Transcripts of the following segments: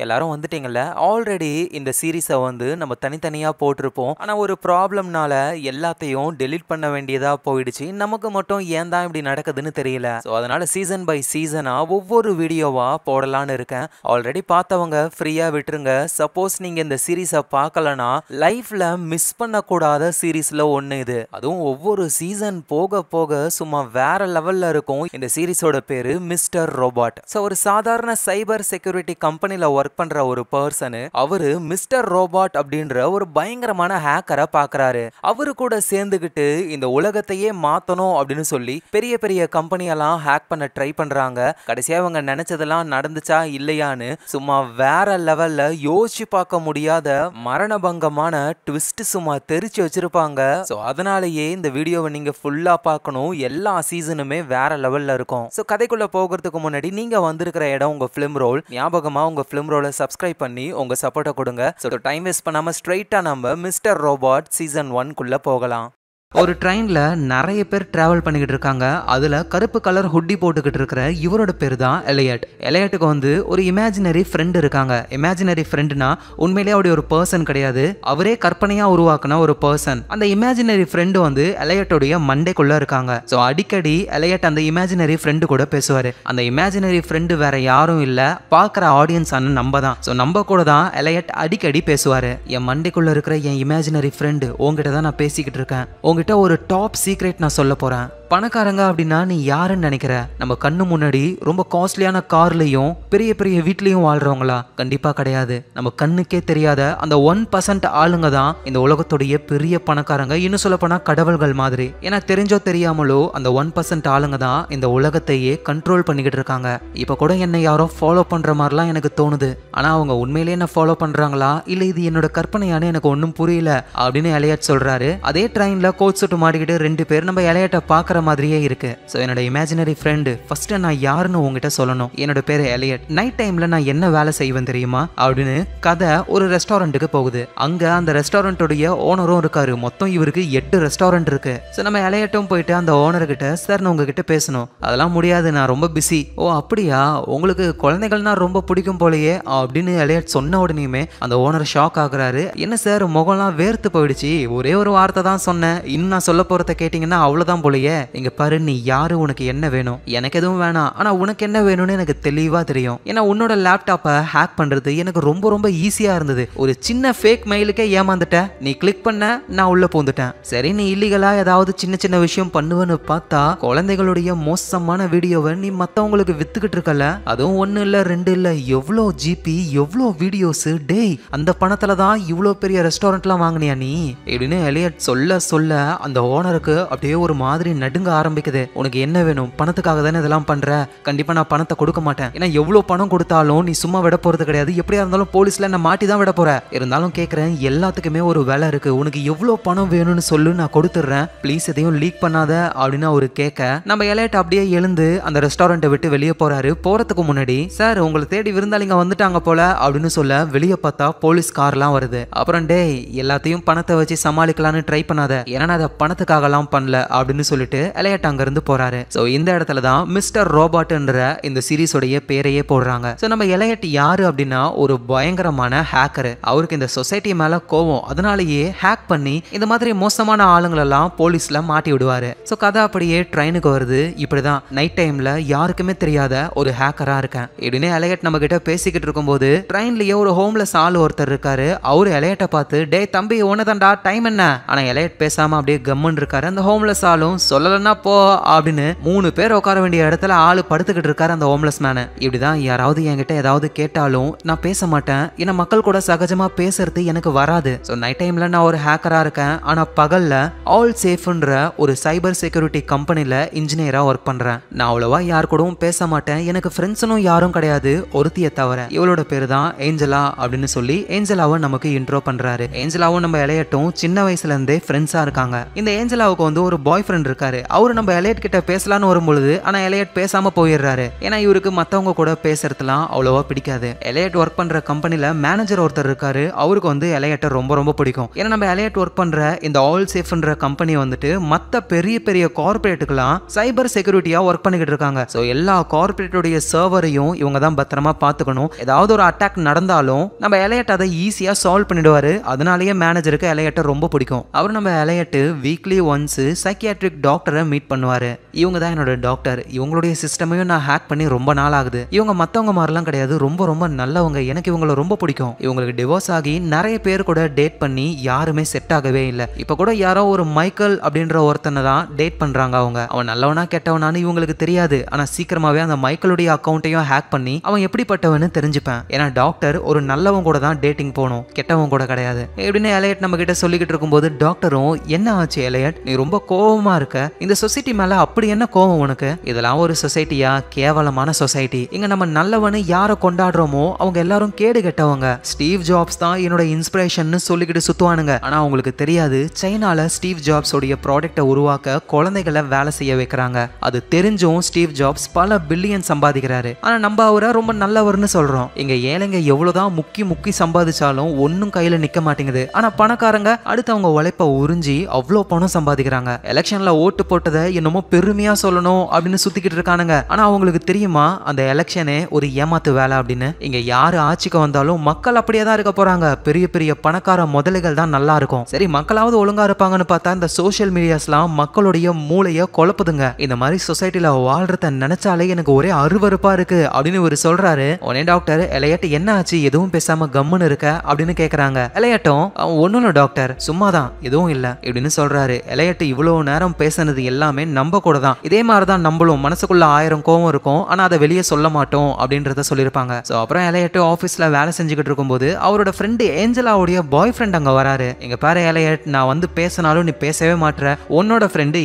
எல்லாரும் வந்துட்டீங்கல்ல. ஆல்ரெடி இந்த சீரிஸை வந்து நம்ம தனித்தனியாக போட்டிருப்போம். ஆனால் ஒரு ப்ராப்ளம்னால எல்லாத்தையும் டெலீட் பண்ண வேண்டியதாக போயிடுச்சு. நமக்கு மட்டும் ஏன் தான் இப்படி நடக்குதுன்னு தெரியல. ஸோ அதனால சீசன் பை சீசனாக ஒவ்வொரு வீடியோவாக போடலான்னு இருக்கேன். ஆல்ரெடி பார்த்தவங்க ஃப்ரீயாக விட்டுருங்க. சப்போஸ் நீங்கள் இந்த சீரீஸை பார்க்கலனா லைஃப்பில் மிஸ் பண்ணக்கூடாத சீரீஸில் ஒன்று இது. அதுவும் ஒவ்வொரு சீசன் போக போக சும்மா வேற லெவலில் இருக்கும். இந்த சீரீஸோட பேரு மிஸ்டர் ரோபாட். ஸோ ஒரு சாதாரண சைபர் செக்யூரிட்டி கம்பெனியில் ஒர்க் பண்ற ஒரு பர்சனு அவரு மிஸ்டர் ரோபாட் அப்படின்ற ஒரு பயங்கரமான ஹேக்கரை பார்க்கறாரு. அவரு கூட சேர்ந்துகிட்டு இந்த உலகத்தையே மாத்தணும் அப்படின்னு சொல்லி பெரிய பெரிய கம்பெனியெல்லாம் ஹேக் பண்ண ட்ரை பண்றாங்க. கடைசியா அவங்க நினைச்சதெல்லாம் நடந்துச்சா இல்லையான்னு சும்மா வேற லெவல்ல யோசிச்சு பார்க்க முடியாத மரணபங்கமான ட்விஸ்ட் சும்மா தெரிச்சு வச்சிருப்பாங்க. ஸோ அதனாலேயே இந்த வீடியோவை நீங்க ஃபுல்லா பார்க்கணும். எல்லா சீசனுமே வேற லெவல்ல இருக்கும். ஸோ கதைக்குள்ள போகிறதுக்கு முன்னாடி நீங்க வந்திருக்கிற இடம் உங்க ஃபிலிம் ரோல். ஞாபகமா உங்க ஃபிலிம் ரோலை சப்ஸ்கிரைப் பண்ணி உங்க சப்போர்ட்டை கொடுங்க. ஸோ டைம் வேஸ்ட் பண்ணாம ஸ்ட்ரைட்டா நம்ம மிஸ்டர் ரோபாட் சீசன் 1 குள்ள போகலாம். ஒரு ட்ரெயினில் நிறைய பேர் ட்ராவல் பண்ணிக்கிட்டு இருக்காங்க. அதில் கருப்பு கலர் ஹுட்டி போட்டுக்கிட்டு இருக்கிற இவரோட பேர் தான் எலியட். எலியட்டுக்கு வந்து ஒரு இமேஜினரி ஃப்ரெண்ட் இருக்காங்க. இமேஜினரி ஃப்ரெண்டுனா உண்மையிலேயே அப்படி ஒரு பர்சன் கிடையாது, அவரே கற்பனையாக உருவாக்குன ஒரு பர்சன். அந்த இமேஜினரி ஃப்ரெண்டு வந்து எலியட்டோடைய மண்டைக்குள்ளே இருக்காங்க. ஸோ அடிக்கடி எலியட் அந்த இமேஜினரி ஃப்ரெண்டு கூட பேசுவார். அந்த இமேஜினரி ஃப்ரெண்டு வேற யாரும் இல்லை, பார்க்குற ஆடியன்ஸ் ஆன நம்ம தான். ஸோ நம்ம கூட தான் எலியட் அடிக்கடி பேசுவார். என் மண்டைக்குள்ளே இருக்கிற என் இமேஜினரி ஃப்ரெண்டு உங்ககிட்ட தான் நான் பேசிக்கிட்டு இருக்கேன். உங்ககிட்ட ஒரு டாப் சீக்ரெட் நான் சொல்ல போறேன். பணக்காரங்க அப்படின்னா நீ யாருன்னு நினைக்கிற? நம்ம கண்ணு முன்னாடி ரொம்ப காஸ்ட்லியான கார்லையும் பெரிய பெரிய வீட்லையும் வாழ்றவங்களா? கண்டிப்பா கிடையாது. நம்ம கண்ணுக்கே தெரியாத அந்த 1% ஆளுங்க தான் இந்த உலகத்துடைய பெரிய பணக்காரங்க. இன்னும் சொல்ல போனா கடவுள்கள் மாதிரி. ஏன்னா தெரிஞ்சோ தெரியாமலோ அந்த 1% ஆளுங்க தான் இந்த உலகத்தையே கண்ட்ரோல் பண்ணிக்கிட்டு இருக்காங்க. இப்ப கூட என்னை யாரோ ஃபாலோ பண்ற மாதிரிலாம் எனக்கு தோணுது. ஆனா அவங்க உண்மையிலேயே என்ன ஃபாலோ பண்றாங்களா இல்ல இது என்னோட கற்பனையானு எனக்கு ஒன்றும் புரியல அப்படின்னு எலியட் சொல்றாரு. அதே ட்ரெயின்ல கோட் சூட்டு மாட்டிக்கிட்டு 2 பேர் நம்ம எலியட்டை பார்க்கற மாதிரியே இருக்கு. சோ என்னோட இமேஜினரி ஃப்ரெண்டு ஃபர்ஸ்ட் நான் யாருன்னு உங்ககிட்ட சொல்லணும். என்னோட பேரு எலியட். நைட் டைம்ல நான் என்ன வேலை செய்வேன் தெரியுமா அப்படின்னு கதை ஒரு ரெஸ்டாரண்ட்டுக்கு போகுது. அங்க அந்த ரெஸ்டாரண்ட்டோடைய ஓனரும் இருக்காரு. மொத்தம் இவருக்கு 8 ரெஸ்டாரண்ட் இருக்கு. சோ நம்ம எலியட்டும் போயிட்டு அந்த ஓனர் கிட்ட சார் நான் உங்ககிட்ட பேசணும். அதெல்லாம் முடியாது, நான் ரொம்ப பிஸி. ஓ அப்படியா, உங்களுக்கு குழந்தைகள்னா ரொம்ப பிடிக்கும் போலயே அப்படின்னு எலியட் சொன்ன உடனேயுமே அந்த ஓனர் ஷாக் ஆகுறாரு. என்ன சார் முகம்லாம் வேர்த்து போயிடுச்சு, ஒரே ஒரு வார்த்தை தான் சொன்னேன், இன்னும் நான் சொல்ல போறத கேட்டீங்கன்னா அவ்வளவுதான் போலயே. இங்க பாரு, நீ யாரு, உனக்கு என்ன வேணும்? எனக்கு எதுவும் வேணாம், ஆனா உனக்கு என்ன வேணும்னு எனக்கு தெளிவா தெரியும். ஏன்னா உன்னோட லேப்டாப்பை ஹேக் பண்றது எனக்கு ரொம்ப ரொம்ப ஈஸியா இருந்தது. ஒரு சின்ன ஃபேக் மெயிலுக்கே ஏமாந்துட்ட, நீ கிளிக் பண்ண, நான் உள்ள பூந்துட்டேன். சரி, நீ இல்லீகலா ஏதாவது சின்ன சின்ன விஷயம் பண்ணுவேன்னு பார்த்தா குழந்தைகளுடைய மோசமான வீடியோவை நீ மத்தவங்களுக்கு வித்துக்கிட்டு இருக்கல. அதுவும் 1 இல்ல 2 இல்ல, எவ்வளோ ஜிபி, எவ்வளோ வீடியோஸ். டேய், அந்த பணத்துல தான் இவ்வளோ பெரிய ரெஸ்டாரண்ட்லாம் வாங்கினியா நீ அப்படின்னு எலியட் சொல்ல சொல்ல அந்த ஓனருக்கு அப்படியே ஒரு மாதிரி நடுங்க ஆரம்பிக்குது. உனக்கு என்ன வேணும்? பணத்துக்காக தானே இதெல்லாம் பண்ற? கண்டிப்பா நான் பணத்தை கொடுக்க மாட்டேன். ஏன்னா எவ்வளவு பணம் கொடுத்தாலும் நீ சும்மா விட போறது கிடையாது. எப்படியா இருந்தாலும் போலீஸ்ல என்ன மாட்டி தான் விட போற. இருந்தாலும் கேட்கிறேன், எல்லாத்துக்குமே ஒரு வேலை இருக்கு. உனக்கு எவ்வளவு பணம் வேணும்னு சொல்லு, நான் கொடுத்துட்றேன். ப்ளீஸ் எதையும் லீக் பண்ணாத அப்படின்னு அவரு கேட்க நம்ம எலைட் அப்படியே எழுந்து அந்த ரெஸ்டாரண்ட்டை விட்டு வெளியே போறாரு. போறதுக்கு முன்னாடி சார் உங்களை தேடி விருந்தாளிங்க வந்துட்டாங்க போல அப்படின்னு சொல்ல வெளியே பார்த்தா போலீஸ் கார்லாம் வருது. அப்புறம் டேய், எல்லாத்தையும் பணத்தை வச்சு சமாளிக்கலாம்னு ட்ரை பண்ணாத, ஏன்னா அதை பணத்துக்காகலாம் பண்ணல அப்படின்னு சொல்லிட்டு எலையட் அங்க இருந்து போறாரு. சோ இந்த இடத்துல தான் மிஸ்டர் ரோபாட்ன்ற இந்த சீரிஸோடைய பேரையே போடுறாங்க. சோ நம்ம எலையட் யாரு அப்படின்னா ஒரு பயங்கரமான ஹேக்கர். அவருக்கு இந்த சொசைட்டி மேல கோவம், அதனாலேயே ஹேக் பண்ணி இந்த மாதிரி மோசமான ஆளுங்களெல்லாம் போலீஸ்ல மாட்டி விடுவாரு. சோ கதை அப்படியே ட்ரெயினுக்கு வருது. இப்படிதான் நைட் டைம்ல யாருக்குமே தெரியாத ஒரு ஹேக்கரா இருக்கேன் இப்படின்னு எலையட் நம்ம கிட்ட பேசிக்கிட்டு இருக்கும்போது ட்ரெயின்லயே ஒரு ஹோம்லெஸ் ஆள் ஒருத்தர் இருக்காரு. அவரு எலையட்டை பார்த்து டே தம்பி உனதான்டா, டைம் என்ன? ஆனா எலையட் பேசாம அப்படியே கம்மன் இருக்காரு. அந்த ஹோம்லெஸ் ஆளும் சொல்லலன்னா போ அப்படின்னு 3 பேர் உட்கார வேண்டிய இடத்துல ஆளு படுத்துக்கிட்டு இருக்காரு அந்த ஹோம்லெஸ் மேன. இப்படிதான் யாராவது என்கிட்ட ஏதாவது கேட்டாலும் நான் பேச மாட்டேன். ஏன்னா மக்கள் கூட சகஜமா பேசுறது எனக்கு வராது. ஸோ நைட் டைம்ல நான் ஒரு ஹேக்கரா இருக்கேன். ஆனா பகல்ல ஆல் சேஃப்ன்ற ஒரு சைபர் செக்யூரிட்டி கம்பெனில இன்ஜினியரா ஒர்க் பண்றேன். நான் அவ்வளவா யார் கூடவும் பேச மாட்டேன். எனக்கு ஃப்ரெண்ட்ஸும் யாரும் கிடையாது, ஒருத்தியை தவிர. இவளோட பேரு தான் ஏஞ்சலா அப்படின்னு சொல்லி ஏஞ்சலாவை நமக்கு இன்ட்ரோ பண்றாரு. ஏஞ்சலாவும் நம்ம எலையட்டும் சின்ன வயசுல இருந்தே ஃப்ரெண்ட்ஸா இருக்காங்க. இந்த ஏஞ்சலாவுக்கு வந்து ஒரு பாய் ஃப்ரெண்ட் இருக்காரு. அவரு நம்ம எலையட் கிட்ட பேசலான்னு வரும்பொழுது ஆனா எலையட் பேசாம போயிடுறாரு. ஏன்னா இவருக்கு மத்தவங்க கூட பேசுறதுலாம் அவ்வளவா பிடிக்காது. எலையட் ஒர்க் பண்ற கம்பெனில மேனேஜர் ஒருத்தர் இருக்காரு. அவருக்கு வந்து எலையட்ட ரொம்ப ரொம்ப பிடிக்கும். ஏன்னா நம்ம எலையட் ஒர்க் பண்ற இந்த ஆல் சேஃப்ன்ற கம்பெனி வந்துட்டு மத்த பெரிய பெரிய கார்ப்பரேட்டுக்கெல்லாம் சைபர் செக்யூரிட்டியா ஒர்க் பண்ணிக்கிட்டு இருக்காங்க. ஸோ எல்லா கார்ப்பரேட்டோடைய சர்வரையும் இவங்க தான் பத்திரமா பார்த்துக்கணும். ஏதாவது ஒரு அட்டாக் நடந்தாலும் நம்ம எலையட் அதை ஈஸியா சால்வ் பண்ணிடுவாரு. அதனாலேயே மேனேஜருக்கு எலையட்ட ரொம்ப பிடிக்கும். அவர் நம்ம எலையட்டு வீக்லி ஒன்ஸ் சைக்கியாட்ரிக் டாக்டரை மீட் பண்ணுவாரு. இவங்க தான் என்னோட டாக்டர். இவங்களுடைய சிஸ்டமையும் நான் ஹேக் பண்ணி ரொம்ப நாள் ஆகுது. இவங்க மத்தவங்க மாதிரிலாம் கிடையாது, ரொம்ப ரொம்ப நல்லவங்க. எனக்கு இவங்களை ரொம்ப பிடிக்கும். இவங்களுக்கு டிவோர்ஸ் ஆகி நிறைய பேர் கூட டேட் பண்ணி யாருமே செட் ஆகவே இல்லை. இப்ப கூட யாரோ ஒரு மைக்கேல் அப்படின்ற ஒருத்தனை தான் டேட் பண்றாங்க. அவன் நல்லவனா கெட்டவனான்னு இவங்களுக்கு தெரியாது. ஆனா சீக்கிரமாவே அந்த மைக்கேலுடைய அக்கௌண்ட்டையும் ஹேக் பண்ணி அவன் எப்படிப்பட்டவன்னு தெரிஞ்சுப்பேன். ஏன்னா டாக்டர் ஒரு நல்லவன் கூட தான் டேட்டிங் போகணும், கெட்டவன் கூட கிடையாது. எப்படின்னு எலையட் நம்ம கிட்ட சொல்லிக்கிட்டு இருக்கும்போது டாக்டரும், என்ன ஆச்சு எலையட், நீ ரொம்ப கோவமா இருக்க, இந்த சொசைட்டி மேல அப்படி என்ன கோவம் உனக்கு? இதெல்லாம் ஒரு சொசைட்டியா? கேவலமான சொசைட்டி. இங்க நம்ம நல்லவனு யாரை கொண்டாடுறோமோ அவங்க எல்லாரும் கேடு கெட்டவங்க. ஸ்டீவ் ஜாப்ஸ் தான் என்னோட இன்ஸ்பிரேஷன் சொல்லிக்கிட்டு சுத்துவானுங்க. ஆனா அவங்களுக்கு தெரியாது சைனால ஸ்டீவ் ஜாப்ஸ் உடைய ப்ராடக்ட்டை உருவாக்க குழந்தைகளை வேலை செய்ய வைக்கிறாங்க. அது தெரிஞ்சும் ஸ்டீவ் ஜாப்ஸ் பல பில்லியன் சம்பாதிக்கிறாரு. ஆனா நம்ம அவரை ரொம்ப நல்லவர்னு சொல்றோம். இங்க ஏழைங்க எவ்வளவுதான் முக்கி சம்பாதிச்சாலும் ஒன்னும் கையில நிக்க மாட்டேங்குது. ஆனா பணக்காரங்க அடுத்தவங்க உழைப்ப உறிஞ்சி அவ்வளோ பணம் சம்பாதிக்கிறாங்க. எலெக்ஷன்ல ஓட்டு போட்டதை என்னமோ பெருமையா சொல்லணும் அப்படின்னு சுத்திக்கிட்டு இருக்கானுங்க. ஆனா அவங்களுக்கு தெரியுமா அந்த எலெக்ஷனே ஒரு ஏமாத்து வேலை அப்படின்னு? இங்க யாரு ஆட்சிக்கு வந்தாலும் மக்கள் அப்படியே தான் இருக்க போறாங்க. பெரிய பெரிய பணக்கார முதலைகள் தான் நல்லா இருக்கும். சரி, மக்களாவது ஒழுங்கா இருப்பாங்கன்னு பார்த்தா இந்த சோசியல் மீடியாஸ்லாம் மக்களுடைய மூளைய குழப்புதுங்க. இந்த மாதிரி சொசைட்டில வாழ்றத நினைச்சாலே எனக்கு ஒரே அருவருப்பா இருக்கு அப்படின்னு இவர் சொல்றாரு. உடனே டாக்டர், எலையட் என்ன ஆச்சு, எதுவும் பேசாம கம்முன்னு இருக்க அப்படின்னு கேக்குறாங்க. எலையட்டும், ஒண்ணும் இல்ல டாக்டர், சும்மாதான், எதுவும் இல்ல இப்படின்னு சொல்றாரு. எலையட் இவ்வளவு நேரம் பேசினது எல்லாமே நம்ம கூட தான். இதே மாதிரிதான் நம்மளும் மனசுக்குள்ள 1000 கோவம் இருக்கும், ஆனா அதை வெளியே சொல்ல மாட்டோம் அப்படின்றத சொல்லியிருப்பாங்க. ஸோ அப்புறம் எலையட் ஆஃபீஸில் வேலை செஞ்சுக்கிட்டு இருக்கும்போது அவரோட ஃப்ரெண்டு ஏஞ்சலாவுடைய பாய் ஃப்ரெண்ட் அங்கே வராரு. எங்க பாரு எலையட், நான் வந்து பேசினாலும் நீ பேசவே மாட்ற. உன்னோட ஃப்ரெண்டு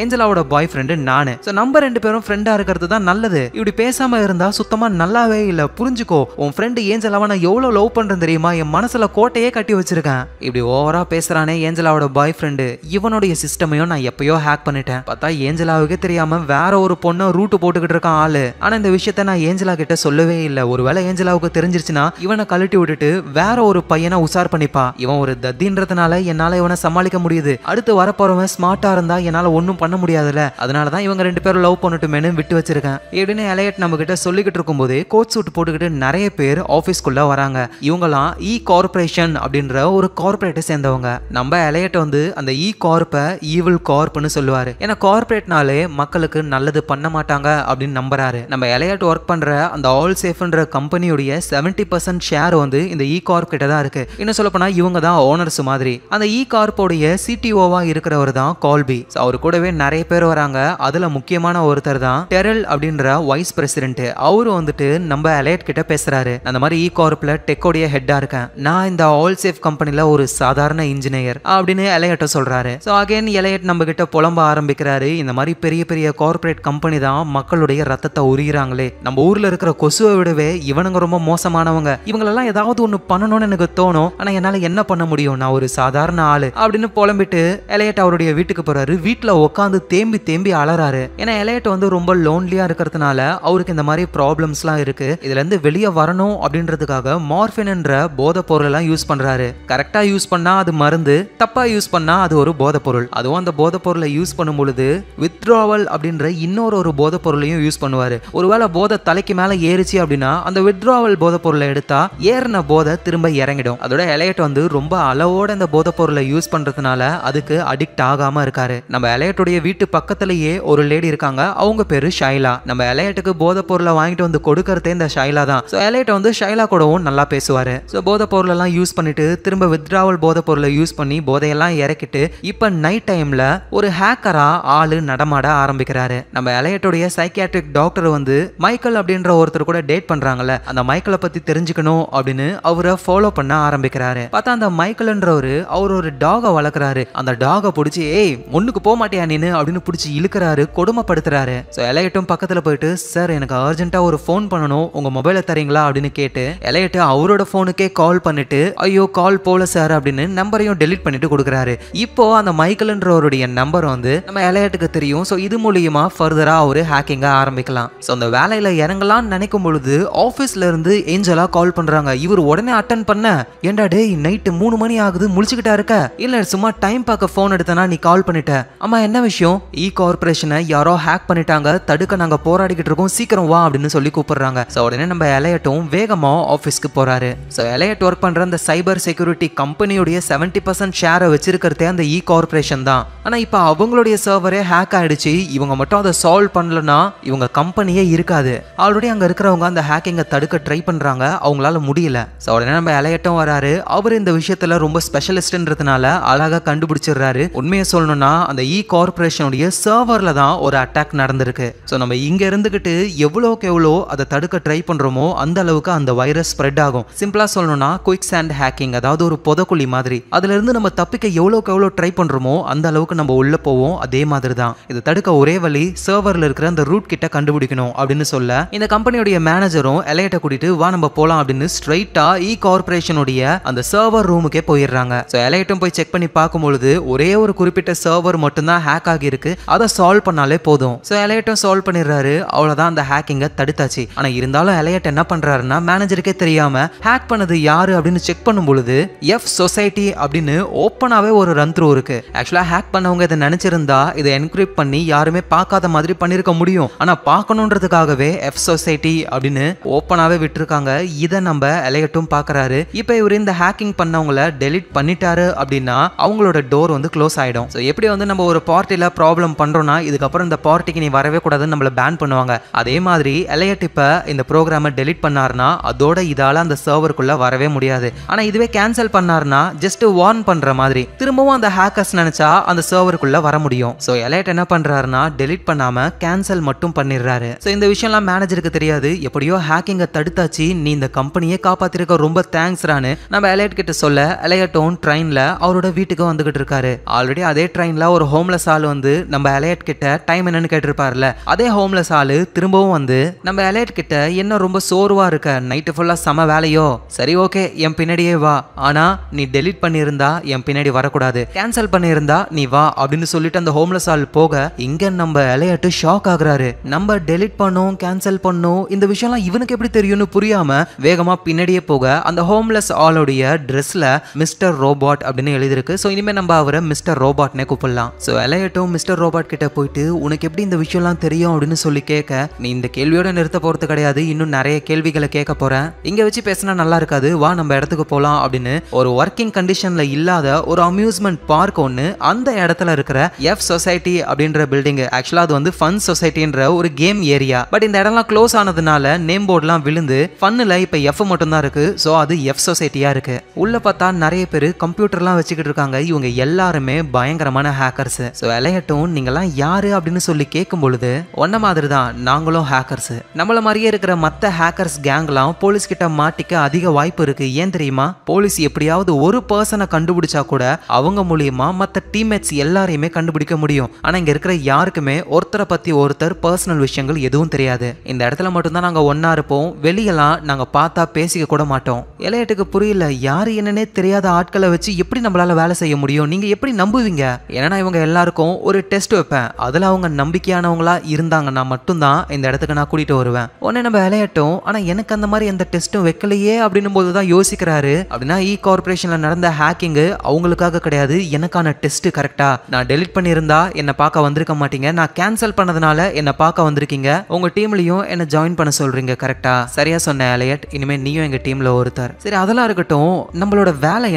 ஏஞ்சலாவோட பாய் ஃப்ரெண்டு நானு. ஸோ நம்ம 2 பேரும் ஃப்ரெண்டா இருக்கிறது தான் நல்லது. இப்படி பேசாம இருந்தா சுத்தமா நல்லாவே இல்லை. புரிஞ்சுக்கோ, உன் ஃப்ரெண்டு ஏஞ்சலாவை நான் எவ்வளவு லவ் பண்றேன் தெரியுமா? என் மனசுல கோட்டையே கட்டி வச்சிருக்கேன். இப்படி ஓவரா பேசுறானே ஏஞ்சலாவோட பாய் ஃப்ரெண்டு. இவனுடைய சிஸ்டமையும் நான் எப்பயோ ஹேக் பண்ணிட்டேன். பார்த்தா ஏஞ்சலாவுக்கே தெரியாம வேற ஒரு பொண்ணை ரூட்டு போட்டுக்கிட்டு இருக்கான் ஆளு. ஆனா இந்த விஷயத்த நான் ஏஞ்சலா கிட்ட சொல்லவே இல்லை. ஒருவேளை ஏஞ்சலாவுக்கு தெரிஞ்சிருச்சுன்னா இவனை கழட்டி விட்டுட்டு வேற ஒரு பையனை உசார் பண்ணிப்பா. இவன் ஒரு தத்தின்றதுனால என்னால இவனை சமாளிக்க முடியுது. அடுத்து வரப்போறவன் ஸ்மார்ட்டா இருந்தா என்னால ஒன்னும் பண்ண முடியாதுல்ல. அதனாலதான் இவங்க 2 பேரும் லவ் பண்ணட்டுமேனு விட்டு வச்சிருக்கேன். எப்படின்னு எலையட் நம்ம கிட்ட சொல்லிக்கிட்டு இருக்கும்போது கோட் சூட் போட்டுக்கிட்டு நிறைய பேர் ஆபீஸ்க்குள்ள வராங்க. இவங்கலாம் இ கார்பரேஷன் அப்படின்ற ஒரு கார்பரேட்டை சேர்ந்தவங்க. நம்ம எலையட் வந்து அந்த இ கார்ப்பை ஈவில் கார்ப்னு சொல்லுவாரு. ஏன்னா கார்பரேட்னாலே மக்களுக்கு நல்லது பண்ண மாட்டாங்க அப்படின்னு நம்புறாரு. நம்ம எலையட் ஒர்க் பண்ற அந்த ஆல் சேஃப்ன்ற கம்பெனியுடைய 70% ஷேர் வந்து இந்த இ கார்ப் கிட்ட தான் இருக்கு. இன்னும் சொல்ல போனா இவங்க தான் ஓனர்ஸ் மாதிரி. அந்த இ கார்ப்போடைய சிடிஓவா இருக்கிறவர் தான் கால்பி. அவரு கூடவே நிறைய பேர் வராங்க. அதுல முக்கியமான ஒருத்தர் தான் டெரல் அப்படின்ற வைஸ் பிரசிடென்ட். அவரு வந்துட்டு நம்ம எலையட் கிட்ட பேசுறாரு. அந்த மாதிரி இ கார்ப்ல டெக்கோடைய ஹெட்டா இருக்கேன். நான் இந்த ஆல் சேஃப் கம்பெனில ஒரு சாதாரண இன்ஜினியர் அப்படின்னு எலையட்ட சொல்றாரு. சோ அகைன் எலையட் நம்ம கிட்ட புலம்ப ஆரம்பிக்கிறாரு. இந்த மாதிரி பெரிய பெரிய கார்ப்பரேட் கம்பெனி தான் மக்களுடைய ரத்தத்தை உரிகிறாங்களே. நம்ம ஊர்ல இருக்கிற கொசுவை விடவே இவனுங்க ரொம்ப மோசமானவங்க. இவங்களெல்லாம் ஏதாவது ஒண்ணு பண்ணணும்னு எனக்கு தோணும். ஆனா என்னால என்ன பண்ண முடியும், நான் ஒரு சாதாரண ஆளு அப்படின்னு புலம்பிட்டு எலையட் அவருடைய வீட்டுக்கு போறாரு. வீட்டுல உட்காந்து தேம்பி அலறாரு. ஏன்னா எலையட் வந்து ரொம்ப லோன்லியா இருக்கிறதுனால அவருக்கு இந்த மாதிரி ப்ராப்ளம்ஸ் எல்லாம் இருக்கு. இதுல இருந்து வெளியே வரணும் அப்படின்றதுக்காக மார்பின் என்ற போதை பொருள் எல்லாம் யூஸ் பண்றாரு. கரெக்டா யூஸ் பண்ணா அது மருந்து, தப்பா யூஸ் பண்ணா அது ஒரு போதை பொருள். அதுவும் அந்த போதை பொருளை யூஸ் பண்ணும் பொழுது வித்ட்ராவல் அப்படின்ற இன்னொரு போதை பொருளையும் யூஸ் பண்ணுவாரு. ஒருவேளை போதை தலைக்கு மேல ஏறிச்சு அப்படின்னா அந்த வித்ட்ராவல் போதை பொருளை எடுத்தா ஏறின போதை திரும்ப இறங்கிடும். அதோட எலையட் வந்து ரொம்ப அளவோட இந்த போதை பொருளை யூஸ் பண்றதுனால அதுக்கு அடிக்ட் ஆகாம இருக்காரு. நம்ம எலையட்டுடைய வீட்டு பக்கத்திலேயே ஒரு லேடி இருக்காங்க. அவங்க பேரு ஷைலா. நம்ம எலையட்டுக்கு போதை பொருளை வாங்கிட்டு வந்து கொடுக்கறதே இந்த ஷைலா தான். சோ எலையட் வந்து ஷைலா கூடவும் நல்லா பேசுவாரு. சோ போதை பொருள் எல்லாம் யூஸ் பண்ணிட்டு திரும்ப வித்ட்ராவல் போதை பொருளை யூஸ் பண்ணி போதையெல்லாம் இறக்கிட்டு இப்ப நைட் டைம்ல ஒரு ஹேக்கரா ஆளு நடமாட ஆரம்பிக்கிறாரு. நம்ம எலையட்டுடைய சைக்கியாட்ரிக் டாக்டர் வந்து மைக்கேல் அப்படின்ற ஒருத்தர் கூட டேட் பண்றாங்கல்ல, அந்த மைக்கேலை பத்தி தெரிஞ்சுக்கணும் அப்படின்னு அவரை ஃபாலோ பண்ண ஆரம்பிக்கிறாரு. பார்த்தா அந்த மைக்கேல்ன்றவரு அவர் ஒரு டாகை வளர்க்குறாரு. அந்த டாகை பிடிச்சி ஏய் ஒண்ணுக்கு போக மாட்டியா நீனு அப்படின்னு பிடிச்சி இழுக்கிறாரு, கொடுமைப்படுத்துறாரு. ஸோ எலையட்டும் பக்கத்துல போயிட்டு சார் எனக்கு அர்ஜென்ட்டா ஒரு ஃபோன் பண்ணணும், உங்க மொபைலை தரீங்களா அப்படின்னு கேட்டு எலையட் அவரோட போனுக்கே கால் பண்ணிட்டு ஐயோ கால் போல சார் அப்படின்னு நம்பரையும் டெலிட் பண்ணிட்டு கொடுக்குறாரு. இப்போ அந்த மைக்கேல்ன்றவருடைய நம்பர் வந்து வந்து நம்ம எலையட்டுக்கு தெரியும். ஸோ இது மூலியமா ஃபர்தரா ஒரு ஹேக்கிங்க ஆரம்பிக்கலாம். ஸோ அந்த வேலையில இறங்கலாம்னு நினைக்கும் பொழுது ஆஃபீஸ்ல இருந்து ஏஞ்சலா கால் பண்றாங்க. இவர் உடனே அட்டன் பண்ண, ஏண்டா டேய் நைட்டு 3 மணி ஆகுது, முழிச்சுக்கிட்டா இருக்க? இல்ல சும்மா டைம் பார்க்க போன் எடுத்தனா நீ கால் பண்ணிட்ட. ஆமா என்ன விஷயம்? கார்பரேஷனை யாரோ ஹேக் பண்ணிட்டாங்க, தடுக்க நாங்க போராடிக்கிட்டு இருக்கோம், சீக்கிரம் வா அப்படின்னு சொல்லி கூப்பிடுறாங்க. ஸோ உடனே நம்ம எலையட்டும் வேகமா ஆஃபீஸ்க்கு போறாரு. ஸோ எலையட் ஒர்க் பண்ற அந்த சைபர் செக்யூரிட்டி கம்பெனியுடைய 70% ஷேரை வச்சிருக்கிறதே அந்த கார்பரேஷன் தான். ஆனா இப்ப அவங்களுடைய சர்வரே ஹேக் ஆயிடுச்சு. இவங்க மட்டும் அதை சால்வ் பண்ணலனா இவங்க கம்பெனியே இருக்காது. ஆல்ரெடி அங்க இருக்கிறவங்க அந்த ஹேக்கிங்கை தடுக்க ட்ரை பண்றாங்க, அவங்களால முடியல. ஸோ உடனே நம்ம எலையட்டும் வராரு. அவர் இந்த விஷயத்துல ரொம்ப ஸ்பெஷலிஸ்ட்ன்றதுனால அழகா கண்டுபிடிச்சிடுறாரு. உண்மையை சொல்லணும்னா அந்த கார்பரேஷனுடைய சர்வர்ல தான் ஒரு அட்டாக் நடந்திருக்கு. ஸோ நம்ம இங்க இருந்துகிட்டு எவ்வளோக்கு எவ்வளோ அதை தடுக்க ட்ரை பண்றோமோ அந்த அளவுக்கு அந்த வைரஸ் ஸ்ப்ரெட் ஆகும். சிம்பிளா சொல்லணும்னா குயிக் சாண்ட் ஹேக்கிங், அதாவது ஒரு புதக்குழி மாதிரி. அதுல இருந்து நம்ம தப்பிக்க எவ்வளோக்கு எவ்வளோ ட்ரை பண்றோமோ அந்த அளவுக்கு நம்ம உள்ள போவோம். அதே மாதிரி தான் இதை தடுக்க ஒரே வழி சர்வர்ல இருக்கிற அந்த ரூட் கிட்ட கண்டுபிடிக்கணும் அப்படின்னு சொல்ல இந்த கம்பெனியுடைய மேனேஜரும் எலையட்டை கூட்டிட்டு வா நம்ம போலாம் அப்படின்னு ஸ்ட்ரைட்டா கார்பரேஷனுடைய அந்த சர்வர் ரூமுக்கே போயிடுறாங்க. ஸோ எலையட்டும் போய் செக் பண்ணி பார்க்கும்பொழுது ஒரே ஒரு குறிப்பிட்ட சர்வர் மட்டும்தான் ஹேக் ஆகி இருக்கு. அதை சால்வ் பண்ணாலே போதும். ஸோ எலையட்டும் சால்வ் பண்ணிடுறாரு. அவ்வளவுதான் அந்த ஹேக்கிங்கை தடுத்தாச்சு. ஆனா இருந்தாலும் எலையட் என்ன பண்றாருன்னா மேனேஜருக்கே தெரியாம ஹேக் பண்ணது யாரு அப்படின்னு செக் பண்ணும் பொழுது எஃப் சொசைட்டி அப்படின்னு ஓப்பனாவே ஒரு ரன் த்ரூ இருக்கு. ஆக்சுவலா ஹேக் பண்ணவங்க இதை நினைச்சிருந்தா இதை என்கிரிப்ட் பண்ணி யாருமே பார்க்காத மாதிரி பண்ணிருக்க முடியும். ஆனா பார்க்கணுன்றதுக்காகவே எஃப் சொசைட்டி அப்படின்னு ஓப்பனாவே விட்டுருக்காங்க. இதை நம்ம எலையட்டும் பாக்குறாரு. இப்ப இவர் இந்த ஹேக்கிங் பண்ணவங்கள டெலிட் பண்ணிட்டாரு அப்படின்னா அவங்களோட டோர் வந்து க்ளோஸ் ஆயிடும். ஸோ எப்படி வந்து நம்ம ஒரு பார்ட்டில ப்ராப்ளம் பண்றோம்னா இதுக்கப்புறம் இந்த பார்ட்டிக்கு நீ வரவே கூடாதுன்னு நம்மள பேன் பண்ணுவாங்க. அதே மாதிரி எலையட் இப்ப இந்த ப்ரோக்ராமை டெலிட் பண்ணாருன்னா அதோட இதால அந்த சர்வருக்குள்ள வரவே முடியாது. ஆனா இதுவே கேன்சல் பண்ணாருன்னா ஜஸ்ட் வார்ன் பண்ற மாதிரி திரும்பவும் அந்த ஹேக்கர்ஸ் நினைச்சா அந்த சர்வருக்குள்ள வர முடியும். சோ எலையட் என்ன பண்றாருன்னா டெலிட் பண்ணாம கேன்சல் மட்டும் பண்ணிடுறாரு. சோ இந்த விஷயம்லாம் மேனேஜருக்கு தெரியாது. எப்படியோ ஹேக்கிங்கை தடுத்தாச்சு, நீ இந்த கம்பெனியை காப்பாத்திருக்க ரொம்ப தேங்க்ஸ்ரான்னு நம்ம எலையட் கிட்ட சொல்ல எலையட்டும் ட்ரெயின்ல அவரோட வீட்டுக்கு வந்துகிட்டு இருக்காரு. ஆல்ரெடி அதே ட்ரெயின்ல ஒரு ஹோம்லெஸ் ஆள் வந்து நம்ம எலையட் கிட்ட டைம் என்னன்னு கேட்டிருப்பார்ல, அதே ஹோம்லெஸ் ஆளு திரும்பவும் வந்து நம்ம எலையட் கிட்ட என்ன ரொம்ப சோர்வா இருக்க, நைட்டு ஃபுல்லா சம வேலையோ, சரி ஓகே என் பின்னாடியே வா, ஆனா நீ டெலிட் பண்ணியிருந்தா என் பின்னாடி வரக்கூடாது, கேன்சல் பண்ணியிருந்தா நீ வா அப்படின்னு சொல்லிட்டு அந்த ஹோம்லெஸ் ஆள் போக இங்க நம்ம எலையட் ஷாக் ஆகுறாரு. நம்ம டெலிட் பண்ணோம் கேன்சல் பண்ணோம் இந்த விஷயம்லாம் இவனுக்கு எப்படி தெரியும்னு புரியாம வேகமா பின்னாடியே போக அந்த ஹோம்லெஸ் ஆளுடைய ட்ரெஸ்ல மிஸ்டர் ரோபாட் அப்படின்னு எழுதிருக்கு. ஸோ இனிமே நம்ம அவரை மிஸ்டர் ரோபாட்னே கூப்பிடலாம். ஸோ எலையட்டும் மிஸ்டர் ரோபாட் கிட்ட போயிட்டு உனக்கு எப்படி இந்த விஷயம்லாம் தெரியும் அப்படின்னு சொல்லி கேட்க, நீ இந்த கேள்வியோட நிறுத்த போறது கிடையாது, இன்னும் நிறைய கேள்விகளை கேட்க போறேன், இங்க வச்சு பேசினா நல்லா இருக்காது, வா நம்ம இடத்துக்கு போலாம் அப்படின்னு ஒரு ஒர்க்கிங் கண்டிஷன்ல இல்லாத ஒரு அம்யூஸ்மெண்ட் பார்க் ஒன்னு அந்த இடத்துல இருக்கிற எஃப் சொசைட்டி அப்படின்ற பில்டிங். ஆக்சுவலா அது வந்து ஃபன் சொசைட்டின்ற ஒரு கேம் ஏரியா. பட் இந்த இடம்லாம் க்ளோஸ் ஆனதுனால நேம் போர்ட்லாம் விழுந்து ஃபன்னுல இப்ப எஃப் மட்டும் தான் இருக்கு. ஸோ அது எஃப் சொசைட்டியா இருக்கு. உள்ள பார்த்தா நிறைய பேர் கம்ப்யூட்டர்லாம் வச்சுக்கிட்டு இருக்காங்க. இவங்க எல்லாருமே பயங்கரமான ஹேக்கர்ஸ். ஸோ எலையட்டும் நீங்கெல்லாம் யாரு அப்படின்னு சொல்லி கேட்கும் பொழுது ஒன்ன மாதிரி தான் நாங்களும் ஹேக்கர்ஸ், நம்மள மாதிரியே இருக்கிற மற்ற ஹேக்கர்ஸ் கேங்லாம் போலீஸ் கிட்ட மாட்டிக்க அதிக வாய்ப்பு இருக்கு. ஏன் தெரியுமா? போலீஸ் எப்படியாவது ஒரு பர்சனை கண்டுபிடிச்சா கூட அவங்க மூலியமா மற்ற டீம்மேட்ஸ் எல்லாரையுமே கண்டுபிடிக்க முடியும். ஆனா இங்க இருக்கிற யாருக்குமே ஒருத்தரை பத்தி ஒருத்தர் பர்சனல் விஷயங்கள் எதுவும் தெரியாது. இந்த இடத்துல மட்டும்தான் நாங்க ஒன்னா இருப்போம், வெளியெல்லாம் நாங்க பார்த்தா பேசிக்க கூட மாட்டோம். எலையட்டுக்கு புரியல, யாரு என்னன்னே தெரியாத ஆட்களை வச்சு எப்படி நம்மளால வேலை செய்ய முடியும், நீங்க எப்படி நம்புவீங்க? ஏன்னா இவங்க எல்லாருக்கும் ஒரு டெஸ்ட் வைப்பேன், அதுல அவங்க நம்பிக்கையானவங்களா இருந்தாங்கன்னா மட்டும்தான் இந்த இடத்துக்கு நான் கூட்டிட்டு வருவேன். உடனே நம்ம எலையட்டும் ஆனா எனக்கு அந்த மாதிரி எந்த டெஸ்ட்டும் வைக்கலையே அப்படின்னும் போதுதான் யோசிக்கிறாரு. அப்படின்னா கார்பரேஷன்ல நடந்த ஹேக்கிங் அவங்களுக்காக கிடையாது, எனக்கான டெஸ்ட். கரெக்டா நான் டெலிட் பண்ணியிருந்தா என்ன பார்க்க வந்திருக்க மாட்டீங்க, நான் கேன்சல் பண்ணதுனால என்ன பார்க்க வந்திருக்கீங்க, உங்க டீம்லயும் என்ன ஜாயின் பண்ண சொல்றீங்க. கரெக்டா? சரியா சொன்ன எலையட், இனிமே நீயும் எங்க டீம்ல ஒருத்தர். சரி அதெல்லாம் இருக்கட்டும், நம்மளோட வேலை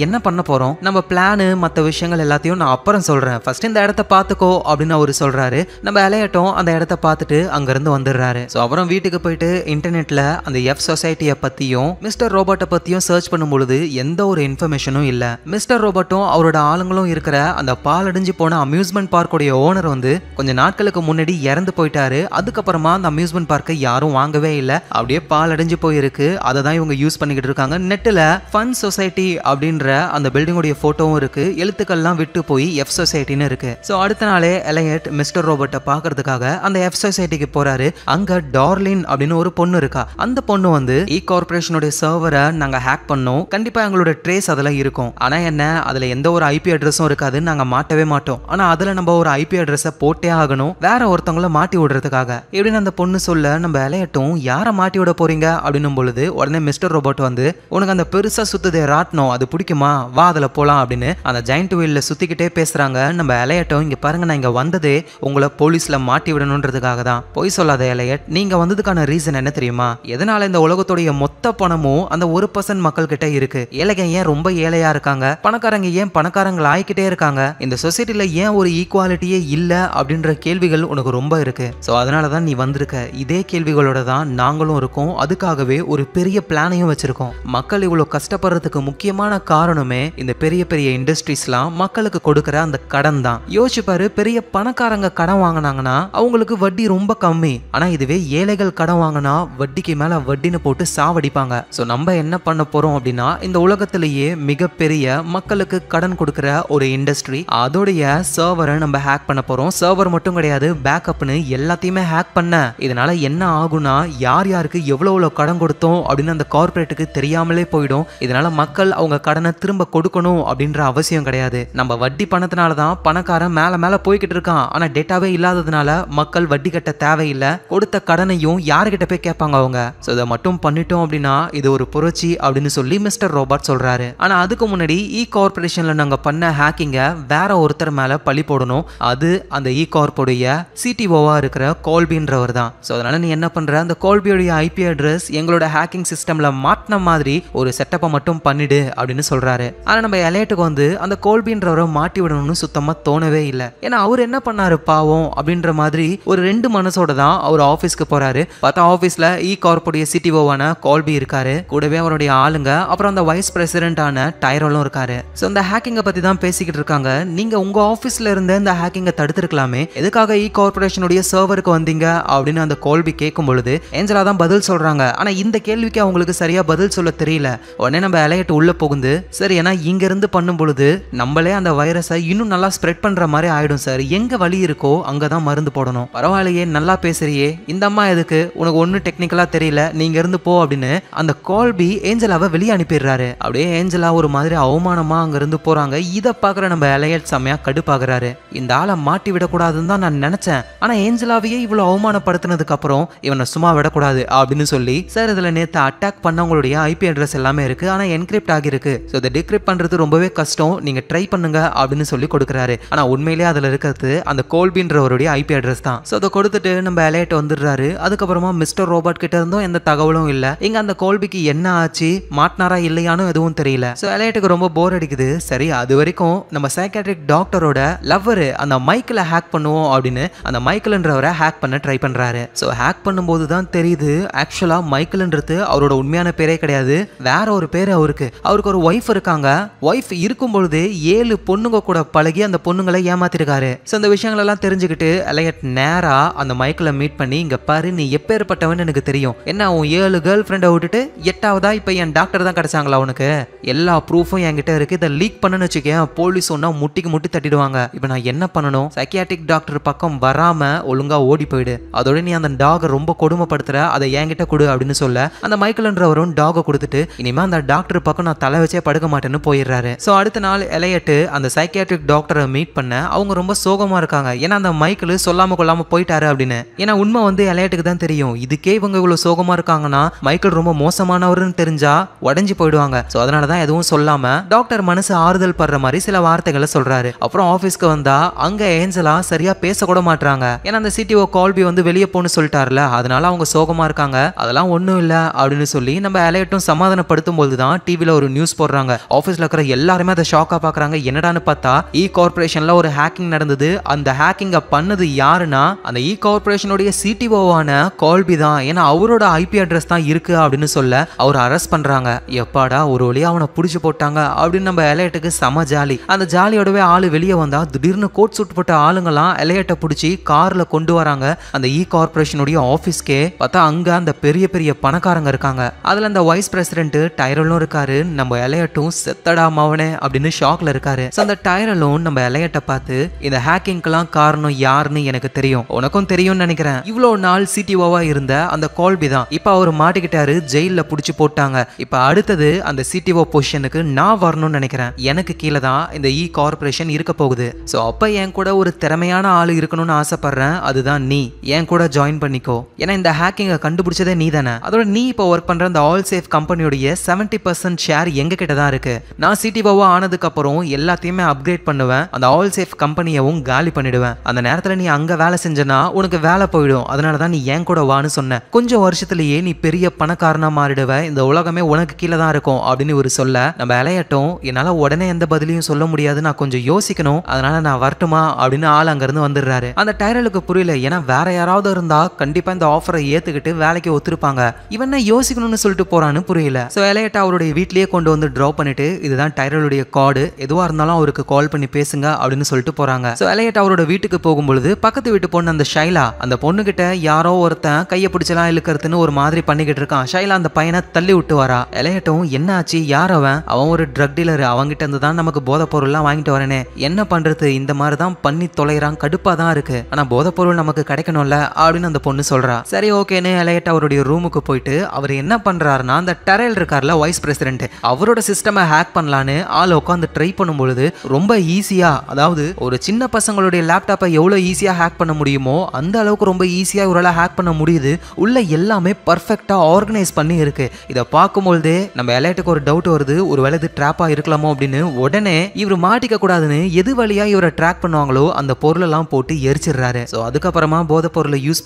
என்ன பண்ண போறோம், நம்ம பிளான் மற்ற விஷயங்கள் எல்லாத்தையும் நான் அப்புறம் சொல்றேன், ஃபர்ஸ்ட் இந்த இடத்த பாத்துக்கோ அப்படின்னு அவரு சொல்றாரு. நம்ம எலையட்டும் அந்த இடத்த பார்த்துட்டு அங்க இருந்து வந்துடுறாரு. ஸோ அப்புறம் வீட்டுக்கு போயிட்டு இன்டர்நெட்ல அந்த எஃப் சொசைட்டியை பத்தியும் மிஸ்டர் ரோபோட்டை பத்தியும் சர்ச் பண்ணும் பொழுது எந்த ஒரு இன்ஃபர்மேஷனும் இல்ல. மிஸ்டர் ரோபோட்டும் அவரோட ஆளுங்களும் இருக்கிற அந்த பாலடைஞ்சு போன அம்யூஸ்மெண்ட் பார்க்கோடைய ஓனர் வந்து கொஞ்ச நாட்களுக்கு முன்னாடி இறந்து போயிட்டாரு. அதுக்கப்புறமா அந்த அம்யூஸ்மெண்ட் பார்க்கை யாரும் வாங்கவே இல்லை, அப்படியே பாலடைஞ்சு போயிருக்கு. அதை தான் இவங்க யூஸ் பண்ணிக்கிட்டு இருக்காங்க. நெட்ல ஃபன் சொசைட்டி அப்படின்ற அந்த பில்டிங்கோடைய போட்டோவும் இருக்கு, எழுத்துக்கள்லாம் விட்டு போய் எஃப் சொசைட்டின்னு இருக்கு. ஸோ அடுத்த நாளே எலையட் மிஸ்டர் ரோபோட்டை பார்க்கறதுக்காக அந்த எஃப் சொசைட்டிக்கு போறாரு. அங்க டார்லின் அப்படின்னு ஒரு பொண்ணு இருக்கா. அந்த பொண்ணு வந்து கார்பரேஷனுடைய சர்வரை நாங்க ஹேக் பண்ணோம், கண்டிப்பா எங்களோட ட்ரேஸ் அதுல இருக்கும், ஆனா என்ன அதுல எந்த ஒரு ஐபி அட்ரஸும் இருக்காது, நாங்க மாட்டவே மாட்டோம், ஆனா அதுல நம்ம ஒரு ஐபி அட்ரஸை போட்டே ஆகணும் வேற ஒருத்தவங்கள மாட்டி விடுறதுக்காக. இப்படின்னு அந்த பொண்ணு சொல்ல நம்ம எலையட்டும் யாரை மாட்டி விட போறீங்க அப்படின்னும் பொழுது உடனே மிஸ்டர் ரோபோட் வந்து உனக்கு அந்த பெருசா சுத்துதே ராட்னம் அது பிடிக்குமா வா அதுல போலாம் அப்படின்னு அந்த ஜெயண்ட் வீல்ல சுத்திக்கிட்டே பேசுறாங்க. நம்ம எலையட்டும் இங்க பாருங்க நான் இங்க வந்ததே உங்களை போலீஸ்ல மாட்டி விடணுன்றதுக்காக தான். பொய் சொல்லாத எலையட், நீங்க வந்ததுக்கான ரீசன் என்ன தெரியுமா? எதனால இந்த உலகத்துடைய மொத்த பணமும் அந்த 1% மக்கள் கிட்ட இருக்கு. ஏழைங்க ஏன் ரொம்ப ஏழையா இருக்காங்க, பணக்காரங்க ஏன் பணக்காரங்க ஆயிக்கிட்டே இருக்காங்க, இந்த சொசைட்டில ஏன் ஒரு ஈக்குவாலிட்டியே இல்ல அப்படின்ற கேள்விகள் உனக்கு ரொம்ப இருக்கு. சோ அதனாலதான் நீ வந்திருக்க. இதே கேள்விகளோட தான் நாங்களும் இருக்கோம். அதுக்காகவே ஒரு பெரிய பிளானையும் வச்சிருக்கோம். மக்கள் இவ்வளவு கஷ்டப்படுறதுக்கு முக்கியமான காரணமே இந்த பெரிய பெரிய இண்டஸ்ட்ரீஸ்லாம் மக்களுக்கு கொடுக்கற அந்த கடன் தான். யோசிச்சு பாரு, பெரிய பணக்காரங்க கடன் வாங்கினாங்கன்னா அவங்களுக்கு வட்டி ரொம்ப கம்மி. ஆனா இதுவே ஏழைகள் கடன் வாங்கினா வட்டிக்கு மேல வட்டின்னு போட்டு சாவடிப்பாங்க. சோ நம்ம என்ன பண்ண போறோம் அப்படின்னா இந்த உலகத்திலேயே மிகப்பெரிய மக்களுக்கு கடன் கொடுக்கற ஒரு இண்டஸ்ட்ரி அதோடைய சர்வரை நம்ம ஹேக் பண்ண போறோம். சர்வர் மட்டும் கிடையாது, பேக்கப்னு எல்லாத்தையுமே ஹேக் பண்ண இதனால என்ன ஆகும்னா யார் யாருக்கு எவ்வளவு கடன் கொடுத்தோம் அப்படின்னு அந்த கார்பரேட்டுக்கு தெரியாமலே போயிடும். இதனால மக்கள் அவங்க கடனை திரும்ப கொடுக்கணும் அப்படின்ற அவசியம் கிடையாது. நம்ம வட்டி பணத்தினால தான் பணக்காரன் மேல மேல போய்கிட்டு இருக்கான். ஆனா டேட்டாவே இல்லாததுனால மக்கள் வட்டி கட்ட தேவையில்லை. கொடுத்த கடனையும் யாருகிட்ட போய் கேட்பாங்க அவங்க. சோ இதை மட்டும் பண்ணிட்டோம் அப்படின்னா இது ஒரு புரட்சி அப்படின்னு சொல்லி மிஸ்டர் ரோபோட் சொல்றாரு. ஆனா அதுக்கு முன்னாடி இ கார்பரேஷன்ல நாங்க பண்ண ஹேக்கிங்க வேற ஒருத்தர் மேல பழி போடணும். அது அந்த இ கார்போடைய சிடிஓவா இருக்கிற கோல்பின்றவர் தான். சோ அதனால நீ என்ன பண்ற, அந்த கோல்பியோட ஐபி அட்ரஸ் எங்களோட ஹேக்கிங் சிஸ்டம்ல மாட்டின மாதிரி ஒரு செட்டப்பை மட்டும் பண்ணிடு அப்படின்னு சொல்றாரு. ஆனா நம்ம எலையட்டுக்கு வந்து அந்த கோல்பின்றவரை மாட்டி விடணும்னு சுத்தமா தோணவே இல்லை. ஏன்னா அவர் என்ன பண்ணாரு பாவம் அப்படின்ற மாதிரி ஒரு 2 மனசோட தான் அவர் ஆபீஸ்க்கு போறாரு. பார்த்தா ஆபீஸ்ல இ கார்போடைய சிடிஓவான கோல்பி இருக்காரு, கூடவே அவருடைய ஆளுங்க, அப்புறம் அந்த வைஸ் பிரசிடென்டான டைரோலும் இருக்காரு. சோ இந்த ஹேக்கிங்கை பத்தி தான் பேசிக்கிட்டு இருக்காங்க. நீங்க உங்க ஆபீஸ்ல இருந்த இந்த ஹேக்கிங்கை தடுத்திருக்கலாமே, எதுக்காக இ கார்பரேஷனுடைய சர்வருக்கு வந்தீங்க அப்படின்னு அந்த கோல்பி கேட்கும் பொழுது ஏஞ்சலா தான் பதில் சொல்றாங்க. ஆனா இந்த கேள்விக்கு அவங்களுக்கு சரியா பதில் சொல்ல தெரியல. உடனே நம்ம எலையட் உள்ள புகுந்து சரி ஏன்னா இங்க இருந்து பண்ணும் பொழுது நம்மளே அந்த வைரஸை இன்னும் நல்லா ஸ்ப்ரெட் பண்ற மாதிரி ஆயிடும் சார், எங்க வழி இருக்கோ அங்கதான் மருந்து போடணும். பரவாயில்லையே நல்லா பேசுறியே, இந்த அம்மா எதுக்கு, உனக்கு ஒன்னும் டெக்னிக்கலா தெரியல, நீங்க இருந்து போ அப்படின்னு அந்த கோல்பி ஏஞ்சலாவை வெளியே அனுப்பிடுறாரு. அப்படியே ஏஞ்சலா ஒரு மாதிரி அவமானமா அங்க இருந்து போறாங்க. இதை பாக்குற நம்ம எலையட் செம்மையா கடுப்பாகிறாரு. இந்த ஆளை மாட்டி விடக்கூடாதுன்னு தான் நான் நினைச்சேன், ஆனா ஏஞ்சலாவையே இவ்வளவு அவமானப்படுத்தினதுக்கு அப்புறம் இவனை சும்மா விடக்கூடாது அப்படின்னு சொல்லி சார் இதுல நேத்து அட்டாக் பண்ணவங்களுடைய ஐபி அட்ரஸ் எல்லாமே இருக்கு, ஆனா என்கிரிப்ட் ஆகிருக்கு. சோ இதை டிகிரிப்ட் பண்றது ரொம்பவே கஷ்டம், நீங்க ட்ரை பண்ணுங்க அப்படின்னு சொல்லி கொடுக்குறாரு. ஆனா உண்மையிலேயே அதுல இருக்கிறது அந்த கோல்பின்றவருடைய ஐபி அட்ரஸ் தான். சோ அதை கொடுத்துட்டு நம்ம எலையட் வந்துடுறாரு. அதுக்கப்புறமா மிஸ்டர் ரோபோட் கிட்ட இருந்தும் எந்த தகவலும் இல்ல. இங்க அந்த கோல்பிக்கு என்ன ஆச்சு, மாட்டினாரா இல்லையானு எதுவும் தெரியல. சோ எலையட்டுக்கு ரொம்ப போர் அடிக்குது. சரி அது வரைக்கும் நம்ம சைக்காட்ரிக் டாக்டரோட லவ்வர் அந்த மைக்கில் ஹேக் பண்ணுவோம் அப்படின்னு அந்த மைக்கிள்ன்றவரை ஹேக் பண்ண ட்ரை பண்றாரு. சோ ஹேக் பண்ணும்போது தான் தெரியுது ஆக்சுவலா மைக்கிள்ன்றது அவரோட உண்மையான பேரே கிடையாது, வேற ஒரு பேரு அவருக்கு. அவருக்கு ஒரு ஒய்ஃப் இருக்காங்க. ஒய்ஃப் இருக்கும் பொழுது 7 பொண்ணுங்க கூட பழகி அந்த பொண்ணுங்களை ஏமாத்திருக்காரு. சோ இந்த விஷயங்கள் எல்லாம் தெரிஞ்சுக்கிட்டு எலையட் நேரா அந்த மைக்கிளை மீட் பண்ணி இங்க பாரு நீ எப்பேற்பட்டவன்னு எனக்கு தெரியும், என்ன உன் 7 கேர்ள் ஃப்ரெண்டை விட்டுட்டு 8ஆவதா இப்ப என் டாக்டர் தான் கிடைச்சாங்களா உனக்கு, எல்லா ப்ரூஃபும் என்கிட்ட இருக்கு, இதை லீக் பண்ணன்னு வச்சுக்கேன் போலீஸ் ஒன்னா முட்டிக்கு முட்டி தட்டிடுவாங்க. இப்ப நான் என்ன பண்ணணும், சைக்கியாட்ரிக் டாக்டர் பக்கம் வராம ஒழுங்கா ஓடி போயிடு, அதோட நீ அந்த டாகை ரொம்ப கொடுமைப்படுத்துற, அதை என்கிட்ட கொடு அப்படின்னு சொல்ல அந்த மைக்கிள்ன்றவரும் டாகை கொடுத்துட்டு இனிமே அந்த டாக்டர் பக்கம் நான் தலை வச்சே படுக்க மாட்டேன்னு போயிடுறாரு. சோ அடுத்த நாள் எலையட்டு அந்த சைக்கியாட்ரிக் டாக்டரை மீட் பண்ண அவங்க ரொம்ப சோகமா இருக்காங்க. ஏன்னா அந்த மைக்கிள் சொல்லாம கொள்ளாம போயிட்டாரு அப்படின்னு. ஏன்னா உண்மை வந்து எலையட்டுக்கு தான் தெரியும், இதுக்கே இவங்க இவ்வளவு சோகமா இருக்காங்கன்னா மைக்கிள் ரொம்ப மோசமானவர்னு தெரிஞ்சா உடஞ்சி போயிடுவாங்க. சோ அதனாலதான் எதுவும் சொல்லாம டாக்டர் மனசு ஆறுதல் படுற மாதிரி சில வார்த்தைகளை சொல்றாரு. அப்புறம் ஆபீஸ்க்கு வந்தா அங்க ஏஞ்சலா சரியா பேச கூட மாட்டாங்க. ஏன்னா அந்த சிடிஓ கால்பி வந்து வெளியே போன்னு சொல்லிட்டாருல, அதனால அவங்க சோகமா இருக்காங்க. அதெல்லாம் ஒண்ணும் இல்ல அப்படின்னு சொல்லி நம்ம எலையட்டும் சமாதானப்படுத்தும் போதுதான் டிவில ஒரு நியூஸ் போடுறாங்க. ஆபீஸ்ல இருக்கிற எல்லாருமே அதை ஷாக்கா பாக்குறாங்க. என்னடான்னு பார்த்தா இ கார்பரேஷன்ல ஒரு ஹேக்கிங் நடந்தது. அந்த ஹேக்கிங்க பண்ணது யாருன்னா அந்த இ கார்பரேஷனுடைய சிடிஓவான கால்பி தான். ஏன்னா அவரோட ஐபி அட்ரஸ் தான் இருக்கு அப்படின்னு சொல்ல அவர் அரெஸ்ட் பண்றாங்க. எப்பாடா ஒரு வழியா அவனை புடிச்சு போட்டாங்க அப்படின்னு நம்ம எலையட்டுக்கு செம ஜாலி. அந்த ஜாலியோடவே ஆளு வெளியே வந்தா திடீர்னு கோட் சூட் போட்ட ஆளுங்கெல்லாம் எலையட்டை பிடிச்சி கார்ல கொண்டு வராங்க அந்த இ கார்பரேஷனுடைய ஆபீஸ்க்கே. பார்த்தா அங்க அந்த பெரிய பெரிய பணக்காரங்க இருக்காங்க. அதுல அந்த வைஸ் பிரசிடென்ட் டைரலும் இருக்காரு. நம்ம எலையட்டும் செத்தடா மவனே அப்படின்னு ஷாக்ல இருக்காரு. அந்த டைரலும் நம்ம எலையட்டை பார்த்து இந்த ஹேக்கிங்க்கெல்லாம் காரணம் யாருன்னு எனக்கு தெரியும், உனக்கும் தெரியும்னு நினைக்கிறேன், இவ்வளவு நாள் சிடிஓவா இருந்த அந்த கால்பி தான். இப்ப அவர் மாட்டிக்கிட்டாரு, ஜெயில புடிச்சு போட்டாங்க. இப்ப அடுத்தது அந்த சிடிஓ பொசிஷனுக்கு நான் வரணும்னு நினைக்கிறேன். எனக்கு கீழே தான் இந்த இ கார்பரேஷன் இருக்க போகுது போகுது. ஸோ அப்போ என் கூட ஒரு திறமையான ஆள் இருக்கணும்னு ஆசைப்படுறேன், அதுதான் நீ என் கூட ஜாயின் பண்ணிக்கோ. ஏன்னா இந்த ஹேக்கிங்கை கண்டுபிடிச்சதே நீ தானே. அதோட நீ இப்போ ஒர்க் பண்ற அந்த ஆல் சேஃப் கம்பெனியோடைய 70% ஷேர் எங்க கிட்ட தான் இருக்கு. நான் சிடிஓவா ஆனதுக்கு அப்புறம் எல்லாத்தையுமே அப்கிரேட் பண்ணுவேன், அந்த ஆல் சேஃப் கம்பெனியவும் காலி பண்ணிடுவேன். அந்த நேரத்தில் நீ அங்க வேலை செஞ்சனா உனக்கு வேலை போயிடும், அதனால தான் நீ என் கூட வான்னு சொன்ன. கொஞ்சம் வருஷத்துலயே நீ பெரிய பணக்காரனா மாறிடுவ, இந்த உலகமே உனக்கு கீழே தான் இருக்கும் அப்படின்னு ஒரு சொல்ல நம்ம எலையட்டும் என்னால உடனே எந்த பதிலையும் சொல்ல முடியாது, நான் கொஞ்சம் யோசிக்கணும், அதனால நான் வரட்டுமா அப்படின்னு ஆள் அங்க இருந்து வந்துடுறாரு. அந்த டைரலுக்கு புரியல, ஏன்னா வேற யாராவது இருந்தா கண்டிப்பா இந்த ஆஃபரை ஏத்துக்கிட்டு வேலைக்கு ஒத்துருப்பாங்க, இவன் யோசிக்கணும்னு சொல்லிட்டு போறான்னு புரியல. சோ எலையட் அவருடைய வீட்லயே கொண்டு வந்து டிராப் பண்ணிட்டு இதுதான் டைரலுடைய கார்டு, எதுவா இருந்தாலும் அவருக்கு கால் பண்ணி பேசுங்க அப்படின்னு சொல்லிட்டு போறாங்க. சோ எலையட் அவரோட வீட்டுக்கு போகும்பொழுது பக்கத்து வீட்டு பொண்ணு அந்த ஷைலா அந்த பொண்ணு கிட்ட யாரோ ஒருத்தன் கையை பிடிச்சலாம் இழுக்கிறதுன்னு ஒரு மாதிரி பண்ணிக்கிட்டு இருக்கான். ஷைலா அந்த பையனை தள்ளி விட்டு வரா. எலையட்டும் என்ன ஆச்சு, யார் அவன் ஒரு ட்ரக் டீலர், அவங்கிட்ட இருந்து தான் நமக்கு போதை பொருள்லாம் வாங்கிட்டு வரனே, என்ன பண்றது, இந்த மாதிரி தான் பண்ணி தொலைறான், கடுப்பா தான் இருக்கு, ஆனா போதை பொருள் நமக்கு கிடைக்கணும்ல அப்படின்னு அந்த பொண்ணு சொல்றா. சரி ஓகேன்னு எலையட் அவருடைய ரூமுக்கு போயிட்டு அவர் என்ன பண்றாருன்னா அந்த டெரல் இருக்கார்ல வைஸ் பிரசிடென்ட், அவரோட சிஸ்டமை ஹேக் பண்ணலான்னு ஆள் உட்காந்து ட்ரை பண்ணும்பொழுது ரொம்ப ஈஸியா, அதாவது ஒரு சின்ன பசங்களுடைய லேப்டாப்பை எவ்வளவு ஈஸியா ஹேக் பண்ண முடியுமோ அந்த அளவுக்கு ரொம்ப ஈஸியா இவரால் ஹேக் பண்ண முடியுது. உள்ள எல்லாமே பர்ஃபெக்டா ஆர்கனைஸ் பண்ணி இருக்கு. இதை பார்க்கும்போதே நம்ம எலையட்டுக்கு ஒரு டவுட் வருது, ஒருவேளை இது ட்ராப்பா இருக்கலாமோ அப்படின்னு. உடனே இவர் மாட்டிக்க கூடாதுன்னு எது வழியா இவரை ட்ராக் பண்ணுவாங்களோ அந்த பொருள் எல்லாம் போட்டு எரிச்சிடுறாரு. ஸோ அதுக்கப்புறமா போதை பொருளை யூஸ்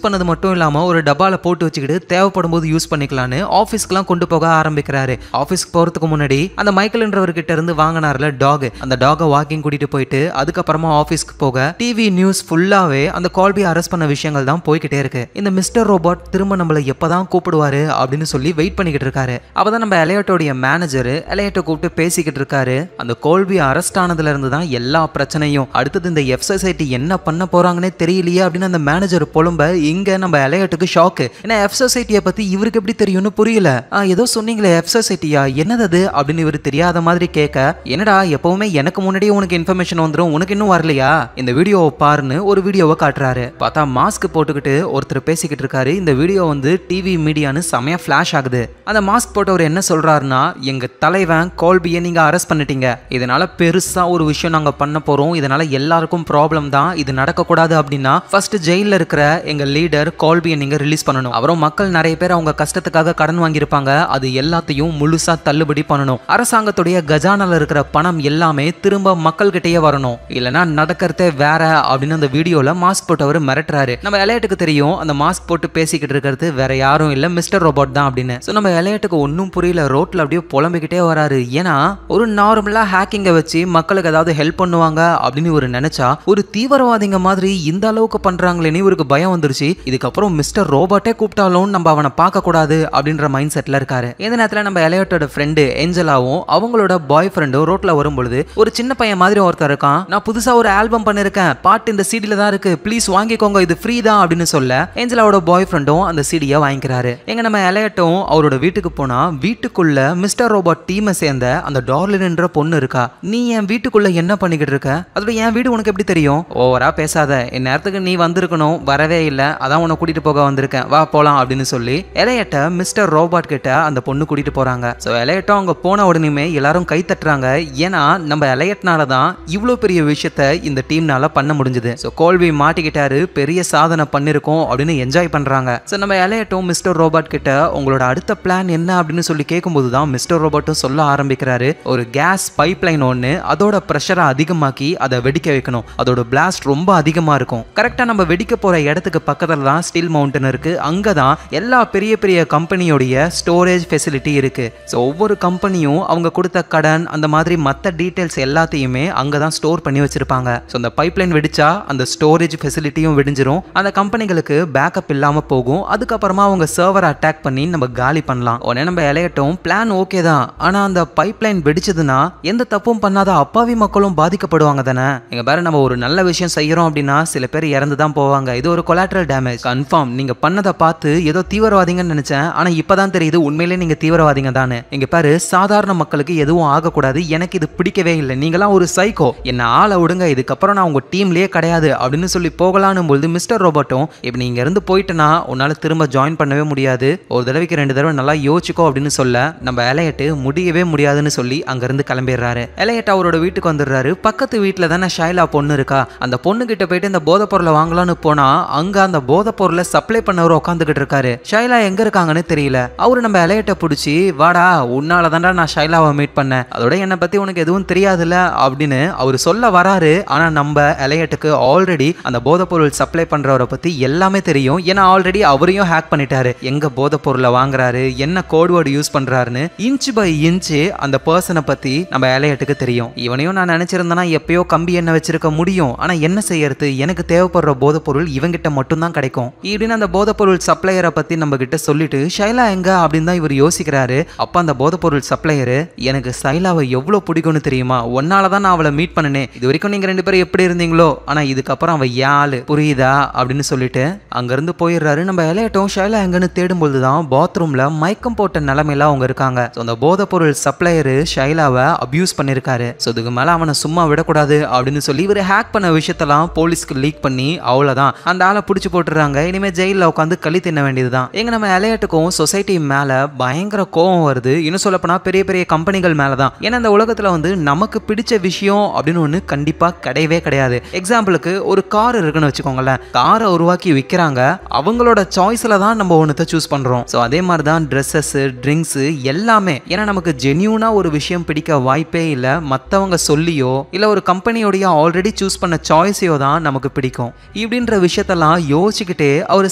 பண்ணது மட்டும் இல்லாம ஒரு டப்பால போட்டு வச்சுக்கிட்டு தேவைப்படும் போது யூஸ் பண்ணிக்கலான்னு ஆபீஸ்க்குலாம் கொண்டு போக ஆரம்பிக்கிறாரு. ஆபீஸ்க்கு போறதுக்கு முன்னாடி அந்த மைக்கேல்ன்றவர்கிட்ட இருந்து வாங்கினார்ல டாக், அந்த டாகை வாக்கிங் கூட்டிட்டு போயிட்டு அதுக்கப்புறமா ஆபீஸ்க்கு போக டிவி நியூஸ் ஃபுல்லாவே அந்த கால்பி அரெஸ்ட் பண்ண விஷயங்கள் தான் போய்கிட்டே இருக்கு. இந்த மிஸ்டர் ரோபோட் திரும்ப நம்மளை எப்பதான் கூப்பிடுவாரு அப்படின்னு சொல்லி வெயிட் பண்ணிக்கிட்டு இருக்காரு. அப்பதான் நம்ம எலையட்டோடைய மேனேஜர் எலையட்டை கூப்பிட்டு பேசிக்கிட்டு இருக்காரு. அந்த கோல்பி அரெஸ்ட் ஆனதுல இருந்து தான் எல்லா பிரச்சனையும், அடுத்தது இந்த எஃப் சொசைட்டி என்ன பண்ண போறாங்கன்னே தெரியலையே அப்படின்னு அந்த மேனேஜர் புலம்ப. இங்க நம்ம எலையட்டுக்கு ஷாக்கு, ஏன்னா எஃப் சொசைட்டியை பத்தி இவருக்கு எப்படி தெரியும்னு புரியல. ஏதோ சொன்னீங்களே எஃப் சொசைட்டியா, என்னது அது அப்படின்னு இவர் தெரியாத மாதிரி கேட்க, என்னடா எப்பவுமே எனக்கு முன்னாடியே உனக்கு இன்ஃபர்மேஷன் வந்துடும், உனக்கு இன்னும் வரலையா, இந்த வீடியோவை பாருன்னு ஒரு வீடியோவை காட்டுறாரு. பார்த்தா மாஸ்க் போட்டுக்கிட்டு ஒருத்தர் பேசிக்கிட்டு இருக்காரு. இந்த வீடியோ வந்து டிவி மீடியான்னு செமையா ஃபிளாஷ் ஆகுது. அந்த மாஸ்க் போட்டவர் என்ன சொல்றாருன்னா, எங்க தலைவன் கோல்பியை நீங்க அரெஸ்ட் பண்ணிட்டீங்க, இதனால பெருசா ஒரு விஷயம் நாங்க பண்ண போறோம், இதனால எல்லாருக்கும் ப்ராப்ளம் தான், இது நடக்க கூடாது அப்படின்னா ஃபர்ஸ்ட் ஜெயில இருக்கிற எங்க லீடர் கோல்பியை நீங்க ரிலீஸ் பண்ணணும். அப்புறம் மக்கள் நிறைய பேர் அவங்க கஷ்டத்துக்காக கடன் வாங்கியிருப்பாங்க, அது எல்லாத்தையும் முழுசா தள்ளுபடி பண்ணணும். அரசாங்கத்துடைய கஜானால இருக்கிற பணம் எல்லாமே திரும்ப மக்கள் கிட்டயே வரணும், இல்லனா நடக்கிறதே வேற அப்படின்னு அந்த வீடியோல மாஸ்க் போட்டவர் மிரட்டுறாரு. நம்ம எலையட்டுக்கு தெரியும் அந்த மாஸ்க் போட்டு பேசிக்கிட்டு இருக்கிறது வேற யாரும் இல்ல மிஸ்டர் ரோபோட் தான் அப்படின்னு. சோ நம்ம எலையட்டுக்கு ஒன்னும் புரியல, ரோட்ல அப்படியே புலம்பிக்கிட்டே வராரு. ஏன்னா ஒரு நார்மலா ஹேக்கிங்க வச்சு மக்களுக்கு ஏதாவது ஹெல்ப் பண்ணுவாங்க அப்படின்னு ஒரு நினைச்சா ஒரு தீவிரவாதிங்க மாதிரி இந்த அளவுக்கு பண்றாங்களேன்னு இவருக்கு பயம் வந்துருச்சு. இதுக்கப்புறம் மிஸ்டர் ரோபோட்டே கூப்பிட்டாலும் நம்ம அவனை பார்க்க கூடாது அப்படின்ற மைண்ட் செட்ல இருக்காரு. இந்த நேரத்துல நம்ம எலையட்டோட ஃப்ரெண்டு ஏஞ்சலாவும் அவங்களோட பாய் ஃப்ரெண்டும் ரோட்ல வரும்பொழுது ஒரு சின்ன பையன் மாதிரி ஒருத்தர் இருக்கான், நான் புதுசா ஒரு ஆல்பம் பண்ணிருக்கேன், பாட்டு இந்த சீடில தான் இருக்கு, ப்ளீஸ் வாங்கிக்கோங்க, இது ஃப்ரீ தான் அப்படின்னு சொல்ல ஏஞ்சலாவோட பாய் ஃப்ரெண்டும் அந்த சீடியை வாங்கிக்கிறாரு. எங்க நம்ம எலையட்டும் அவரோட வீட்டுக்கு போனா வீட்டுக்குள்ள மிஸ்டர் ரோபோட் டீமை சேர்ந்த அந்த டார்லின்ன்ற பொண்ணு இருக்கா. நீ என் வீட்டுக்குள்ள என்ன பண்ணிக்கிட்டு இருக்க, அதோட என் வீடு உனக்கு எப்படி தெரியும், ஓவரா பேசாத, என் நேரத்துக்கு நீ வந்திருக்கணும், வரவே இல்லை, அதான் உன்னை கூட்டிட்டு போக வந்திருக்கேன், வா போலாம் அப்படின்னு சொல்லி எலையட்ட மிஸ்டர் ரோபோட் கிட்ட அந்த பொண்ணு கூட்டிட்டு போறாங்க. சோ எலையட்டும் அவங்க போன உடனே எல்லாரும் கை தட்டுறாங்க, ஏன்னா நம்ம எலையட்னால தான் இவ்வளவு பெரிய விஷயத்த இந்த டீம்னால பண்ண முடிஞ்சது. சோ கோல்வி மாட்டிக்கிட்டாரு, பெரிய சாதனை பண்ணிருக்கோம் அப்படின்னு என்ஜாய் பண்றாங்க. சோ நம்ம எலையட்டும் மிஸ்டர் ரோபோட் கிட்ட உங்களோட அடுத்த பிளான் என்ன அப்படின்னு சொல்லி கேட்கும்போது தான் மிஸ்டர் ரோபோட்டும் சொல்ல ஆரம்பிக்கிறாரு, ஒரு கேஸ் பைப்லைன் ஒன்னு, அதோட பிரஷரை அதிகமாக்கி அதை வெடிக்க வைக்கணும், அதோட பிளாஸ்ட் ரொம்ப அதிகமா இருக்கும், கரெக்டா நம்ம வெடிக்க போற இடத்துக்கு பக்கத்துல தான் ஸ்டீல் மவுண்டன் இருக்கு, அங்கதான் எல்லா பெரிய பெரிய கம்பெனியோடைய ஸ்டோரேஜ் ஃபெசிலிட்டி இருக்கு. சோ ஒவ்வொரு கம்பெனியும் அவங்க கொடுத்த கடன் அந்த மாதிரி மற்ற டீடைல்ஸ் எல்லாத்தையுமே அங்கதான் ஸ்டோர் பண்ணி வச்சிருப்பாங்க. சோ அந்த பைப்லைன் வெடிச்சா அந்த ஸ்டோரேஜ் ஃபெசிலிட்டியும் வெடிஞ்சிரும், அந்த கம்பெனிகளுக்கு பேக்கப் இல்லாம போகும், அதுக்கப்புறமா அவங்க சர்வர் அட்டாக் பண்ணி நம்ம காலி பண்ணலாம். உடனே நம்ம எலையட்டும் பிளான் ஓகே தான், ஆனா அந்த பைப்லைன் வெடிச்சதுன்னா எந்த தப்பும் பண்ணாத அப்பாவி மக்களும் பாதிக்கப்படுவாங்க தானே. எங்க பாரு, நம்ம ஒரு நல்ல விஷயம் செய்யறோம் அப்படின்னா சில பேர் இறந்து தான் போவாங்க, இது ஒரு கொலாட்ரல் டேமேஜ் கன்ஃபார்ம். நீங்க பண்ணதை பார்த்து ஏதோ தீவிரவாதிங்கன்னு நினைச்சேன், ஆனா இப்பதான் தெரியுது உண்மையிலே நீங்க தீவிரவாதிங்க தானே. இங்க பாரு, சாதாரண மக்களுக்கு எதுவும் ஆகக்கூடாது, எனக்கு இது பிடிக்கவே இல்லை, நீங்களாம் ஒரு சைக்கோ, என்ன ஆளை விடுங்க, இதுக்கப்புறம் நான் உங்க டீம்லயே கிடையாது அப்படின்னு சொல்லி போகலான்னு பொழுது மிஸ்டர் ரோபோட்டும் இப்ப நீங்க இருந்து போயிட்டனா உன்னால திரும்ப ஜாயின் பண்ணவே முடியாது, ஒரு தடவைக்கு 2 தடவை நல்லா யோசிச்சுக்கோ அப்படின்னு சொல்ல நம்ம எலையட்டு முடியவே முடியாதுன்னு சொல்லி அங்க இருந்து கிளம்பிடுறாரு. எலையட் அவரோட வீட்டுக்கு வந்துடுறாரு. பக்கத்து வீட்டுல தானே ஷைலா பொண்ணு இருக்கா, அந்த பொண்ணு கிட்ட போயிட்டு இந்த போதை பொருளை வாங்கலாம்னு போனா அங்க அந்த போதை பொருளை சப்ளை பண்ணவர் உட்காந்துக்கிட்டு இருக்காரு. ஷைலா எங்க இருக்காங்கன்னு தெரியல. அவரு நம்ம எலையட்டை பிடிச்சி, வாடா உன்னால தான்டா நான் ஷைலாவை மீட் பண்ணேன், அதோட என்னை பத்தி உனக்கு எதுவும் தெரியாதுல்ல அப்படின்னு அவரு சொல்ல வராரு. ஆனா நம்ம எலையட்டுக்கு ஆல்ரெடி அந்த போதை பொருள் சப்ளை பண்றவரை பத்தி எல்லாமே தெரியும். ஏன்னா ஆல்ரெடி அவரையும் ஹேக் பண்ணிட்டாரு. எங்க போதை பொருளை வாங்குறாரு, என்ன கோட்வேர்டு யூஸ் பண்றாருன்னு இன்ச் பை இன்ச் அந்த பர்சனை பத்தி நம்ம எலையட்டுக்கு தெரியும். இவனையும் நான் நினைச்சிருந்தேன்னா எப்பயோ கம்பி என்ன வச்சிருக்க முடியும். ஆனா என்ன செய்யறது, எனக்கு தேவைப்படுற போதை பொருள் இவங்கிட்ட மட்டும் தான் கிடைக்கும் இப்படின்னு அந்த போதை பொருள் சப்ளையரை பத்தி நம்ம கிட்ட சொல்லிட்டு ஷைலா எங்க அப்படின்னு தான் இவர் யோசிக்கிறாரு. அப்ப அந்த போதை பொருள் சப்ளையரு, எனக்கு ஷைலாவை எவ்வளவு பிடிக்கும்னு தெரியுமா, ஒன்னாலதான் நான் அவளை மீட் பண்ணனே, இது வரைக்கும் நீங்க 2 பேரும் எப்படி இருந்தீங்களோ, ஆனா இதுக்கப்புறம் அவ யாழு புரியுதா அப்படின்னு சொல்லிட்டு அங்க இருந்து போயிடுறாரு. நம்ம எலையட்டும் ஷைலா எங்கன்னு தேடும் பொழுதுதான் பாத்ரூம்ல மயக்கம் போட்ட நிலைமையில அவங்க இருக்காங்க. அந்த போதை பொருள் சப்ளையரு ஷைலாவை அபியூஸ் பண்ணிருக்காரு. இதுக்கு மேல அவனை சும்மா விடக்கூடாது அப்படின்னு சொல்லி இவர் ஹேக் பண்ண விஷயத்தெல்லாம் போலீஸ்க்கு லீக் பண்ணி அவ்வளவுதான் அந்த ஆளை பிடிச்சு போட்டுறாங்க. இனிமே ஜெயில உட்காந்து களி தின்ன வேண்டியதுதான். எங்க நம்ம எலையட்டுக்கும் சொசைட்டி மேல பயங்கர கோவம் வருது. இன்னும் சொல்ல போனா பெரிய பெரிய கம்பெனிகள் மேலதான். ஏன்னா இந்த உலகத்துல நமக்கு பிடிச்ச விஷயம் அப்படின்னு ஒண்ணு கண்டிப்பா கிடையவே கிடையாது. எக்ஸாம்பிளுக்கு ஒரு கார் இருக்குன்னு வச்சுக்கோங்களேன், காரை உருவாக்கி விற்கிறாங்க, அவங்களோட சாய்ஸ்ல தான் நம்ம ஒன்னத்தை சூஸ் பண்றோம். அதே மாதிரி தான் ட்ரெஸ்ஸஸ், ட்ரிங்க்ஸ் எல்லாமே. ஏன்னா நமக்கு ஜென்யூனா ஒரு விஷயம் பிடிக்க வாய்ப்பே இல்ல, மத்தவங்க சொல்லியோ இல்ல ஒரு கம்பெனியோடைய ஆல்ரெடி சூஸ் பண்ண சாய்ஸையோ தான் நமக்கு பிடிக்கும். இப்படின்ற விஷயத்தெல்லாம் யோசிச்சுக்கிட்டே அவர்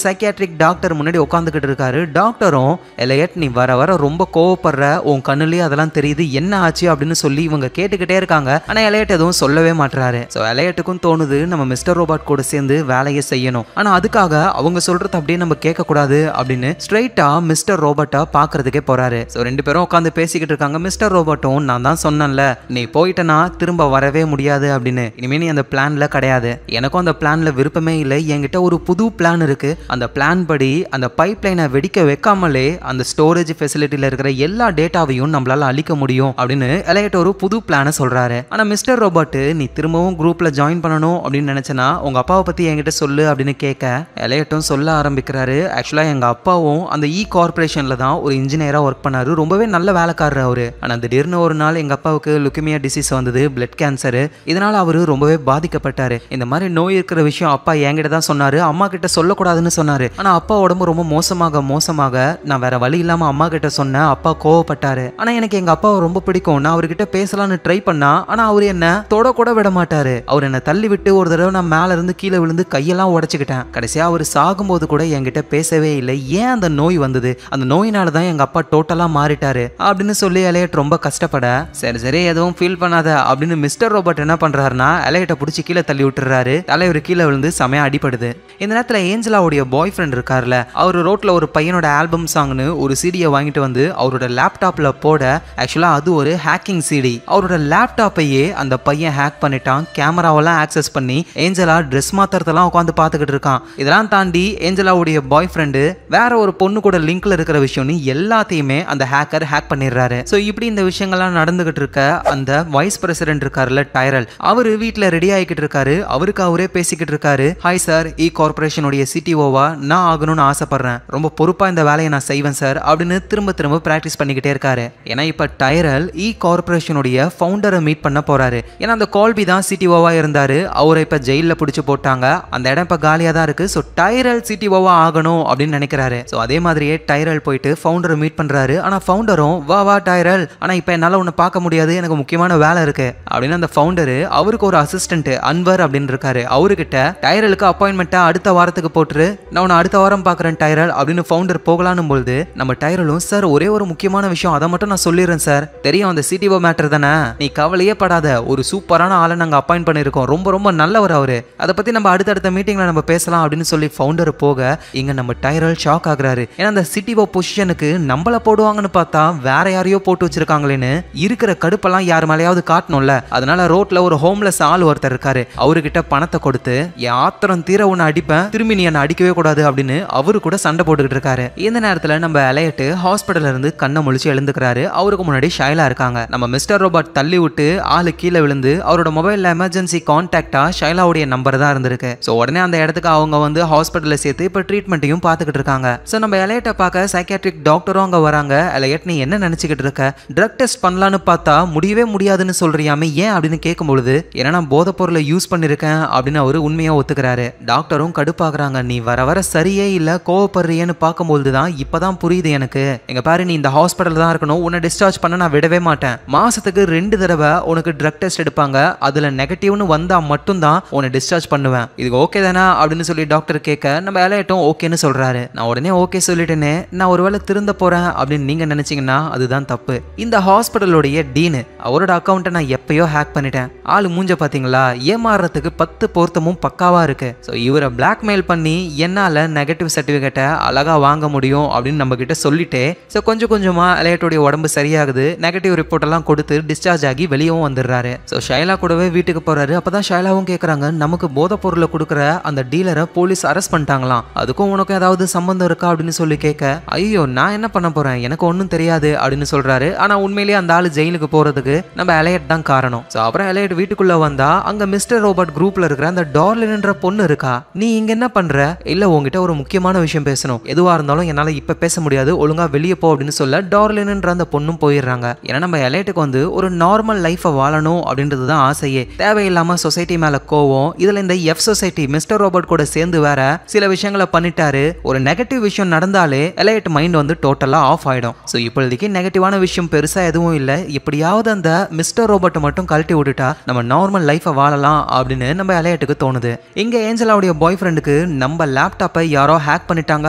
சைக்கியாட்ரிக் டாக்டர் முன்னாடி உட்காந்துக்கிட்டு இருக்காரு. டாக்டரும், எலையட் நீ வர வர ரொம்ப கோவப்படுற, உன் கண்ணுலயே அதெல்லாம் தெரியுது, என்ன ஆச்சு அப்படின்னு சொல்லி இவங்க கேட்டுக்கிட்டே இருக்காங்க. ஆனா எலையட் எதுவும் சொல்லவே மாட்டாரு. எலையட்டுக்கும் தோணுது நம்ம மிஸ்டர் ரோபோட் கூட சேர்ந்து வேலையை செய்யணும், ஆனா அதுக்காக அவங்க சொல்றது அப்படியே நம்ம கேட்க கூடாது அப்படின்னு ஸ்ட்ரைட்டா மிஸ்டர் ரோபோட்டா பாக்குறதுக்கே போறாரு. 2 பேரும் உட்காந்து பேசிக்கிட்டு இருக்காங்க. மிஸ்டர் ரோபோட்டும், நான் தான் சொன்னேன்ல நீ போயிட்டனா திரும்ப வரவே முடியாது அப்படின்னு, இனிமே நீ அந்த பிளான்ல கிடையாது, எனக்கும் அந்த பிளான்ல விருப்பமே இல்லை, என்கிட்ட ஒரு புது பிளான் இருக்கு, அந்த பிளான் படி அந்த பைப் லைனை வெடிக்க வைக்காமலே அந்த ஸ்டோரேஜ் ஃபெசிலிட்டியில இருக்கிற எல்லா டேட்டாவையும் நம்மளால அழிக்க முடியும் அப்படின்னு எலையட் ஒரு புது பிளானை சொல்றாரு. ஆனா மிஸ்டர் ரோபோட், நீ திரும்பவும் குரூப்ல ஜாயின் பண்ணணும் அப்படின்னு நினைச்சனா உங்க அப்பாவை பத்தி என்கிட்ட சொல்லு அப்படின்னு கேட்க எலையட்டும் சொல்ல ஆரம்பிக்கிறாரு. ஆக்சுவலா எங்க அப்பாவும் அந்த கார்பரேஷன்ல தான் ஒரு இன்ஜினியரா ஒர்க் பண்ணாரு, ரொம்பவே நல்ல வேலைக்காரர் அவரு. ஆனா திடீர்னு ஒரு நாள் எங்க அப்பாவுக்கு லுக்கேமியா டிசீஸ் வந்தது, பிளட் கேன்சர். இதனால அவரு ரொம்பவே பாதிக்கப்பட்டாரு. இந்த மாதிரி நோய் இருக்கிற விஷயம் அப்பா என்கிட்ட தான் சொன்னாரு, அம்மா கிட்ட சொல்லக்கூடாதுன்னு சொன்னாரு. ஆனா அப்பா உடம்பு ரொம்ப மோசமாக நான் வேற வழி இல்லாம அம்மா கிட்ட சொன்னேன். அப்பா கோவப்பட்டாரு. ஆனா எனக்கு எங்க அப்பாவை ரொம்ப பிடிக்கும், நான் அவர்கிட்ட பேசலாம்னு ட்ரை பண்ணா ஆனா அவரு என்ன தொட கூட விட மாட்டாரு. அவர் என்ன தள்ளி விட்டு ஒரு தடவை நான் மேல இருந்து கீழே விழுந்து கையெல்லாம் உடைச்சுக்கிட்டேன். கடைசியா அவர் சாகும்போது கூட என்கிட்ட பேசவே இல்லை. ஏன் அந்த நோய் வந்தது, அந்த நோயினாலதான் எங்க அப்பா டோட்டலா மாறிட்டாரு அப்படின்னு சொல்லி எலையட் ரொம்ப கஷ்டப்பட, சரி எதுவும் ஃபீல் பண்ணாத அப்படின்னு மிஸ்டர் ரோபோட் என்ன பண்றாருன்னா எலையட்டை பிடிச்சி கீழே தள்ளி விட்டுறாரு. தலைவர் கீழே விழுந்து செமையா அடிபடுது. இந்த நேரத்துல ஏஞ்சலாவுடைய பாய் ஃப்ரெண்ட் இருக்காருல, அவர் ரோட்ல ஒரு பையனோட ஆல்பம் சாங்னு ஒரு சிடியை வாங்கிட்டு வந்து அவரோட லேப்டாப்ல போட, ஆக்சுவலா அது ஒரு ஹேக்கிங் சிடி. அவரோட லேப்டாப்பையே அந்த பையன் ஹேக் பண்ணிட்டான். கேமராவெல்லாம் ஆக்சஸ் பண்ணி ஏஞ்சலா ட்ரெஸ் மாத்திரத்தெல்லாம் உட்காந்து பார்த்துக்கிட்டு இருக்கான். இதெல்லாம் தாண்டி ஏஞ்சலாவுடைய பாய் ஃப்ரெண்டு வேற ஒரு பொண்ணு கூட லிங்க்ல இருக்கிற விஷயம்னு எல்லாத்தையுமே அந்த ஹேக்கர் ஹேக் பண்ணிடுறாரு. சோ இப்படி இந்த விஷயங்கள்லாம் நடந்துகிட்டு இருக்க அந்த வைஸ் பிரசிடென்ட் இருக்காருல டைரல், அவரு வீட்டுல ரெடி ஆகிக்கிட்டு இருக்காரு. அவருக்கு அவரே பேசிக்கிட்டு இருக்காரு. ஹாய் சார், கார்பரேஷனுடைய சிடிஓவா நான் ஆகணும்னு ஆசைப்படுறேன், ரொம்ப பொறுப்பா இந்த வேலையை நான் செய்வேன் சார் அப்படின்னு திரும்ப பிராக்டிஸ் பண்ணிக்கிட்டே இருக்காரு. ஏன்னா இப்ப டைரல் கார்பரேஷனுடைய ஃபவுண்டரை மீட் பண்ண போறாரு. ஏன்னா அந்த கால்பி தான் சிடிஓவா இருந்தாரு, அவரை இப்ப ஜெயில பிடிச்சு போட்டாங்க, அந்த இடம் இப்ப காலியா தான் இருக்கு. சோ டைரல் சிடிஓவா ஆகணும் அப்படின்னு நினைக்கிறாரு. சோ அதே மாதிரியே டைரல் போயிட்டு ஃபவுண்டரை மீட் பண்றாரு. ஆனா ஃபவுண்டரும், வா டைரல், ஆனா இப்ப என்னால உன்னை பார்க்க முடியாது, எனக்கு முக்கியமான வேலை இருக்கு அப்படின்னு அந்த ஃபவுண்டர், அவருக்கு ஒரு அசிஸ்டன்ட் அன்வர் அப்படின்னு இருக்காரு, அவர்கிட்ட டைரலுக்கு அப்பாயின்மெண்ட்டை அடுத்த வாரத்துக்கு போட்டுரு, நான் உன்னை அடுத்த வாரம் பாக்குறேன் டைரல் அப்படின்னு ஃபவுண்டர் போகலான்னு பொழுது நம்ம டைரலும், சார் ஒரே ஒரு முக்கியமான விஷயம், அதை மட்டும் நான் சொல்லிடுறேன் சார், தெரியும் அந்த சிடிஓ மேட்டர் தானே, நீ கவலையே படாத, ஒரு சூப்பரான ஆளை நாங்க அப்பாயிண்ட் பண்ணிருக்கோம், ரொம்ப நல்லவர் அவரு, அதை பத்தி நம்ம அடுத்தடுத்த மீட்டிங்ல நம்ம பேசலாம் அப்படின்னு சொல்லி ஃபவுண்டர் போக இங்க நம்ம டைரல் ஷாக் ஆகுறாரு. ஏன்னா அந்த சிடிஓ பொசிஷனுக்கு நம்மள போடுவாங்கன்னு பார்த்தா வேற யாரையோ போட்டு வச்சிருக்காங்களேன்னு இருக்கிற கடுப்பெல்லாம் யார் மேலேயாவது காட்டணும்ல. அதனால ரோட்ல ஒரு ஹோம்லெஸ் ஆள் ஒருத்தர் இருக்காரு, அவர்கிட்ட பணத்தை கொடுத்து என் ஆத்திரம் தீர உன்னை அடிப்பேன், திரும்பி நீ என்ன அடிக்கவே கூடாது அப்படின்னு அவரு கூட சண்டை போட்டுக்கிட்டு இருக்காரு. இந்த நேரத்துல நம்ம எலையட் ஹாஸ்பிட்டல்ல இருந்து கண்ணை முழிச்சு எழுந்துக்கிறாரு. அவருக்கு முன்னாடி ஷைலா இருக்காங்க. நம்ம மிஸ்டர் ரோபோட் தள்ளி விட்டு ஆளு கீழே விழுந்து அவரோட மொபைல்ல எமர்ஜென்சி கான்டாக்டா ஷைலாவுடைய நம்பர் தான் இருந்திருக்கு. சோ உடனே அந்த இடத்துக்கு அவங்க வந்து ஹாஸ்பிட்டல்ல சேர்த்து இப்ப ட்ரீட்மெண்ட்டையும் பார்த்துக்கிட்டு இருக்காங்க. சோ நம்ம எலையட்டை பார்க்க சைக்கியாட்ரிக் டாக்டரும் அங்க வராங்க. எலையட் நீ என்ன நினைச்சுக்கிட்டு இருக்க, ட்ரக் டெஸ்ட் பண்ணலான்னு பார்த்தா முடியவே முடியாதுன்னு சொல்றியாமே, ஏன் அப்படின்னு கேட்கும்பொழுது ஏன்னா நான் போதைப் பொருளை யூஸ் பண்ணிருக்கேன் அப்படின்னு அவரு உண்மையா ஒத்துக்கிறாரு. டாக்டரும் கடுப்பாக்குறாங்க. நீ வர வர சரியே இல்ல, கோவப்படுறியன்னு பார்க்கும்போதுதான் இப்பதான் புரியுது எனக்கு. எங்க பாரு, நீ இந்த ஹாஸ்பிட்டல் தான் இருக்கணும், உன்னை டிஸ்சார்ஜ் பண்ண நான் விடவே மாட்டேன். மாசத்துக்கு 2 தடவை உனக்கு ட்ரக் டெஸ்ட் எடுப்பாங்க, அதுல நெகட்டிவ்னு வந்தா மட்டும்தான் உன்னை டிஸ்சார்ஜ் பண்ணுவேன். இதுக்கு ஓகே தானா அப்படின்னு சொல்லி டாக்டர் கேட்க நம்ம எலையட்டும் ஓகேன்னு சொல்றாரு. நான் உடனே ஓகே சொல்லிட்டேனே, நான் ஒருவேளை திருந்த போறேன் அப்படின்னு நீங்க நினைச்சீங்கன்னா அதுதான் தப்பு. இந்த ஹாஸ்பிட்டலோடைய டீன் அவரோட அக்கௌண்ட்டை நான் எப்பயோ ஹேக் பண்ணிட்டேன். ஆளு மூஞ்ச பாத்தீங்களா, ஏமாறதுக்கு 10 பொருத்தமும் பக்காவா இருக்கு. ஸோ இவரை பிளாக்மெயில் பண்ணி என்னால நெகட்டிவ் சர்டிபிகேட்டை அழகா வாங்க முடியும் அப்படின்னு நம்ம கிட்ட சொல்லிட்டே ஸோ கொஞ்சம் கொஞ்சமா எலையட்டோடைய உடம்பு சரியாகுது. நெகட்டிவ் ரிப்போர்ட் எல்லாம் கொடுத்து டிஸ்சார்ஜ் ஆகி வெளியவும் வந்துடுறாரு. ஸோ ஷைலா கூடவே வீட்டுக்கு போறாரு. அப்பதான் ஷைலாவும் கேட்கறாங்க, நமக்கு போதை பொருளை கொடுக்குற அந்த டீலரை போலீஸ் அரெஸ்ட் பண்ணிட்டாங்களாம், அதுக்கும் உனக்கு ஏதாவது சம்பந்தம் இருக்கா அப்படின்னு சொல்லி கேட்க, ஐயோ நான் என்ன பண்ண போறேன், எனக்கு ஒன்றும் தெரியாது அப்படின்னு சொல்றாரு. ஆனா உண்மையிலேயே அந்த ஆளு ஜெயிலுக்கு போறதுக்கு நம்ம எலையட் தான் காரணம். ஸோ அப்புறம் எலையட் வீட்டுக்குள்ள வந்தா அங்க மிஸ்டர் ரோபர்ட் குரூப்ல இருக்கிற அந்த டார்லின்ன்ற பொண்ணு இருக்கா. நீ இங்க என்ன பண்ற? இல்ல உங்ககிட்ட ஒரு முக்கியமான விஷயம் பேசணும், எதுவா இருந்தாலும் என்னால இப்ப பேச முடியாது, ஒழுங்கா வெளியே போ அப்படின்னு சொல்ல டார்லின்ன்ற அந்த பொண்ணும் போயிடுறாங்க. ஏன்னா நம்ம எலையட்டுக்கு வந்து ஒரு நார்மல் லைஃபை வாழணும் அப்படின்றது தான் ஆசையே. தேவையில்லாம சொசைட்டி மேல கோவம். இதுல இந்த எஃப் சொசைட்டி மிஸ்டர் ரோபர்ட் கூட சேர்ந்து வேற சில விஷயங்களை பண்ணிட்டாரு. ஒரு நெகட்டிவ் விஷயம் நடந்தாலே எலையட் மைண்ட் வந்து டோட்டலா ஆஃப் ஆயிடும். ஸோ இப்போதைக்கு நெகட்டிவான விஷயம் பெருசா எதுவும் இல்லை, எப்படியாவது அந்த மிஸ்டர் ரோபர்ட்டை மட்டும் கழட்டி விட்டுட்டா நம்ம நார்மல் லைஃபை வாழலாம் அப்படின்னு நம்ம எலையட்டுக்கு தோணுது. இங்க ஏஞ்சலாவுடைய பாய் ஃப்ரெண்டுக்கு நம்ம லேப்டாப்பை யாரோ ஹேக் பண்ணிட்டாங்க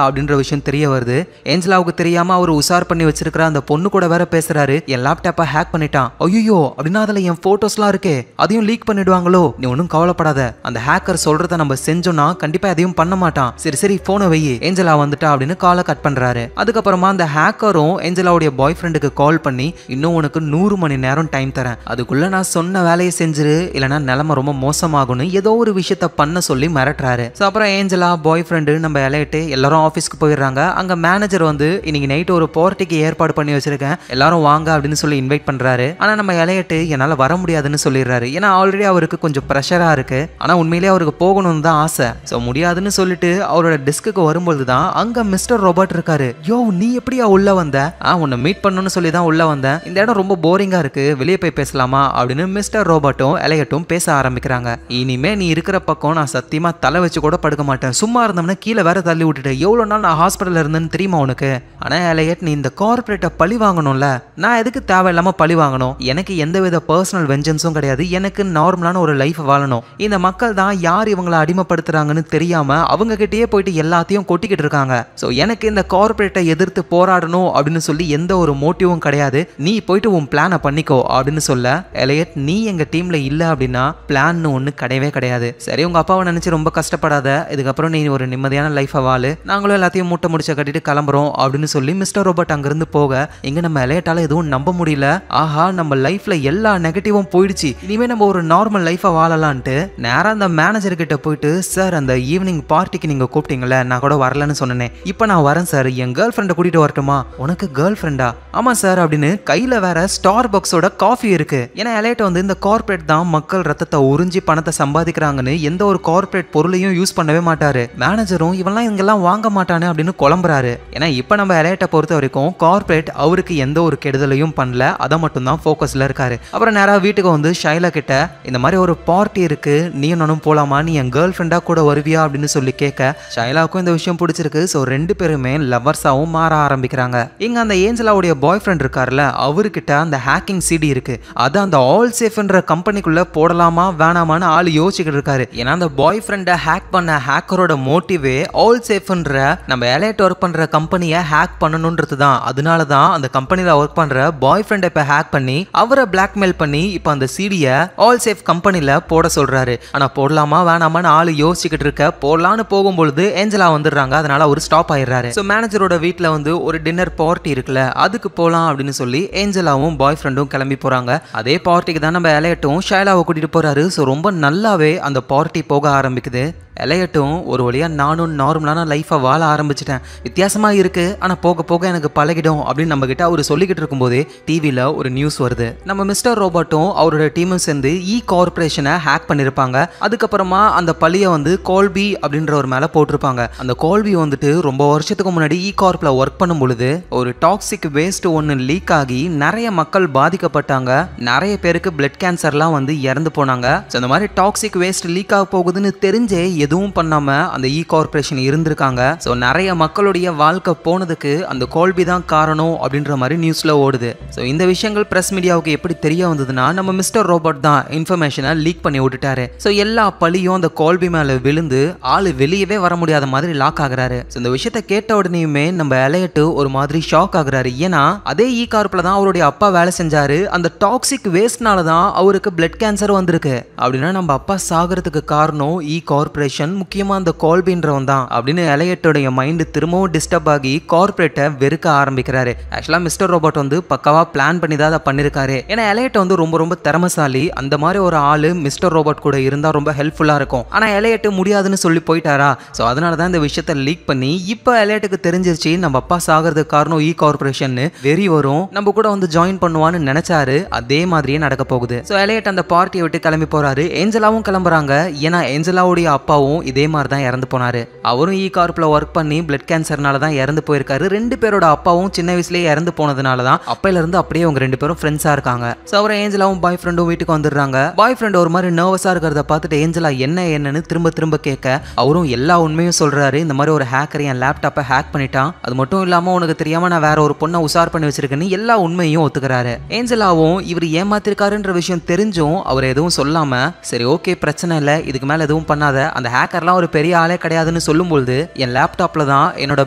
அப்படின்ற விஷயம் தெரிய வருது. ஏஞ்சலாவுக்கு தெரியாம அவர் உசார் பண்ணி வச்சிருக்கிற அந்த பொண்ணு கூட வேற பேசுறாரு, என் லேப்டாப்பை ஹேக் பண்ணிட்டான். ஐயோ அப்படின்னா அதுல என் போட்டோஸ்லாம் இருக்கே, அதையும் லீக் பண்ணிடுவாங்களோ. நீ ஒன்றும் கவலைப்படாத, அந்த ஹேக்கர் சொல்றத நம்ம செஞ்சோம்னா கண்டிப்பா எதையும் பண்ண மாட்டான். சரி சரி போனை வை, ஏஞ்சலா வந்துட்டா அப்படின்னு காலை கட் பண்றாரு. அதுக்கப்புறமா அந்த ஹேக்கரும் ஏஞ்சலாவுடைய பாய் ஃப்ரெண்டுக்கு கால் பண்ணி, இன்னும் உனக்கு 100 மணி நேரம் டைம் தரேன், அதுக்குள்ள நான் சொன்ன வேலையை செஞ்சிரு, இல்லைன்னா நிலைமை ரொம்ப மோசமாகும்னு ஏதோ ஒரு விஷயத்த பண்ண சொல்லி மிரட்டுறாரு. ஸோ அப்புறம் ஏஞ்சலா பாய் ஃப்ரெண்டு நம்ம எலையட்டு எல்லாரும் ஆஃபீஸ்க்கு போயிடுறாங்க. அங்க மேனேஜர் வந்து இன்னைக்கு நைட் ஒரு பார்ட்டிக்கு ஏற்பாடு பண்ணி வச்சிருக்கேன், எல்லாரும் வாங்க அப்படின்னு சொல்லி இன்வைட் பண்றாரு. ஆனா நம்ம எலையட்டு என்னால வர முடியாதுன்னு சொல்லிடுறாரு. ஏன்னா ஆல்ரெடி அவருக்கு கொஞ்சம் ப்ரெஷரா இருக்கு. ஆனா உண்மையிலேயே அவருக்கு போகணும்னு தான் ஆசை. ஸோ முடியாதுன்னு சொல்லிட்டு அவரோட டெஸ்க்கு வரும்போது தான் அங்க மிஸ்டர் ரோபர்ட் இருக்காரு. யோ நீ எப்படியா உள்ள வந்த? உன்னை மீட் பண்ணணும்னு சொல்லி தான் உள்ள வந்தேன், இந்த இடம் ரொம்ப போரிங்கா இருக்கு, வெளியே போய் பேசலாமா அப்படின்னு மிஸ்டர் ரோபர்ட்டும் எலையட்டும் பேச ஆரம்பிக்கிறாங்க. இனிமே நீ இருக்கிற பக்கம் நான் சத்தியமா தலை வச்சு கூட படுக்க மாட்டேன், சும்மா இருந்தோம்னா கீழே வேற தள்ளி விட்டுட்டு எவ்வளவு நாள் நான் ஹாஸ்பிட்டல் இருந்தேன்னு தெரியுமா உனக்கு? ஆனா எலையட் நீ இந்த கார்பரேட்டை பழி வாங்கணும்ல, நான் எதுக்கு தேவையில்லாம பழி வாங்கணும்? எனக்கு எந்தவித பர்சனல் வெஞ்சன்ஸும் கிடையாது, எனக்கு நார்மலான ஒரு லைஃப் வாழணும். இந்த மக்கள் தான் யார் இவங்களை அடிமைப்படுத்துறாங்கன்னு தெரியாம அவங்க கிட்டயே போயிட்டு எல்லாத்தையும் கொட்டிக்கிட்டு இருக்காங்க. ஸோ எனக்கு இந்த கார்பரேட்டை எதிர்த்து போராடணும் அப்படின்னு சொல்லி எந்த ஒரு மோட்டிவும் கிடையாது, நீ போயிட்டு உன் பிளானை பண்ணிக்கோ அப்படின்னு சொல்ல, எலையட் நீ எங்க டீம்ல இல்ல அப்படின்னா பிளான் ஒண்ணு கிடையவே கிடையாது. சரி உங்க அப்பாவை நினைச்சு ரொம்ப கஷ்டப்படாத, இதுக்கப்புறம் நீ ஒரு நிம்மதியான லைஃபை வாழு, நாங்களும் எல்லாத்தையும் மூட்டை முடிச்ச கட்டிட்டு கிளம்புறோம் அப்படின்னு சொல்லி மிஸ்டர் ரோபர்ட் அங்கிருந்து போக, இங்க நம்ம எலையட்டால எதுவும் நம்ப முடியல. ஆஹா நம்ம லைஃப்ல எல்லா நெகட்டிவும் போயிடுச்சு, இனிமே நம்ம ஒரு நார்மல் லைஃபை வாழலான்ட்டு நேரா அந்த மேனேஜர் கிட்ட போயிட்டு, சார் அந்த ஈவினிங் பார்ட்டிக்கு நீங்க கூப்பிட்டீங்களே, நான் கூட வரலன்னு சொன்னேன், இப்போ நான் வரேன் சார், என் கேர்ள் ஃப்ரெண்டை கூட்டிட்டு வரட்டுமா? உனக்கு கேர்ள் ஃப்ரெண்டா? ஆமா சார் அப்படின்னு கையில வேற ஸ்டார் பாக்ஸோட காஃபி இருக்கு. ஏன்னா எலையட் வந்து இந்த கார்பரேட் தான் மக்கள் ரத்தத்தை உறிஞ்சி பணத்தை சம்பாதிக்கிறாங்கன்னு எந்த ஒரு கார்பரேட் பொருளையும் யூஸ் பண்ணவே மாட்டாரு. மேனேஜரும் இவெல்லாம் இங்கெல்லாம் வாங்க மாட்டானே அப்படின்னு குழம்புறாரு. ஏன்னா இப்ப நம்ம எலையட்டை பொறுத்த வரைக்கும் கார்பரேட் அவருக்கு எந்த ஒரு கெடுதலையும் பண்ணல, அதை மட்டும் தான் ஃபோக்கஸ்ல இருக்காரு. அப்புறம் நேரா வீட்டுக்கு வந்து ஷைலா கிட்ட இந்த மாதிரி ஒரு பார்ட்டி இருக்கு, நீ நானும் போலாமா, நீ என் கேர்ள் ஃப்ரெண்டா கூட வருவியா அப்படின்னு சொல்லி கேட்க, ஷைலாவுக்கும் இந்த விஷயம் பிடிச்சிருக்கு. ஸோ 2 பேருமே லவர்ஸாவும் மாற ஆரம்பிக்கிறாங்க. இங்க அந்த ஏஞ்சலாவுடைய பாய் ஃப்ரெண்ட் இருக்காருல்ல, அவர்கிட்ட அந்த ஹேக்கிங் சிடி இருக்கு, அதை அந்த ஆல் சேஃப்ன்ற கம்பெனிக்குள்ள போடலாமா வேணாமான்னு ஆள் யோசிச்சுக்கிட்டு இருக்காரு. ஏன்னா அந்த பாய் ஃப்ரெண்டை ஹேக் பண்ண ஹேக்கரோட மோட்டிவே ஆல் சேஃப்ன்ற நம்ம எலையட் ஒர்க் பண்ற கம்பெனியை ஹேக் பண்ணணும்ன்றது தான். அதனால தான் அந்த கம்பெனில ஒர்க் பண்ற பாய் ஃப்ரெண்டை இப்ப ஹேக் பண்ணி அவரை பிளாக்மெயில் பண்ணி இப்ப அந்த சிடியை ஆல் சேஃப் கம்பெனில போட சொல்றாரு. ஆனா போடலாமா வேணாமான்னு ஆள் யோசிச்சுக்கிட்டு இருக்க, போடலான்னு போகும்பொழுது ஏஞ்சலா வந்துடுறாங்க. அதனால ஒரு ஸ்டாப் ஆயிடுறாரு. ஸோ மேனேஜரோட வீட்டில் வந்து ஒரு டின்னர் பார்ட்டி இருக்குல்ல, அதுக்கு போகலாம் அப்படின்னு சொல்லி ஏஞ்சலாவும் பாய் ஃப்ரெண்டும் கிளம்பி போறாங்க. அதே பார்ட்டிக்கு தான் நம்ம எலையட்டும் ஷைலாவை கூட்டிட்டு போறாரு. ஸோ ரொம்ப நல்லாவே அந்த பார்ட்டி போக ஆரம்பிக்குது. எலையட்டும் ஒரு வழியா நானும் நார்மலான லைஃபை வாழ ஆரம்பிச்சிட்டேன், வித்தியாசமா இருக்கு, ஆனா போக போக எனக்கு பழகிடும் அப்படின்னு நம்ம கிட்ட அவர் சொல்லிக்கிட்டு இருக்கும்போதே டிவியில ஒரு நியூஸ் வருது. நம்ம மிஸ்டர் ரோபோட்டும் அவரோட டீமும் சேர்ந்து கார்பரேஷனை ஹேக் பண்ணிருப்பாங்க. அதுக்கப்புறமா அந்த பழிய வந்து கோல்பி அப்படின்றவர் மேல போட்டிருப்பாங்க. அந்த கோல்பி வந்துட்டு ரொம்ப வருஷத்துக்கு முன்னாடி கார்ப்ல ஒர்க் பண்ணும் பொழுது ஒரு டாக்ஸிக் வேஸ்ட் ஒன்னு லீக் ஆகி நிறைய மக்கள் பாதிக்கப்பட்டாங்க. நிறைய பேருக்கு பிளட் கேன்சர்லாம் வந்து இறந்து போனாங்க. இந்த மாதிரி டாக்ஸிக் வேஸ்ட் லீக் ஆக போகுதுன்னு தெரிஞ்சே எதுவும் பண்ணாம அந்த கார்பரேஷன் இருந்திருக்காங்க. ஸோ நிறைய மக்களுடைய வாழ்க்கை போனதுக்கு அந்த கோல்பி தான் காரணம் அப்படின்ற மாதிரி நியூஸ்ல ஓடுது. ஸோ இந்த விஷயங்கள் பிரஸ் மீடியாவுக்கு எப்படி தெரிய வந்ததுன்னா நம்ம மிஸ்டர் ரோபோட் தான் இன்ஃபர்மேஷனை லீக் பண்ணி விட்டுட்டாரு. ஸோ எல்லா பழியும் அந்த கோல்பி மேல விழுந்து ஆளு வெளியவே வர முடியாத மாதிரி லாக் ஆகுறாரு. இந்த விஷயத்தை கேட்ட உடனேயுமே நம்ம எலையட் ஒரு மாதிரி ஷாக் ஆகுறாரு. ஏன்னா அதே கார்ப்ல தான் அவருடைய அப்பா வேலை செஞ்சாரு. அந்த டாக்ஸிக் வேஸ்ட்னால தான் அவருக்கு பிளட் கேன்சர் வந்திருக்கு. அப்படின்னா நம்ம அப்பா சாகிறதுக்கு காரணம் கார்பரேஷன், முக்கியமா அந்த கோல்பின்றவன் தான் அப்படின்னு எலையட்டோடைய மைண்ட் திரும்பவும் டிஸ்டர்ப் ஆகி கார்பரேட்டை வெறுக்க ஆரம்பிக்கிறாரு. ஆக்சுவலா மிஸ்டர் ரோபோட் வந்து பக்காவா பிளான் பண்ணி தான் அதை பண்ணிருக்காரு. ஏன்னா எலையட் வந்து ரொம்ப ரொம்ப திறமசாலி. அந்த மாதிரி ஒரு ஆளு மிஸ்டர் ரோபோட் கூட இருந்தா ரொம்ப ஹெல்ப்ஃபுல்லா இருக்கும். ஆனா எலையட் முடியாதுன்னு சொல்லி போயிட்டாரா. ஸோ அதனால தான் இந்த விஷயத்தை லீக் பண்ணி இப்போ எலையட்டுக்கு தெரிஞ்சிருச்சு நம்ம அப்பா சாகிறதுக்கு காரணம் கார்பரேஷன். வெறி வரும், நம்ம கூட வந்து ஜாயின் பண்ணுவான்னு நினைச்சாரு. அதே மாதிரியே நடக்க போகுது. ஸோ எலையட் அந்த பார்ட்டியை விட்டு கிளம்பி போறாரு. ஏஞ்சலாவும் கிளம்புறாங்க. ஏன்னா ஏஞ்சலாவுடைய அப்பாவும் இதே மாதிரி தான் இறந்து போனாரு. அவரும் கார்ப்ல ஒர்க் பண்ணி பிளட் கேன்சர்னால தான் இறந்து போயிருக்காரு. ரெண்டு பேரோட அப்பாவும் சின்ன வயசுலயே இறந்து போனதுனால தான் அப்பையில இருந்து அப்படியே அவங்க ரெண்டு பேரும் ஃப்ரெண்ட்ஸா இருக்காங்க. ஸோ அவரை ஏஞ்சலாவும் பாய் ஃப்ரெண்டும் வீட்டுக்கு வந்துடுறாங்க. பாய் ஃப்ரெண்ட் ஒரு மாதிரி நர்வஸா இருக்கிறத பார்த்துட்டு ஏஞ்சலா என்னன்னு திரும்ப திரும்ப கேட்க அவரும் எல்லா உண்மையும் சொல்றாரு. இந்த மாதிரி ஒரு ஹேக்கர் என் லேப்டாப்பை ஹேக் பண்ணிட்டான், அது மட்டும் இல்லாம உனக்கு தெரியாம நான் வேற ஒரு பொண்ணை உசார் பண்ணி வச்சிருக்கேன்னு எல்லா உண்மையும் ஒத்துக்கிறாரு. ஏஞ்சலாவும் இவர் ஏமாத்திருக்காருன்ற விஷயம் தெரிஞ்சும் அவர் எதுவும் சொல்லாம சரி ஓகே பிரச்சனை இல்லை, இதுக்கு மேல எதுவும் பண்ணாத, அந்த ஹேக்கர்லாம் ஒரு பெரிய ஆளே கிடையாதுன்னு சொல்லும்போது என் லேப்டாப்ல தான் என்னோட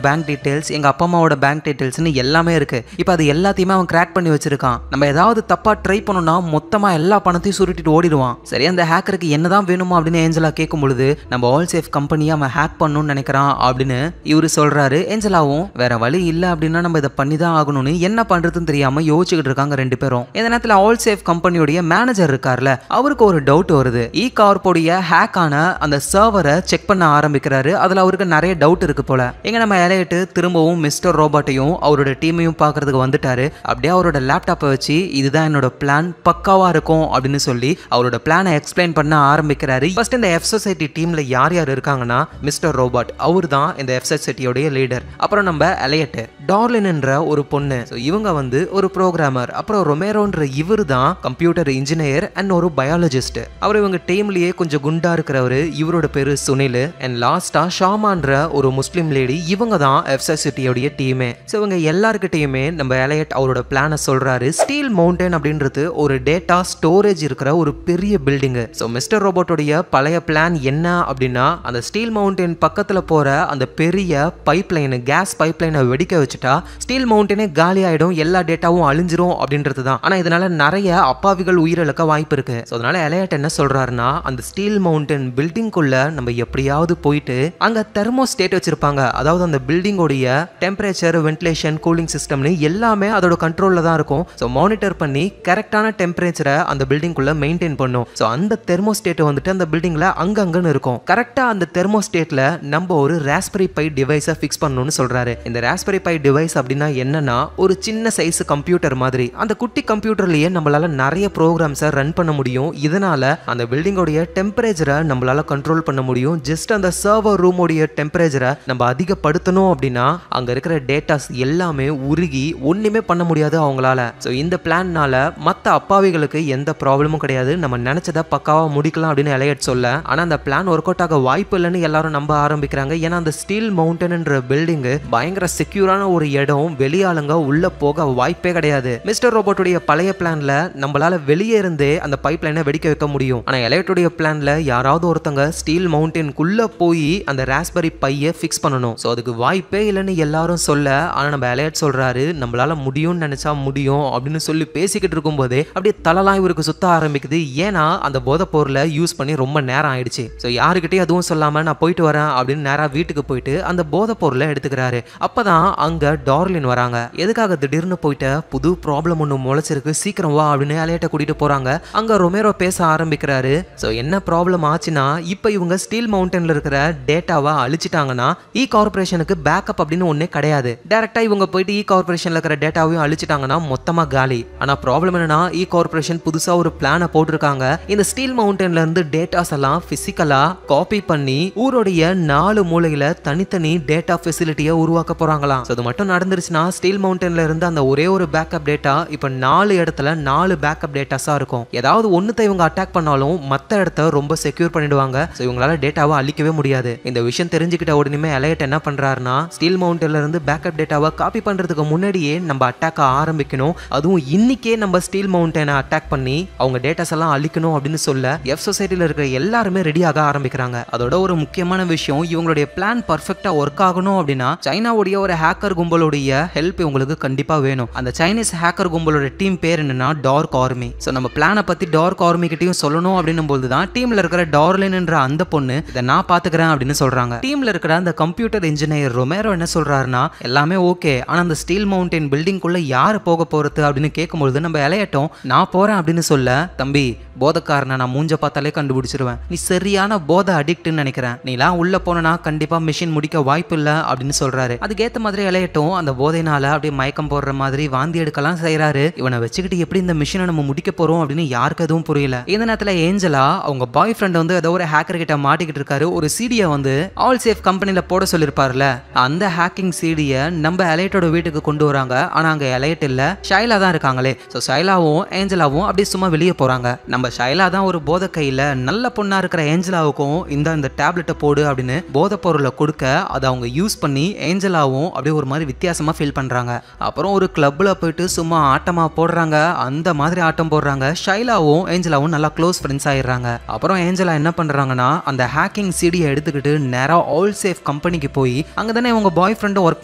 பேங்க் டீடைல்ஸ், எங்க அப்பா அம்மாவோட பேங்க் டீடைல்ஸ்னு எல்லாமே இருக்கு. இப்போ அது எல்லாத்தையுமே அவன் கிராக் பண்ணி வச்சிருக்கான். நம்ம ஏதாவது தப்பா ட்ரை பண்ணோம்னா மொத்தமா எல்லா பணத்தையும் சுருட்டிட்டு ஓடிடுவான். சரி அந்த ஹேக்கருக்கு என்னதான் வேணுமா அப்படின்னு ஏஞ்சலா கேட்கும் பொழுது நம்ம ஆல் சேஃப் கம்பெனியை அவன் ஹேக் பண்ணணும்னு நினைக்கிறான் அப்படின்னு இவரு சொல்றாரு. ஏஞ்சலாவும் வேற வழி இல்லை அப்படின்னா நம்ம இதை பண்ணி தான் ஆகணும்னு என்ன பண்றதுன்னு தெரியாம யோசிச்சுக்கிட்டு இருக்காங்க ரெண்டு பேரும். இந்த நேரத்தில் ஆல் சேஃப் கம்பெனியோட மேனேஜர் இருக்கார்ல, அவருக்கு ஒரு டவுட் வருது. கார்போடைய ஹேக் ஆன அந்த சர்வரை செக் பண்ண ஆரம்பிக்கிறாரு. அதுல அவருக்கு நிறைய டவுட் இருக்கு போல. எங்க நம்ம எலையட் திரும்பவும் மிஸ்டர் ரோபோட்டையும் அவரோட டீமையும் பார்க்கறதுக்கு வந்துட்டாரு. அப்படியே அவரோட லேப்டாப்பை வச்சு இதுதான் என்னோட பிளான், பக்காவா இருக்கும் அப்படின்னு சொல்லி அவரோட பிளானை எக்ஸ்பிளைன் பண்ண ஆரம்பிக்கிறாரு. ஃபர்ஸ்ட் இந்த எஃப் சொசைட்டி டீம்ல யார் யார் இருக்காங்கன்னா மிஸ்டர் ரோபோட், அவர் தான் இந்த எஃப் சொசைட்டியோட லீடர். அப்புறம் நம்ம எலையட், டார்லின் என்ற ஒரு பொண்ணு, இவங்க வந்து ஒரு புரோகிராமர். அப்புறம் ரொமேரோன்ற இவர் தான் கம்ப்யூட்டர் இன்ஜினியர் அண்ட் ஒரு பயாலஜிஸ்ட். அவர் இவங்க டீம்லயே கொஞ்சம் குண்டா இருக்கிறவரு, இவரோட பேரு சுனில். அண்ட் லாஸ்டா ஷாமான்ற ஒரு முஸ்லிம் லேடி, இவங்க தான் எஃப் சொசைட்டியோட டீமே. ஸோ இவங்க எல்லாருக்கிட்டையுமே நம்ம எலையட் அவரோட பிளானை சொல்றாரு. ஸ்டீல் மவுண்டன் அப்படின்றது ஒரு டேட்டா ஸ்டோரேஜ் இருக்கிற ஒரு பெரிய பில்டிங். ஸோ மிஸ்டர் ரோபோட்டோடைய பழைய பிளான் என்ன அப்படின்னா அந்த ஸ்டீல் மவுண்டன் பக்கத்துல போற அந்த பெரிய பைப் லைன், கேஸ் பைப் லைனை வெடிக்க வச்சுட்டா ஸ்டீல் மவுண்டனே காலி ஆயிடும், எல்லா டேட்டாவும் அழிஞ்சிரும் அப்படின்றது தான். ஆனா இதனால நிறைய அப்பாவிகள் உயிரிழக்க வாய்ப்பு இருக்கு. ஸோ அதனால எலையட் என்ன சொல்றாருன்னா அந்த ஸ்டீல் மவுண்டன் பில்டிங்குள்ள நம்ம எப்படியாவது போயிட்டு அங்க தெர்மோஸ்டேட் வச்சிருப்பாங்க. அதாவது அந்த பில்டிங்கோடைய டெம்பரேச்சர், வென்டிலேஷன், கூலிங் சிஸ்டம்னு எல்லாமே அதோட கண்ட்ரோல்ல தான் இருக்கும். ஸோ மானிட்டர் பண்ணி கரெக்டான டெம்பரேச்சரை அந்த பில்டிங்குள்ள மெயின்டைன் பண்ணும். ஸோ அந்த தெர்மோஸ்டேட் வந்துட்டு அந்த பில்டிங்ல அங்கங்கன்னு இருக்கும். கரெக்டா அந்த தெர்மோஸ்டேட்ல நம்ம ஒரு ராஸ்பெரி பை டிவைஸை ஃபிக்ஸ் பண்ணணும்னு சொல்றாரு. இந்த ராஸ்பெரி பை டிவைஸ் அப்படின்னா என்னன்னா ஒரு சின்ன சைஸ் கம்ப்யூட்டர் மாதிரி. அந்த குட்டி கம்ப்யூட்டர்லயே நம்மளால நிறைய ப்ரோக்ராம்ஸை ரன் பண்ண முடியும். இதனால அந்த பில்டிங்கோடைய டெம்பரேச்சரை நம்மளால கண்ட்ரோல் பண்ண முடியும். ஜஸ்ட் அந்த சர்வர் ரூமோடைய டெம்பரேச்சரை நம்ம அதிகப்படுத்தணும் அப்படின்னா அங்க இருக்கிற டேட்டாஸ் எல்லாமே உருகி ஒண்ணுமே பண்ண முடியாது அவங்களால. ஸோ இந்த பிளான்னால மற்ற அப்பாவிகளுக்கு எந்த ப்ராப்ளமும் கிடையாது, நம்ம நினைச்சதை பக்காவா முடிக்கலாம் அப்படின்னு எலையட் சொல்ல. ஆனா அந்த பிளான் ஒர்க் அவுட் ஆக வாய்ப்பு இல்லைன்னு எல்லாரும் நம்ப ஆரம்பிக்கிறாங்க. ஏன்னா அந்த ஸ்டீல் மவுண்டன்ன்ற பில்டிங் பயங்கர செக்யூரான ஒரு இடம், வெளியாளுங்க உள்ள போக வாய்ப்பே கிடையாது. மிஸ்டர் ரோபோட்டுடைய பழைய பிளான்ல நம்மளால வெளியே இருந்தே அந்த பைப் லைனை வெடிக்க வைக்க முடியும். ஆனா எலையட்டுடைய பிளான்ல யாராவது ஒருத்தங்க ஸ்டீல் மவுண்டனுக்குள்ள போய் அந்த ராஸ்பெரி பையை ஃபிக்ஸ் பண்ணணும். ஸோ அதுக்கு வாய்ப்பே இல்லைன்னு எல்லாரும் சொல்ல, ஆனா நம்ம எலையட் சொல்றாரு நம்மளால முடியும்னு நினைச்சா முடியும் அப்படின்னு சொல்லி பேசிக்கிட்டு இருக்கும் போதே அப்படியே தலைலாம் இவருக்கு சுத்த ஆரம்பிக்குது. ஏன்னா அந்த போதை பொருளை யூஸ் பண்ணி ரொம்ப நேரம் ஆயிடுச்சு. ஸோ யாருக்கிட்டே அதுவும் சொல்லாம நான் போயிட்டு வரேன் அப்படின்னு நேரா வீட்டுக்கு போயிட்டு அந்த போதை பொருளை எடுத்துக்கிறாரு. அப்பதான் அங்க டார்லின் வராங்க. எதுக்காக திடீர்னு போயிட்ட, புது ப்ராப்ளம் ஒன்று முளைச்சிருக்கு, சீக்கிரம் வா அப்படின்னு எலையட்டை கூட்டிட்டு போறாங்க. அங்க ரொமேரோ பேச ஆரம்பிக்கிறாரு. ஸோ என்ன ப்ராப்ளம் ஆச்சுன்னா இப்ப இவங்க ஸ்டீல் மவுண்டன்ல இருக்கிற டேட்டாவை அழிச்சிட்டாங்கன்னா இ கார்பரேஷனுக்கு பேக்கப் அப்படின்னு ஒண்ணே கிடையாது. டைரக்டா இவங்க போயிட்டு இ கார்பரேஷன்ல இருக்கிற டேட்டாவையும் அழிச்சிட்டாங்கன்னா மொத்தமா காலி. ஆனா ப்ராப்ளம் என்னன்னா இ கார்பரேஷன் புதுசா ஒரு பிளானை போட்டிருக்காங்க. இந்த ஸ்டீல் மவுண்டன்ல இருந்து டேட்டாஸ் எல்லாம் பிசிக்கலா காப்பி பண்ணி ஊருடைய 4 மூலையில தனித்தனி டேட்டா ஃபெசிலிட்டியை உருவாக்க போறாங்களாம். அது மட்டும் நடந்துருச்சுன்னா ஸ்டீல் மவுண்டன்ல இருந்து அந்த ஒரே ஒரு பேக்கப் டேட்டா இப்ப 4 இடத்துல 4 பேக்கப் டேட்டாஸா இருக்கும். ஏதாவது ஒண்ணுத்தை இவங்க அட்டாக் பண்ணாலும் மத்த இடத்த ரொம்ப செக்யூர் பண்ணிடுவாங்க. சோ இவங்களால டேட்டாவை அழிக்கவே முடியாது. இந்த விஷயம் தெரிஞ்சுக்கிட்ட உடனே எலைட் என்ன பண்றாருன்னா ஸ்டீல் மவுண்டன்ல இருந்து பேக்கப் டேட்டாவை காப்பி பண்றதுக்கு முன்னாடியே நம்ம அட்டாக்க ஆரம்பிக்கணும். அதுவும் இன்னைக்கே நம்ம ஸ்டீல் மவுண்டனை அட்டாக் பண்ணி அவங்க டேட்டாஸ் எல்லாம் அழிக்கணும் அப்படின்னு சொல்ல எஃப் சொசைட்டில இருக்கிற எல்லாருமே ரெடியாக ஆரம்பிக்கிறாங்க. அதோட ஒரு முக்கியமான விஷயம் இவங்களுடைய பிளான் பர்ஃபெக்ட்டா ஒர்க் ஆகணும் அப்படின்னா சைனாவுடைய ஒரு ஹேக்கர் கும்பலுடைய ஹெல்ப் இவங்களுக்கு கண்டிப்பா வேணும். அந்த சைனீஸ் ஹேக்கர் கும்பலோட டீம் பேர் என்னன்னா டார்க் ஆர்மி. சோ நம்ம பிளானை பத்தி டார்க் ஆர்மி கிட்டயும் சொல்லணும் அப்படின்னும் போதுதான் டீம்ல இருக்கிற டார்லின் என்ற அந்த பொண்ணு இதை நான் பாத்துக்கிறேன் அப்படின்னு சொல்றாங்க. டீம்ல இருக்கிற அந்த கம்ப்யூட்டர் இன்ஜினியர் ரொமேரோ என்ன சொல்றாருன்னா எல்லாமே ஓகே, ஆனா அந்த ஸ்டீல் மவுண்டன் பில்டிங் குள்ள யாரு போக போறது அப்படின்னு கேட்கும்போது நம்ம எலையட்டும் நான் போறேன் அப்படின்னு சொல்ல, தம்பி போதக்காரனை நான் மூஞ்ச பார்த்தாலே கண்டுபிடிச்சிருவேன், நீ சரியான போத அடிக்ட்னு நினைக்கிறேன், நீலாம் உள்ள போனா கண்டிப்பா மிஷின் முடிக்க வாய்ப்பு இல்ல அப்படின்னு சொல்றாரு. அதுக்கேத்த மாதிரி எலையட்டும் அந்த போதைனால அப்படியே மயக்கம் போடுற மாதிரி வாந்தி எடுக்கலாம் செய்யறாரு. இவனை வச்சுக்கிட்டு எப்படி இந்த மிஷினை நம்ம முடிக்க போறோம் அப்படின்னு யாருக்கு எதுவும் புரியல. இந்த நேரத்துல ஏஞ்சலா அவங்க பாய் ஃப்ரெண்ட் வந்து ஏதோ ஒரு ஹேக்கர் கிட்ட மாட்டிக்கிட்டு இருக்காரு. ஒரு சீடியை வந்து ஆல் சேஃப் கம்பெனில போட சொல்லிருப்பாருல, அந்த ஹேக்கிங் சீடியை நம்ம எலைட்டோட வீட்டுக்கு கொண்டு வராங்க. ஆனா அங்க எலைட் இல்ல, ஷைலா தான் இருக்காங்களே. சோ ஷைலாவும் ஏஞ்சலாவும் அப்படியே சும்மா வெளியே போறாங்க. நம்ம ஷைலா தான் ஒரு போதை கையில நல்ல பொண்ணா இருக்கிற ஏஞ்சலாவுக்கும் இந்த டேப்லெட்டை போடு அப்படின்னு போதை பொருளை கொடுக்க அதை அவங்க யூஸ் பண்ணி ஏஞ்சலாவும் அப்படியே ஒரு மாதிரி வித்தியாசமா ஃபீல் பண்றாங்க. அப்புறம் ஒரு கிளப்ல போயிட்டு சும்மா ஆட்டமா போடுறாங்க. அந்த மாதிரி ஆட்டம் போடுறாங்க. ஷைலாவும் ஏஞ்சலாவும் நல்லா க்ளோஸ் ஃப்ரெண்ட்ஸ் ஆயிடுறாங்க. அப்புறம் ஏஞ்சலா என்ன பண்றாங்கன்னா அந்த ஹேக்கிங் சீடியை எடுத்துக்கிட்டு நேரா ஆல் சேஃப் கம்பெனிக்கு போய் அங்க தானே உங்க பாய் ஃப்ரெண்டும் ஒர்க்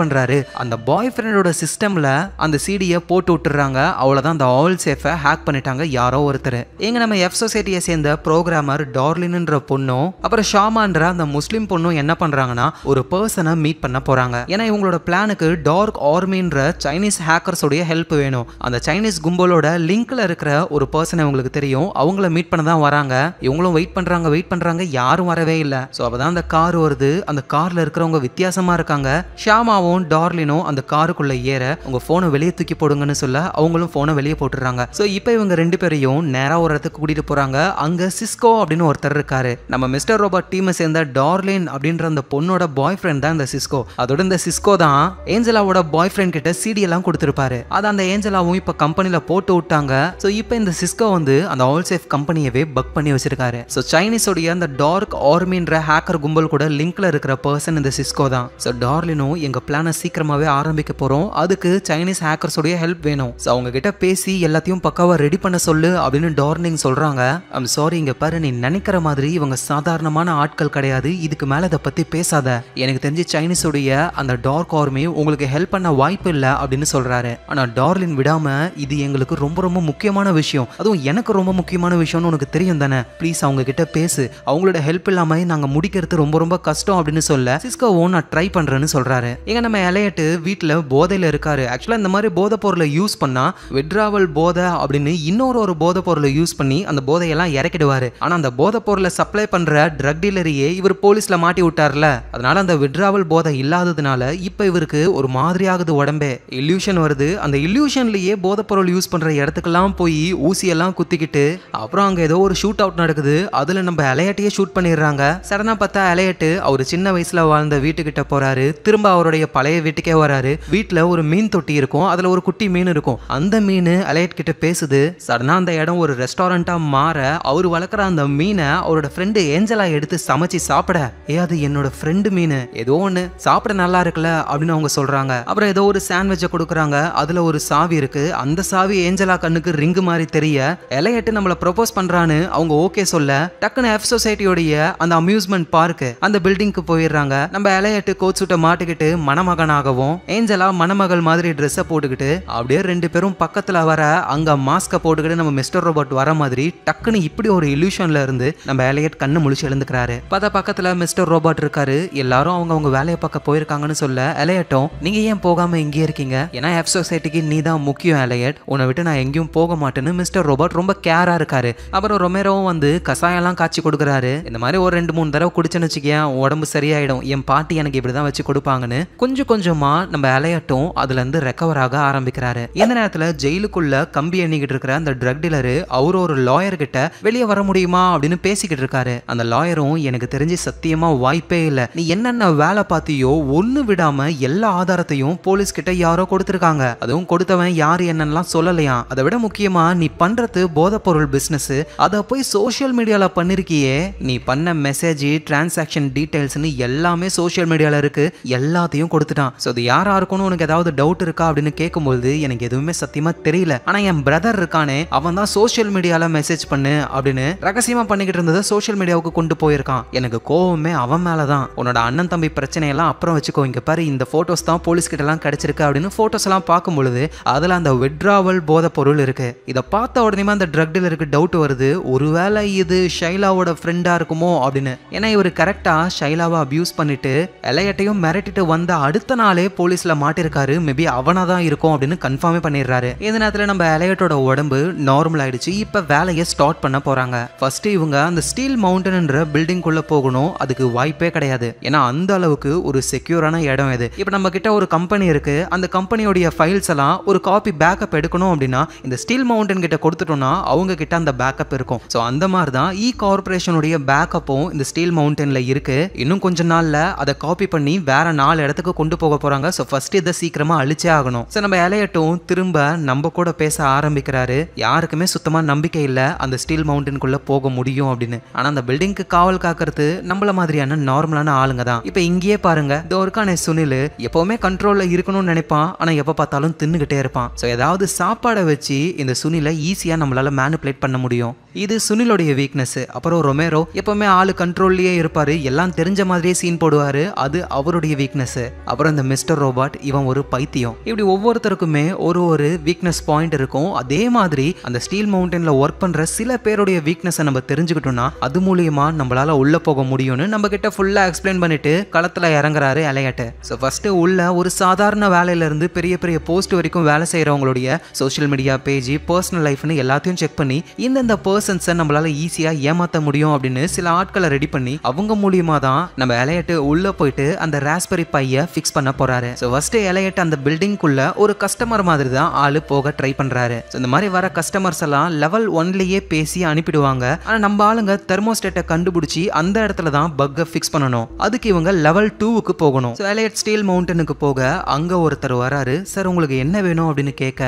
பண்றாரு, அந்த பாய் ஃப்ரெண்டோட சிஸ்டம்ல அந்த சீடியை போட்டு விட்டுறாங்க. அவ்வளவுதான், அந்த ஆல் சேஃபை ஹேக் பண்ணிட்டாங்க யாரோ ஒருத்தர். எங்க நம்ம எஃப் சொசைட்டியை சேர்ந்த ப்ரோக்ராமர் டார்லின்ன்ற பொண்ணும் அப்புறம் ஷாமான்ற அந்த முஸ்லிம் பொண்ணும் என்ன பண்றாங்கன்னா ஒரு பர்சனை மீட் பண்ண போறாங்க. ஏன்னா இவங்களோட பிளானுக்கு டார்க் ஆர்மின்ற சைனீஸ் ஹேக்கர்ஸோட ஹெல்ப் வேணும். அந்த சைனீஸ் கும்பலோட லிங்க்ல இருக்கிற ஒரு பர்சனை இவங்களுக்கு தெரியும். அவங்கள மீட் பண்ண தான் வராங்க. இவங்களும் வெயிட் பண்றாங்க, யாரும் வரவே இல்லை. ஸோ அப்பதான் அந்த கார் வருது. அந்த கார்ல இருக்கிறவங்க வித்தியாசமா இருக்காங்க. ஷாமாவும் டார்லினும் அந்த காருக்குள்ள ஏற உங்க போனை வெளியே தூக்கி போடுங்கன்னு சொல்ல அவங்களும் போனை வெளியே போட்டுறாங்க. ஸோ இப்போ இவங்க 2 பேரையும் நேரா ஒரு இடத்துக்கு கூட்டிட்டு போறாங்க. அங்க சிஸ்கோ அப்படின்னு ஒருத்தர் இருக்காரு. நம்ம மிஸ்டர் ரோபோட் டீமை சேர்ந்த டார்லின் அப்படின்ற அந்த பொண்ணோட பாய் ஃப்ரெண்ட் தான் இந்த சிஸ்கோ. அதோட இந்த சிஸ்கோ தான் ஏஞ்சலாவோட பாய் ஃப்ரெண்ட் கிட்ட சிடி எல்லாம் கொடுத்திருப்பாரு. அதை அந்த ஏஞ்சலாவும் இப்ப கம்பெனில போட்டு விட்டாங்க. ஸோ இப்போ இந்த சிஸ்கோ வந்து அந்த ஆல் சேஃப் கம்பெனியவே பக் பண்ணி வச்சிருக்காரு. ஸோ சைனீஸோடைய அந்த டார்க் ஆர்மின்ற ஹேக்கர் கும்பல் கூட லிங்க்ல இருக்கிற பர்சன் இந்த சிஸ்கோ தான். ஸோ டார்லினும் எங்க பிளானை சீக்கிரமாவே ஆரம்பிக்க போறோம், அதுக்கு சைனீஸ் ஹேக்கர்ஸோடைய ஹெல்ப் வேணும். ஸோ அவங்க கிட்ட பேசி எல்லாத்தையும் பக்காவா ரெடி பண்ண சொல்லு அப்படின்னு டார்லிங் சொல்றாங்க. ஐம் சாரி, இங்க பாரு, நீ நினைக்கிற மாதிரி இவங்க சாதாரணமான ஆட்கள் கிடையாது, இதுக்கு மேல இதை பத்தி பேசாத, எனக்கு தெரிஞ்சு சைனீஸோடைய அந்த டார்க் ஆர்மி உங்களுக்கு ஹெல்ப் பண்ண வாய்ப்பு இல்லை அப்படின்னு சொல்றாரு. ஆனா டார்லின் விடாம இது எங்களுக்கு ரொம்ப ரொம்ப முக்கியமான விஷயம், அதுவும் எனக்கு ரொம்ப முக்கியமான விஷயம்னு உனக்கு தெரியும் தானே, ப்ளீஸ் அவங்க கிட்ட பேசு, அவங்களோட ஹெல்ப் இல்லாம நாங்க முடிக்கிறது ரொம்ப ரொம்ப கஷ்டம் அப்படின்னு சொல்ல சிஸ்கோவும் நான் ட்ரை பண்றேன்னு சொல்றாரு. எங்க நம்ம எலையட்டு வீட்டுல போதையில இருக்காரு. ஆக்சுவலா இந்த மாதிரி போதை பொருளை யூஸ் பண்ணா விட்ராவல் போதை அப்படின்னு இன்னொரு போதை பொருளை யூஸ் பண்ணி அந்த போதையெல்லாம் இறக்கிடுவாரு. ஆனா அந்த போதை பொருளை சப்ளை பண்ற ட்ரக் டீலரையே இவர் போலீஸ்ல மாட்டி விட்டார்ல, அதனால அந்த விட்ராவல் போதை இல்லாததுனால இப்ப இவருக்கு ஒரு மாதிரி ஆகுது உடம்பே, இல்யூஷன் வருது. அந்த இல்யூஷன்லயே போதை பொருள் யூஸ் பண்ற இடத்துக்கெல்லாம் போய் ஊசியெல்லாம் குத்திக்கிட்டு அப்புறம் அங்க ஏதோ ஒரு ஷூட் அவுட் நடக்குது. அதுல நம்ம எலையட்டையே ஷூட் பண்ணிடுறாங்க. சடனா பார்த்தா எலையட்டு அவர் சின்ன வயசுல வாழ்ந்த வீட்டுக்கிட்ட போறாரு. திரும்ப அவருடைய பழைய வீட்டுக்கே வராரு. வீட்டுல ஒரு மீன் தொட்டி இருக்கும், அதுல ஒரு குட்டி மீன் இருக்கும். அந்த மீன் எலையட் கிட்ட பேசுது. சடனா அந்த இடம் ஒரு ரெஸ்டாரண்டா மாற அவர் வளர்க்குற அந்த மீனை அவரோட ஃப்ரெண்டு ஏஞ்சலா எடுத்து சமைச்சு சாப்பிட, அது என்னோட ஃப்ரெண்டு மீன், ஏதோ ஒன்று சாப்பிட நல்லா இருக்குல்ல அப்படின்னு அவங்க சொல்றாங்க. அப்புறம் ஏதோ ஒரு சாண்ட்விச்சை கொடுக்குறாங்க. அதுல ஒரு சாவி இருக்கு. அந்த சாவி ஏஞ்சலா கண்ணுக்கு ரிங்கு மாதிரி தெரிய எலையட்டு நம்மள ப்ரொபோஸ் பண்றான்னு அவங்க ஓகே சொல்ல டக்குன்னு எஃப் சொசைட்டியோடைய அந்த அம்யூஸ்மெண்ட் பார்க் அந்த பில்டிங்க்கு போயிடுறாங்க. நம்ம எலையட்டு கோட் சூட்டை மாட்டிக்கிட்டு மணமகனாகவும் ஏஞ்சலா மணமகள் மாதிரி ட்ரெஸ்ஸை போட்டுக்கிட்டு அப்படியே 2 பேரும் பக்கத்துல வர அங்க மாஸ்கை போட்டுக்கிட்டு நம்ம மிஸ்டர் ரோபோட் வர மாதிரி டக்குன்னு இப்படி ஒரு இல்யூஷன்ல இருந்து நம்ம எலையட் கண்ணு முழிச்சு எழுந்துக்கிறாரு. பார்த்தா பக்கத்துல மிஸ்டர் ரோபோட் இருக்காரு. எல்லாரும் அவங்க வேலையை பார்க்க போயிருக்காங்கன்னு சொல்ல எலையட்டும் நீங்க ஏன் போகாம இங்கே இருக்கீங்க, ஏன்னா எஃப் சொசைட்டிக்கு நீ தான் முக்கியம் எலையட், உன்னை விட்டு நான் எங்கேயும் போக மாட்டேன்னு மிஸ்டர் ரோபோட் ரொம்ப கேரா இருக்காரு. அப்புறம் ரொமேரோவும் வந்து கசாயெல்லாம் காய்ச்சி கொடுக்குறாரு. இந்த மாதிரி ஒரு 2-3 தடவை குடிச்சேன்னு வச்சுக்கேன் உடம்பு சரியாயிடும், என் பாட்டி எனக்கு இப்படிதான் வச்சு கொடுப்பாங்கன்னு கொஞ்சம் கொஞ்சமா நம்ம எலையட்டும் அதுல இருந்து ரெக்கவர் ஆக ஆரம்பிக்கிறாரு. இந்த நேரத்துல ஜெயிலுக்குள்ள கம்பி எண்ணிக்கிட்டு இருக்கிற அந்த ட்ரக் டீலரு அவரு ஒரு லாயர் கிட்ட வெளியே வர முடியுமா அப்படின்னு பேசிக்கிட்டு இருக்காரு. அந்த லாயரும் எனக்கு தெரிஞ்சு சத்தியமா வாய்ப்பே இல்ல, நீ என்னென்ன வேலை பார்த்தியோ ஒண்ணு விடாம எல்லா ஆதாரத்தையும் போலீஸ் கிட்ட யாரோ கொடுத்திருக்காங்க, அதுவும் கொடுத்தவன் யாரு என்னெல்லாம் சொல்லலையா, அதை விட முக்கியமா நீ பண்றது போதைப்பொருள் பிசினஸ், அதை போய் சோசியல் மீடியால பண்ணிருக்கியே, நீ பண்ண மெசேஜ் டிரான்சாக்ஷன் டீடைல்ஸ்னு எல்லாமே சோசியல் மீடியால இருக்கு, எல்லாத்தையும் கொடுத்துட்டான். சோ அது யாரா இருக்கும்னு உனக்கு ஏதாவது டவுட் இருக்கா அப்படின்னு கேட்கும்போது எனக்கு எதுவுமே சத்தியமா தெரியல, ஆனா என் பிரதர் இருக்கானே அவன் தான் சோசியல் மீடியால மெசேஜ் பண்ணு அப்படின்னு ரகசியமா பண்ணிக்கிட்டு இருந்ததை சோசியல் மீடியாவுக்கு கொண்டு போயிருக்கான். எனக்கு கோவமே அவன் மேலதான். உன்னோட அண்ணன் தம்பி பிரச்சனையெல்லாம் அப்புறம் வச்சுக்கோ, இங்க பாரு இந்த போட்டோஸ் தான் போலீஸ் கிட்ட எல்லாம் கிடைச்சிருக்கு அப்படின்னு போட்டோஸ் எல்லாம் பார்க்கும் பொழுது அதுல அந்த விட்ராவல் போதை பொருள் இருக்கு. இதை பார்த்த உடனே அந்த ட்ரக் டீலருக்கு டவுட் வருது, ஒருவேளை இது ஷைலாவோட ஃப்ரெண்டா இருக்குமோ அப்படின்னு. ஏன்னா இவர் கரெக்டா ஷைலாவை அபியூஸ் பண்ணிட்டு எலையட்டையும் மிரட்டிட்டு வந்த அடுத்த நாளே போலீஸ்ல மாட்டிருக்காரு, மேபி அவனா தான் இருக்கும் அப்படின்னு கன்ஃபார்மே பண்ணிடுறாரு. இந்த நேரத்துல நம்ம எலையட்டோட உடம்பு நார்மல் ஆயிடுச்சு. இப்ப வேலையை ஸ்டார்ட் பண்ண போறாங்க. ஃபர்ஸ்ட் இவங்க அந்த ஸ்டீல் மவுண்டன்ன்ற பில்டிங் குள்ள போகணும், அதுக்கு வாய்ப்பே கிடையாது, ஏன்னா அந்த அளவுக்கு ஒரு செக்யூரான இடம் இது. இப்ப நம்ம கிட்ட ஒரு கம்பெனி இருக்கு, அந்த கம்பெனியோட ஃபைல்ஸ் எல்லாம் ஒரு காப்பி பேக்கப் எடுக்கணும் அப்படின்னா இந்த ஸ்டீல் மவுண்டன் கிட்ட கொடுத்துட்டோம்னா அவங்க கிட்ட அந்த பேக்கப் இருக்கும். சோ அந்த மாதிரி தான் இ கார்பரேஷனுடைய பேக்கப்பும் இந்த ஸ்டீல் மவுண்டன்ல இருக்கு. இன்னும் கொஞ்ச நாள்ல அதை காப்பி பண்ணி வேற 4 இடத்துக்கு கொண்டு போக போறாங்க. சோ ஃபர்ஸ்ட் இதை சீக்கிரமா அழிச்சே ஆகணும். சோ நம்ம எலையட்டும் திரும்ப நம்ம கூட பேச ஆரம்பிக்கிறாரு. யாருக்குமே சுத்தமா நம்பிக்கை இல்ல அந்த ஸ்டீல் மவுண்டனுக்குள்ள போக முடியும் அப்படின்னு. ஆனா அந்த பில்டிங்க்கு காவல் காக்கிறது நம்மள மாதிரியான நார்மலான ஆளுங்க தான். இப்ப இங்கேயே பாருங்க, இந்த ஒருக்கான சுனில் எப்பவுமே கண்ட்ரோல்ல இருக்கணும்னு நினைப்பான், ஆனா எப்ப பார்த்தாலும் தின்னுகிட்டே இருப்பான். சோ ஏதாவது சாப்பாடை வச்சு இந்த சுனிலை ஈஸியா நம்மளால மேனிபுலேட் பண்ண முடியும். இது சுனிலோடைய வீக்னஸ். அப்புறம் ரொமேரோ எப்பவுமே ஆளு கண்ட்ரோல்லயே இருப்பாரு, எல்லாம் தெரிஞ்ச மாதிரியே சீன் போடுவாரு, அது அவருடைய வீக்னஸ். அப்புறம் இந்த மிஸ்டர் ரோபாட் இவன் ஒரு பைத்தியம். இப்படி ஒவ்வொருத்தருக்குமே ஒரு வீக்னஸ் பாயிண்ட் இருக்கும். அதே மாதிரி அந்த ஸ்டீல் மவுண்டன்ல ஒர்க் பண்ற சில பேருடைய வீக்னஸ் நம்ம தெரிஞ்சுக்கிட்டோம்னா அது மூலியமா நம்மளால உள்ள போக முடியும்னு நம்ம கிட்ட ஃபுல்லா எக்ஸ்பிளைன் பண்ணிட்டு களத்துல இறங்குறாரு எலையட். சோ ஃபர்ஸ்ட் உள்ள ஒரு சாதாரண வேலையில இருந்து பெரிய பெரிய போஸ்ட் வரைக்கும் வேலை செய்யறவங்களுடைய சோஷியல் மீடியா பேஜ், பர்சனல் லைஃப்னு எல்லாத்தையும் செக் பண்ணி இந்த பர்சன்ஸை நம்மளால ஈஸியா ஏமாத்த முடியும் அப்படின்னு சில ஆட்களை ரெடி பண்ணி அவங்க மூலியமா தான் நம்ம எலையட் உள்ள போயிட்டு அந்த ராஸ்பெரி பையை ஃபிக்ஸ் பண்ண போறாரு. சோ ஃபர்ஸ்ட் எலையட் அந்த பில்டிங்குள்ள ஒரு கஸ்டமர் மாதிரி தான் ஆளு போக ட்ரை பண்றாரு. சோ இந்த மாதிரி வர கஸ்டமர்ஸ் எல்லாம் லெவல் 1லயே பேசி அனுப்பிடுவாங்க. ஆனா நம்ம ஆளுங்க தெர்மோஸ்டேட்டை கண்டுபிடிச்சி அந்த இடத்துல தான் பக்கை ஃபிக்ஸ் பண்ணணும். அதுக்கு இவங்க லெவல் 2க்கு போகணும். சோ எலையட் ஸ்டீல் மவுண்டனுக்கு போக அங்க ஒருத்தர் வராரு. சார் உங்களுக்கு என்ன வேணும் அப்படின்னு கேட்க,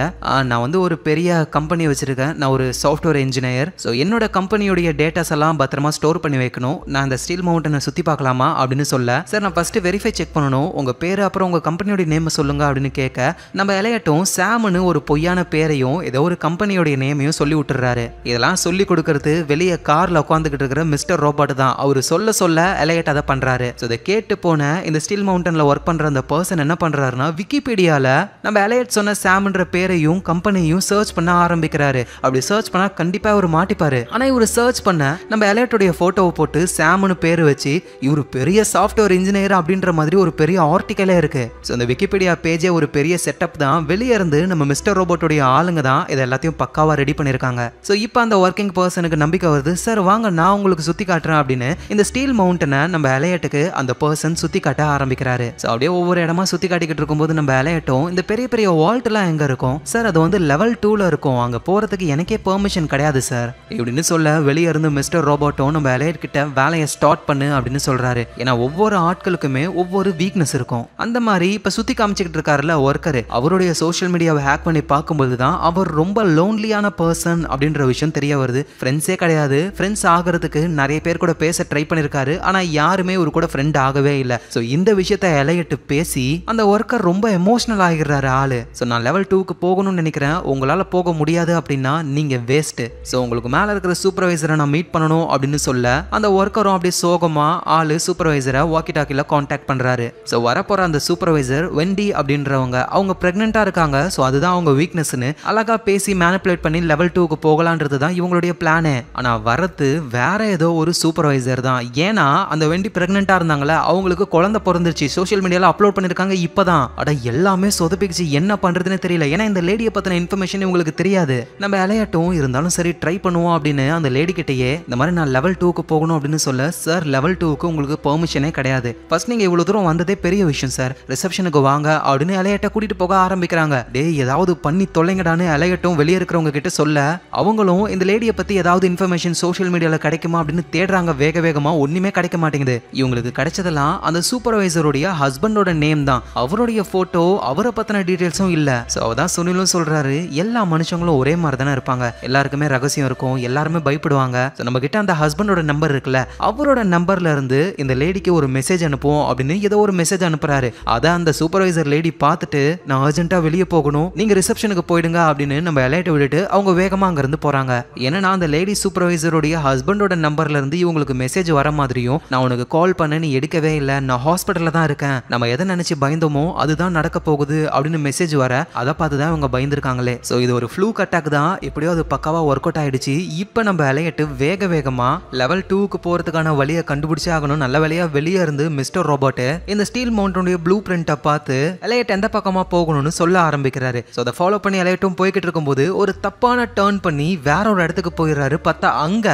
நான் ஒரு பெரிய கம்பெனி வச்சிருக்கேன், நான் ஒரு சாஃப்ட்வேர் இன்ஜினியர், ஸோ என்னோட கம்பெனியோடைய டேட்டாஸ் எல்லாம் பத்திரமா ஸ்டோர் பண்ணி வைக்கணும், நான் இந்த ஸ்டீல் மவுண்டனை சுற்றி பார்க்கலாமா அப்படின்னு சொல்ல, சார் நான் ஃபர்ஸ்ட் வெரிஃபை செக் பண்ணணும், உங்கள் பேர் அப்புறம் உங்கள் கம்பெனியோட நேம் சொல்லுங்க அப்படின்னு கேட்க, நம்ம எலையட்டும் சாம்னு ஒரு பொய்யான பேரையும் ஏதோ ஒரு கம்பெனியோடைய நேமையும் சொல்லி விட்டுறாரு. இதெல்லாம் சொல்லி கொடுக்கறது வெளியே கார்ல உட்காந்துக்கிட்டு இருக்கிற மிஸ்டர் ரோபாட் தான். அவர் சொல்ல எலையட் அதை பண்றாரு. ஸோ இதை கேட்டு போன இந்த ஸ்டீல் மவுண்டன்ல ஒர்க் பண்ற அந்த பர்சன் என்ன பண்றாருன்னா விக்கிபீடியால நம்ம எலையட் சொன்ன சாம்ன்ற பேரையும் கம்பெனியும் சர்ச் பண்ண ஆரம்பிக்கிறாரு. அப்படி சர்ச் பண்ணா கண்டிப்பா இவர் மாட்டிப்பாரு. ஆனா இவர் சர்ச் பண்ண நம்ம எலையட்டோட போட்டோவை போட்டு சாம்னு பேரு வச்சு இவர் பெரிய சாஃப்ட்வேர் இன்ஜினியர் அப்படின்ற மாதிரி ஒரு பெரிய ஆர்டிக்கலே இருக்கு. ஸோ இந்த விக்கிபீடியா பேஜே ஒரு பெரிய செட்டப் தான். வெளியே இருந்து நம்ம மிஸ்டர் ரோபோட்டோடைய ஆளுங்க தான் இது எல்லாத்தையும் பக்காவா ரெடி பண்ணிருக்காங்க. ஸோ இப்போ அந்த ஒர்க்கிங் பர்சனுக்கு நம்பிக்கை வருது, சார் வாங்க நான் உங்களுக்கு சுத்தி காட்டுறேன் அப்படின்னு இந்த ஸ்டீல் மவுண்டனை நம்ம எலையட்டுக்கு அந்த பர்சன் சுத்தி காட்ட ஆரம்பிக்கிறாரு. ஸோ அப்படியே ஒவ்வொரு இடமா சுத்தி காட்டிக்கிட்டு இருக்கும்போது நம்ம எலையட்டும் இந்த பெரிய பெரிய வால்ட் எல்லாம் எங்க இருக்கும், சார் அது லெவல் 2ல இருக்கும், அங்க போறதுக்கு எனக்கே பெர்மிஷன் கிடையாது சார் இப்படின்னு சொல்ல, வெளியே இருந்து மிஸ்டர் ரோபோட்டும் நம்ம எலையட் கிட்ட வேலையை ஸ்டார்ட் பண்ணு அப்படின்னு சொல்றாரு. ஏன்னா ஒவ்வொரு ஆட்களுக்குமே ஒவ்வொரு வீக்னஸ் இருக்கும். அந்த மாதிரி இப்ப சுத்தி காமிச்சுக்கிட்டு இருக்காருல ஒர்க்கர், அவருடைய சோஷியல் மீடியாவை ஹேக் பண்ணி பார்க்கும்போது தான் அவர் ரொம்ப லோன்லியான பர்சன் அப்படின்ற விஷயம் தெரிய வருது. ஃப்ரெண்ட்ஸே கிடையாது, ஃப்ரெண்ட்ஸ் ஆகிறதுக்கு நிறைய பேர் கூட பேச ட்ரை பண்ணிருக்காரு, ஆனா யாருமே ஒரு கூட ஃப்ரெண்ட் ஆகவே இல்லை. ஸோ இந்த விஷயத்த எலையட் பேசி அந்த ஒர்க்கர் ரொம்ப எமோஷனல் ஆகிடுறாரு ஆளு. ஸோ நான் லெவல் 2க்கு போகணும்னு நினைக்கிறேன், உங்களால போக முடியாது அப்படின்னா நீங்க வேஸ்ட், ஸோ உங்களுக்கு மேல இருக்கிற சூப்பர்வைசரை நான் மீட் பண்ணணும் அப்படின்னு சொல்ல அந்த ஒர்க்கரும் அப்படியே சோகமா ஆளு சூப்பர்வைசரை வாக்கி டாக்கில கான்டாக்ட் பண்றாரு. ஸோ வரப்போற அந்த சூப்பர்வைசர் வெண்டி அப்படின்றவங்க அவங்க பிரெக்னெண்டா இருக்காங்க. ஸோ அதுதான் அவங்க வீக்னஸ்னு அழகா பேசி மேனிபுலேட் பண்ணி லெவல் 2க்கு போகலான்றது தான் இவங்களுடைய பிளானே. ஆனா வரது வேற ஏதோ ஒரு சூப்பர்வைசர் தான். ஏன்னா அந்த வெண்டி பிரெக்னெண்டா இருந்தாங்களே அவங்களுக்கு குழந்தை பிறந்துருச்சு, சோஷியல் மீடியால அப்லோட் பண்ணிருக்காங்க இப்பதான். அட எல்லாமே சொதப்பிச்சு, என்ன பண்றதுன்னு தெரியல. ஏன்னா இந்த லேடியை பத்தின இன்ஃபர்மேஷன் உங்களுக்கு தெரியாது. நம்ம எலையட்டும் இருந்தாலும் சரி ட்ரை பண்ணுவோம் அப்படின்னு அந்த லேடி கிட்டயே இந்த மாதிரி நான் லெவல் 2க்கு போகணும் அப்படின்னு சொல்ல, சார் லெவல் 2க்கு உங்களுக்கு பெர்மிஷனே கிடையாது. ஃபர்ஸ்ட் நீங்க இவ்வளவு தூரம் வந்ததே பெரிய விஷயம் சார், ரிசப்ஷனுக்கு வாங்க அப்படின்னு எலையட்ட கூட்டிட்டு போக ஆரம்பிக்கிறாங்க. டேய் ஏதாவது பண்ணி தொலைங்கடான்னு எலையட்டும் வெளியே இருக்கிறவங்க கிட்ட சொல்ல, அவங்களும் இந்த லேடியை பத்தி ஏதாவது இன்ஃபர்மேஷன் சோஷியல் மீடியால கிடைக்குமா அப்படின்னு தேடுறாங்க. வேக வேகமா ஒண்ணுமே கிடைக்க மாட்டேங்குது. இவங்களுக்கு கிடைச்சதெல்லாம் அந்த சூப்பர்வைசருடைய ஹஸ்பண்டோட நேம் தான். அவருடைய போட்டோ, அவரை பத்தின டீடைல்ஸும் இல்ல. சோ அதான் சுனிலும் சொல்றாரு, எல்லா மனுஷங்களும் ஒரே மாதிரி தானே இருப்பாங்க, எல்லாருக்குமே ரகசியம் இருக்கும், எல்லாருமே பயப்படுவாங்க. நம்ம கிட்ட அந்த ஹஸ்பண்டோட நம்பர் இருக்குல்ல, அவரோட நம்பர்ல இருந்து இந்த லேடிக்கு ஒரு மெசேஜ் அனுப்புவோம் அப்படின்னு ஏதோ ஒரு மெசேஜ் அனுப்புறாரு. அத அந்த சூப்பர்வைசர் லேடி பார்த்துட்டு, நான் அர்ஜென்ட்டா வெளியே போகணும், நீங்க ரிசப்ஷனுக்கு போயிடுங்க அப்படின்னு நம்ம எலைட்ட விட்டுட்டு அவங்க வேகமா அங்க இருந்து போறாங்க. ஏன்னா அந்த லேடி சூப்பர்வைசருடைய ஹஸ்பண்டோட நம்பர்ல இருந்து இவங்களுக்கு மெசேஜ் வர மாதிரியும், நான் உனக்கு கால் பண்ண நீ எடுக்கவே இல்லை, நான் ஹாஸ்பிட்டல்ல தான் இருக்கேன், நம்ம எதை நினைச்சு பயந்தோமோ அதுதான் நடக்க போகுது அப்படின்னு மெசேஜ் வர, அதை பார்த்து தான் இவங்க பயந்துருக்காங்களே. ஸோ இது ஒரு ஃப்ளூக் அட்டாக் தான், எப்படியோ அது பக்காவா ஒர்க் அவுட் ஆயிடுச்சு. இப்போ நம்ம எலையட்டு வேக வேகமா லெவல் 2க்கு போறதுக்கான வழியை கண்டுபிடிச்சே ஆகணும். நல்ல வேலையா வெளியே இருந்து மிஸ்டர் ரோபோட் இந்த ஸ்டீல் மவுண்டனுடைய ப்ளூ பிரிண்ட்டை பார்த்து எலையட் எந்த பக்கமா போகணும்னு சொல்ல ஆரம்பிக்கிறாரு. ஸோ அதை ஃபாலோ பண்ணி எலையட்டும் போய்கிட்டு இருக்கும்போது ஒரு தப்பான டர்ன் பண்ணி வேற ஒரு இடத்துக்கு போயிடுறாரு. பார்த்தா அங்க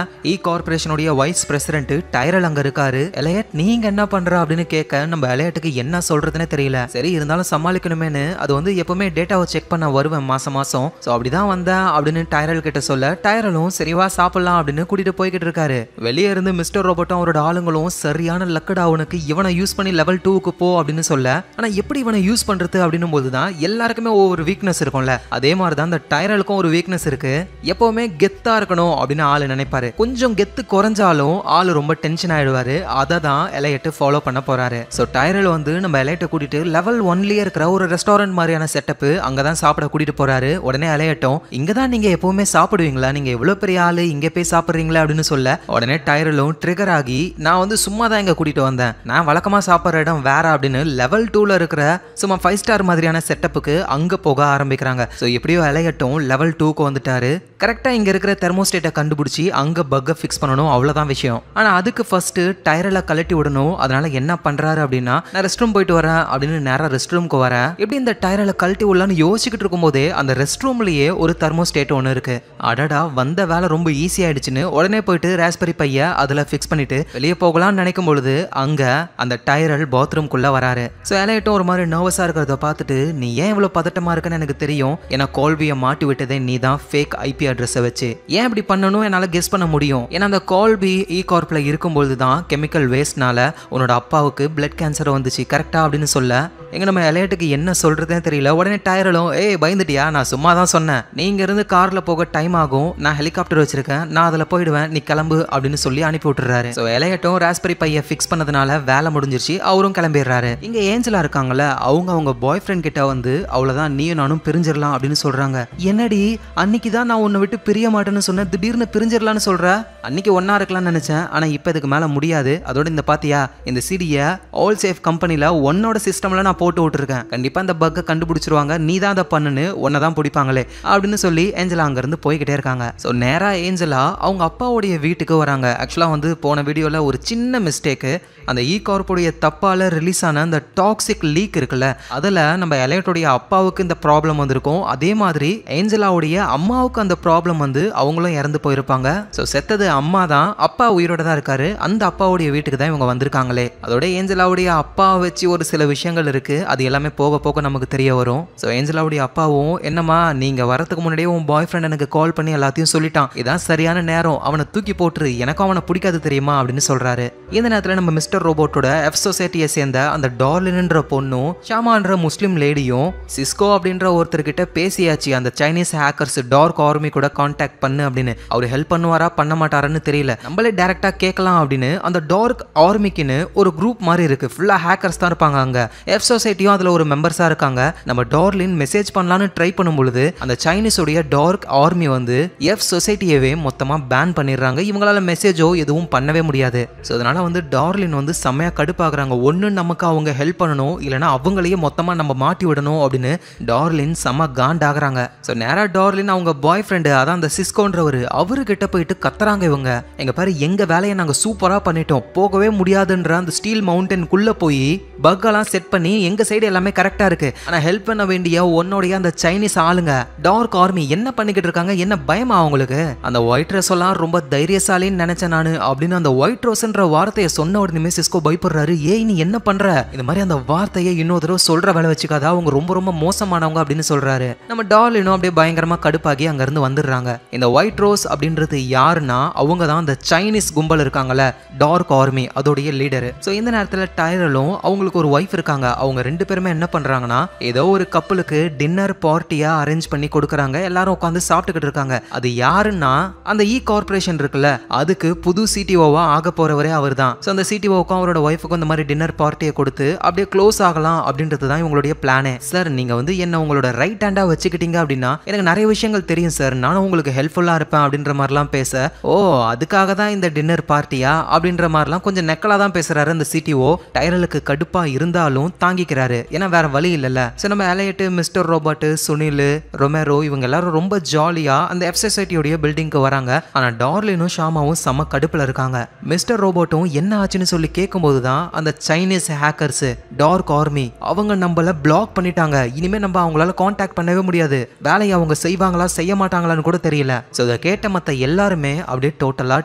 இ கார்பரேஷனுடைய வைஸ் பிரசிடென்ட் டைரல் அங்க இருக்காரு. எலையட் நீங்க என்ன பண்ற அப்படின்னு கேட்க நம்ம எலையட்டுக்கு என்ன சொல்றதுன்னே தெரியல. சரி இருந்தாலும் சமாளிக்கணுமேனு அது வந்து எப்பவுமே டேட்டாவை செக் பண்ண வருவேன் மாசம் மாசம், ஸோ அப்படிதான் வந்தேன் அப்படின்னு டைரல் கிட்ட சொல்ல, டைரலும் சரிவா சாப்பிடலாம் அப்படின்னு கூட்டிட்டு போய்கிட்டு இருக்காரு. வெளியே இருந்து மிஸ்டர் ரோபோட்டும் அவரோட ஆளுங்களும் சரியான லக்கடா அவனுக்கு இவனை யூஸ் பண்ணி லெவல் 2க்கு போ அப்படின்னு சொல்ல, ஆனா எப்படி இவனை யூஸ் பண்றது அப்படின்னும் போதுதான் எல்லாருக்குமே ஒவ்வொரு வீக்னஸ் இருக்கும்ல, அதே மாதிரிதான் அந்த டைரலுக்கும் ஒரு வீக்னஸ் இருக்கு. எப்பவுமே கெத்தா இருக்கணும் அப்படின்னு ஆளு நினைப்பாரு, கொஞ்சம் கெத்து குறைஞ்சாலும் ஆளு ரொம்ப டென்ஷன் ஆயிடுவாரு. அதை தான் எலையட்டு ஃபாலோ பண்ண போறாரு. ஸோ டைரல் வந்து நம்ம எலையட்டை கூட்டிட்டு லெவல் 1லயே இருக்கிற ஒரு ரெஸ்டாரண்ட் மாதிரியான செட்டப் அங்கதான் சாப்பிட கூட்டிட்டு போறாரு. உடனே எலையட்டும், இங்கதான் நீங்க எப்பவுமே சாப்பிடுவீங்களா, நீங்க எவ்வளவு பெரிய ஆளு இங்க போய் சாப்பிடுறீங்களா அப்படின்னு சொல்ல, உடனே டைரலும் ட்ரிகர் ஆகி, நான் வந்து சும்மா தான் இங்க கூட்டிட்டு வந்தேன், நான் வழக்கமா சாப்பிடுற இடம் வேற அப்படின்னு லெவல் 2ல இருக்கிற சும்மா 5 ஸ்டார் மாதிரியான செட்டப்புக்கு அங்க போக ஆரம்பிக்கிறாங்க. ஸோ எப்படியோ எலையட்டும் லெவல் 2க்கு வந்துட்டாரு. கரெக்டா இங்க இருக்கிற தெர்மோஸ்டேட்டை கண்டுபிடிச்சி அங்க பக்கை ஃபிக்ஸ் பண்ணணும், அவ்வளவுதான் விஷயம். ஆனா அதுக்கு ஃபர்ஸ்ட் டைரலை கழட்டி விடணும். அதனால என்ன பண்றாரு அப்படின்னா, நான் ரெஸ்ட் ரூம் போயிட்டு வரேன் அப்படின்னு நேரா ரெஸ்ட் ரூம்க்கு வரேன். எப்படி இந்த டைரலை கழட்டி விடலான்னு யோசிச்சுக்கிட்டு இருக்கும் போதே அந்த ரெஸ்ட் ரூம்லயே ஒரு தெர்மோஸ்டேட் ஒன்று இருக்கு. அடடா வந்த வேலை ரொம்ப ஈஸி ஆயிடுச்சுன்னு உடனே போயிட்டு ராஸ்பெரி பைய அதுல ஃபிக்ஸ் பண்ணிட்டு வெளியே போகலாம்னு நினைக்கும் பொழுது அங்க அந்த டைரல் பாத்ரூம்குள்ள வராரு. ஸோ எலையட்டும் ஒரு மாதிரி நர்வஸா இருக்கிறத பார்த்துட்டு, நீ ஏன் இவ்வளவு பதட்டமா இருக்குன்னு எனக்கு தெரியும், ஏன்னா கால்வியை மாட்டி விட்டதே நீ தான் ஃபேக் ஐபி அட்ரஸை வச்சு, ஏன் இப்படி பண்ணணும் என்னால கெஸ் பண்ண முடியும், ஏன்னா அந்த கால்பி இ கார்ப்ல இருக்கும்போது தான் கெமிக்கல் வேஸ்ட்னால உன்னோட அப்பாவுக்கு பிளட் கேன்சர் வந்துச்சு கரெக்டா அப்படின்னு சொல்ல, எங்க நம்ம எலையட்டுக்கு என்ன சொல்றதே தெரியல. உடனே டைரலும், ஏய் பயந்துட்டியா, நான் சும்மா தான் சொன்னேன், நீங்க இருந்து கார்ல போக டைம் ஆகும், நான் ஹெலிகாப்டர் வச்சிருக்கேன், நான் அதுல போயிடுவேன், நீ கிளம்பு அப்படின்னு சொல்லி அனுப்பி விட்டுறாரு. ஸோ எலையட்டும் ராஸ்பெரி பைய ஃபிக்ஸ் பண்ணதுனால வேலை முடிஞ்சிருச்சு, அவரும் கிளம்பிடுறாரு. இங்க ஏஞ்சலா இருக்காங்கல்ல, அவங்க பாய் ஃப்ரெண்ட் கிட்ட வந்து அவ்வளவுதான் நீயும் நானும் பிரிஞ்சிடலாம் அப்படின்னு சொல்றாங்க. என்னடி அன்னைக்கு தான் நான் உன்னை விட்டு பிரிய மாட்டேன்னு சொன்னேன், திடீர்னு பிரிஞ்சிடலான்னு சொல்ற, அன்னைக்கு ஒன்னா இருக்கலாம்னு நினைச்சேன், ஆனா இப்ப இதுக்கு மேல முடியாது, அதோட இந்த பாத்தியா இந்த சிடியை ஆல் சேஃப் கம்பெனில உன்னோட சிஸ்டம்ல நான் போட்டு விட்டுருக்கேன், கண்டிப்பா இந்த பக்கை கண்டுபிடிச்சிருவாங்க, நீ தான் அதை பண்ணுன்னு உன்னை தான் பிடிப்பாங்களே அப்படின்னு சொல்லி ஏஞ்சலா அங்க இருந்து போய்கிட்டே இருக்காங்க. ஸோ நேரா ஏஞ்சலா அவங்க அப்பாவுடைய வீட்டுக்கு வராங்க. ஆக்சுவலா வந்து போன வீடியோல ஒரு சின்ன மிஸ்டேக், அந்த இ கார்போடைய தப்பால ரிலீஸ் ஆன அந்த டாக்ஸிக் லீக் இருக்குல்ல, அதுல நம்ம எலையட்டுடைய அப்பாவுக்கு இந்த ப்ராப்ளம் வந்திருக்கும், அதே மாதிரி ஏஞ்சலாவுடைய அம்மாவுக்கு அந்த ப்ராப்ளம் வந்து அவங்களும் இறந்து போயிருப்பாங்க. ஸோ செத்தது அம்மா தான், அப்பா உயிரோட தான் இருக்காரு, அந்த அப்பாவுடைய வீட்டுக்கு தான் இவங்க வந்திருக்காங்களே. அதோட ஏஞ்சலாவுடைய அப்பாவை வச்சு ஒரு சில விஷயங்கள் இருக்கு, அது எல்லாமே போக போக நமக்கு தெரிய வரும். ஸோ ஏஞ்சலாவுடைய அப்பாவும், என்னம்மா நீங்க வரதுக்கு முன்னாடியே உன் பாய் ஃப்ரெண்ட் எனக்கு கால் பண்ணி எல்லாத்தையும் சொல்லிட்டான், இதான் சரியான நேரம், அவனை தூக்கி போட்டுரு, எனக்கும் அவனை பிடிக்காது தெரியுமா அப்படின்னு சொல்றாரு. இந்த நேரத்தில் நம்ம மிஸ்டர் ரோபோட்டோட எஃப் சொசைட்டியை சேர்ந்த அந்த டார்லின்ன்ற பொண்ணும் ஷாமான்ற முஸ்லீம் லேடியும் சிஸ்கோ அப்படின்ற ஒருத்தர்கிட்ட பேசியாச்சு, அந்த சைனீஸ் ஹேக்கர்ஸ் டார்க் ஆர்மி கூட கான்டாக்ட் பண்ணு அப்படின்னு. அவர் ஹெல்ப் பண்ணுவாரா பண்ண மாட்டாரான்னு தெரியல, நம்மளே டைரக்டா கேட்கலாம் அப்படின்னு. அந்த டார்க் ஆர்மிக்குன்னு ஒரு குரூப் மாதிரி இருக்கு, ஃபுல்லா ஹேக்கர்ஸ் தான் இருப்பாங்க அங்க. எஃப் சொசைட்டியும் அதுல ஒரு மெம்பர்ஸா இருக்காங்க. நம்ம டார்லின் மெசேஜ் பண்ணலான்னு ட்ரை பண்ணும் பொழுது அந்த சைனீஸோடைய டார்க் ஆர்மி வந்து எஃப் சொசைட்டியவே மொத்தமா பேன் பண்ணிடுறாங்க, இவங்களால மெசேஜோ எதுவும் பண்ணவே முடியாது. ஸோ அதனால வந்து டார்லின் வந்து செம்மையா கடுப்பாக்குறாங்க, ஒன்னு நமக்கு அவங்க ஹெல்ப் பண்ணணும், இல்லைன்னா அவங்களையே மொத்தமா நம்ம மாட்டி விடணும் அப்படின்னு டார்லின் செம்ம காண்டாகிறாங்க. ஸோ நேரா டார்லின் அவங்க பாய் ஃப்ரெண்ட் ஃப்ரெண்டு அதான் அந்த சிஸ்கோன்றவர் அவரு கிட்ட போயிட்டு கத்துறாங்க இவங்க, எங்க பாரு எங்க வேலையை நாங்க சூப்பரா பண்ணிட்டோம், போகவே முடியாதுன்ற அந்த ஸ்டீல் மவுண்டனுக்குள்ள போய் பக்கெல்லாம் செட் பண்ணி எங்க சைடு எல்லாமே கரெக்டா இருக்கு, ஆனா ஹெல்ப் பண்ண வேண்டிய உன்னுடைய அந்த சைனீஸ் ஆளுங்க டார்க் ஆர்மி என்ன பண்ணிக்கிட்டு இருக்காங்க, என்ன பயமா அவங்களுக்கு, அந்த ஒயிட் ரோஸ் எல்லாம் ரொம்ப தைரியசாலின்னு நினைச்சேன் நானு அப்படின்னு அந்த ஒயிட் ரோஸ்ன்ற வார்த்தையை சொன்ன உடனே சிஸ்கோ பயப்படுறாரு. ஏய் நீ என்ன பண்ற, இந்த மாதிரி அந்த வார்த்தையை இன்னொரு தடவை சொல்ற வேலை வச்சுக்காத, அவங்க ரொம்ப ரொம்ப மோசமானவங்க அப்படின்னு சொல்றாரு. நம்ம டார்லினும் அப்படியே பயங்கரமா கடுப்பாகி அங்க இருந்து வந்துடுறாங்க. இந்த ஒயிட் ரோஸ் அப்படின்றது யாருன்னா அவங்க தான் அந்த சைனீஸ் கும்பல் இருக்காங்கல்ல டார்க் ஆர்மி அதோடைய லீடர். ஸோ இந்த நேரத்தில் டைரலும் அவங்களுக்கு ஒரு ஒய்ஃப் இருக்காங்க. அவங்க ரெண்டு பேருமே என்ன பண்றாங்கன்னா ஏதோ ஒரு கப்பலுக்கு டின்னர் பார்ட்டியா அரேஞ்ச் பண்ணி கொடுக்குறாங்க. எல்லாரும் உட்காந்து சாப்பிட்டுக்கிட்டு இருக்காங்க. அது யாருன்னா அந்த கார்பரேஷன் இருக்குல்ல அதுக்கு புது சிடிஓவா ஆக போறவரே அவர் தான். ஸோ அந்த சிடிஓவுக்கும் அவரோட ஒய்ஃபுக்கும் இந்த மாதிரி டின்னர் பார்ட்டியை கொடுத்து அப்படியே க்ளோஸ் ஆகலாம் அப்படின்றது தான் இவங்களுடைய பிளானே. சார் நீங்க வந்து என்ன உங்களோட ரைட் ஹேண்டா வச்சுக்கிட்டீங்க அப்படின்னா எனக்கு நிறைய விஷயங்கள் தெரியும் சார், நானும் உங்களுக்கு ஹெல்ப்ஃபுல்லா இருப்பேன் அப்படின்ற மாதிரிலாம் பேச, ஓ அதுக்காக தான் இந்த டின்னர் பார்ட்டியா அப்படின்ற மாதிரிலாம் கொஞ்சம் நெக்கலா தான் பேசுறாரு அந்த சிடிஓ. டைரலுக்கு கடுப்பா இருந்தாலும் தாங்கிக்கிறாரு, ஏன்னா வேற வழி இல்லைல்ல. ஸோ நம்ம எலையட்டு, மிஸ்டர் ரோபோட், சுனில், ரொமேரோ இவங்க எல்லாரும் ரொம்ப ஜாலியா அந்த எஃப் சொசைட்டியோடைய பில்டிங்க்கு வராங்க. ஆனா டார்லினும் ஷாமாவும் செம கடுப்புல இருக்காங்க. மிஸ்டர் ரோபோட்டும் என்ன ஆச்சுன்னு சொல்லி கேட்கும்போது தான் அந்த சைனீஸ் ஹேக்கர்ஸ் டார்க் ஆர்மி அவங்க நம்மள பிளாக் பண்ணிட்டாங்க, இனிமே நம்ம அவங்களால கான்டாக்ட் பண்ணவே முடியாது, வேலையை அவங்க செய்வாங்களா செய்ய மாட்டாங்களான்னு கூட தெரியல. ஸோ இதை கேட்ட மற்ற எல்லாருமே அப்படியே டோட்டலா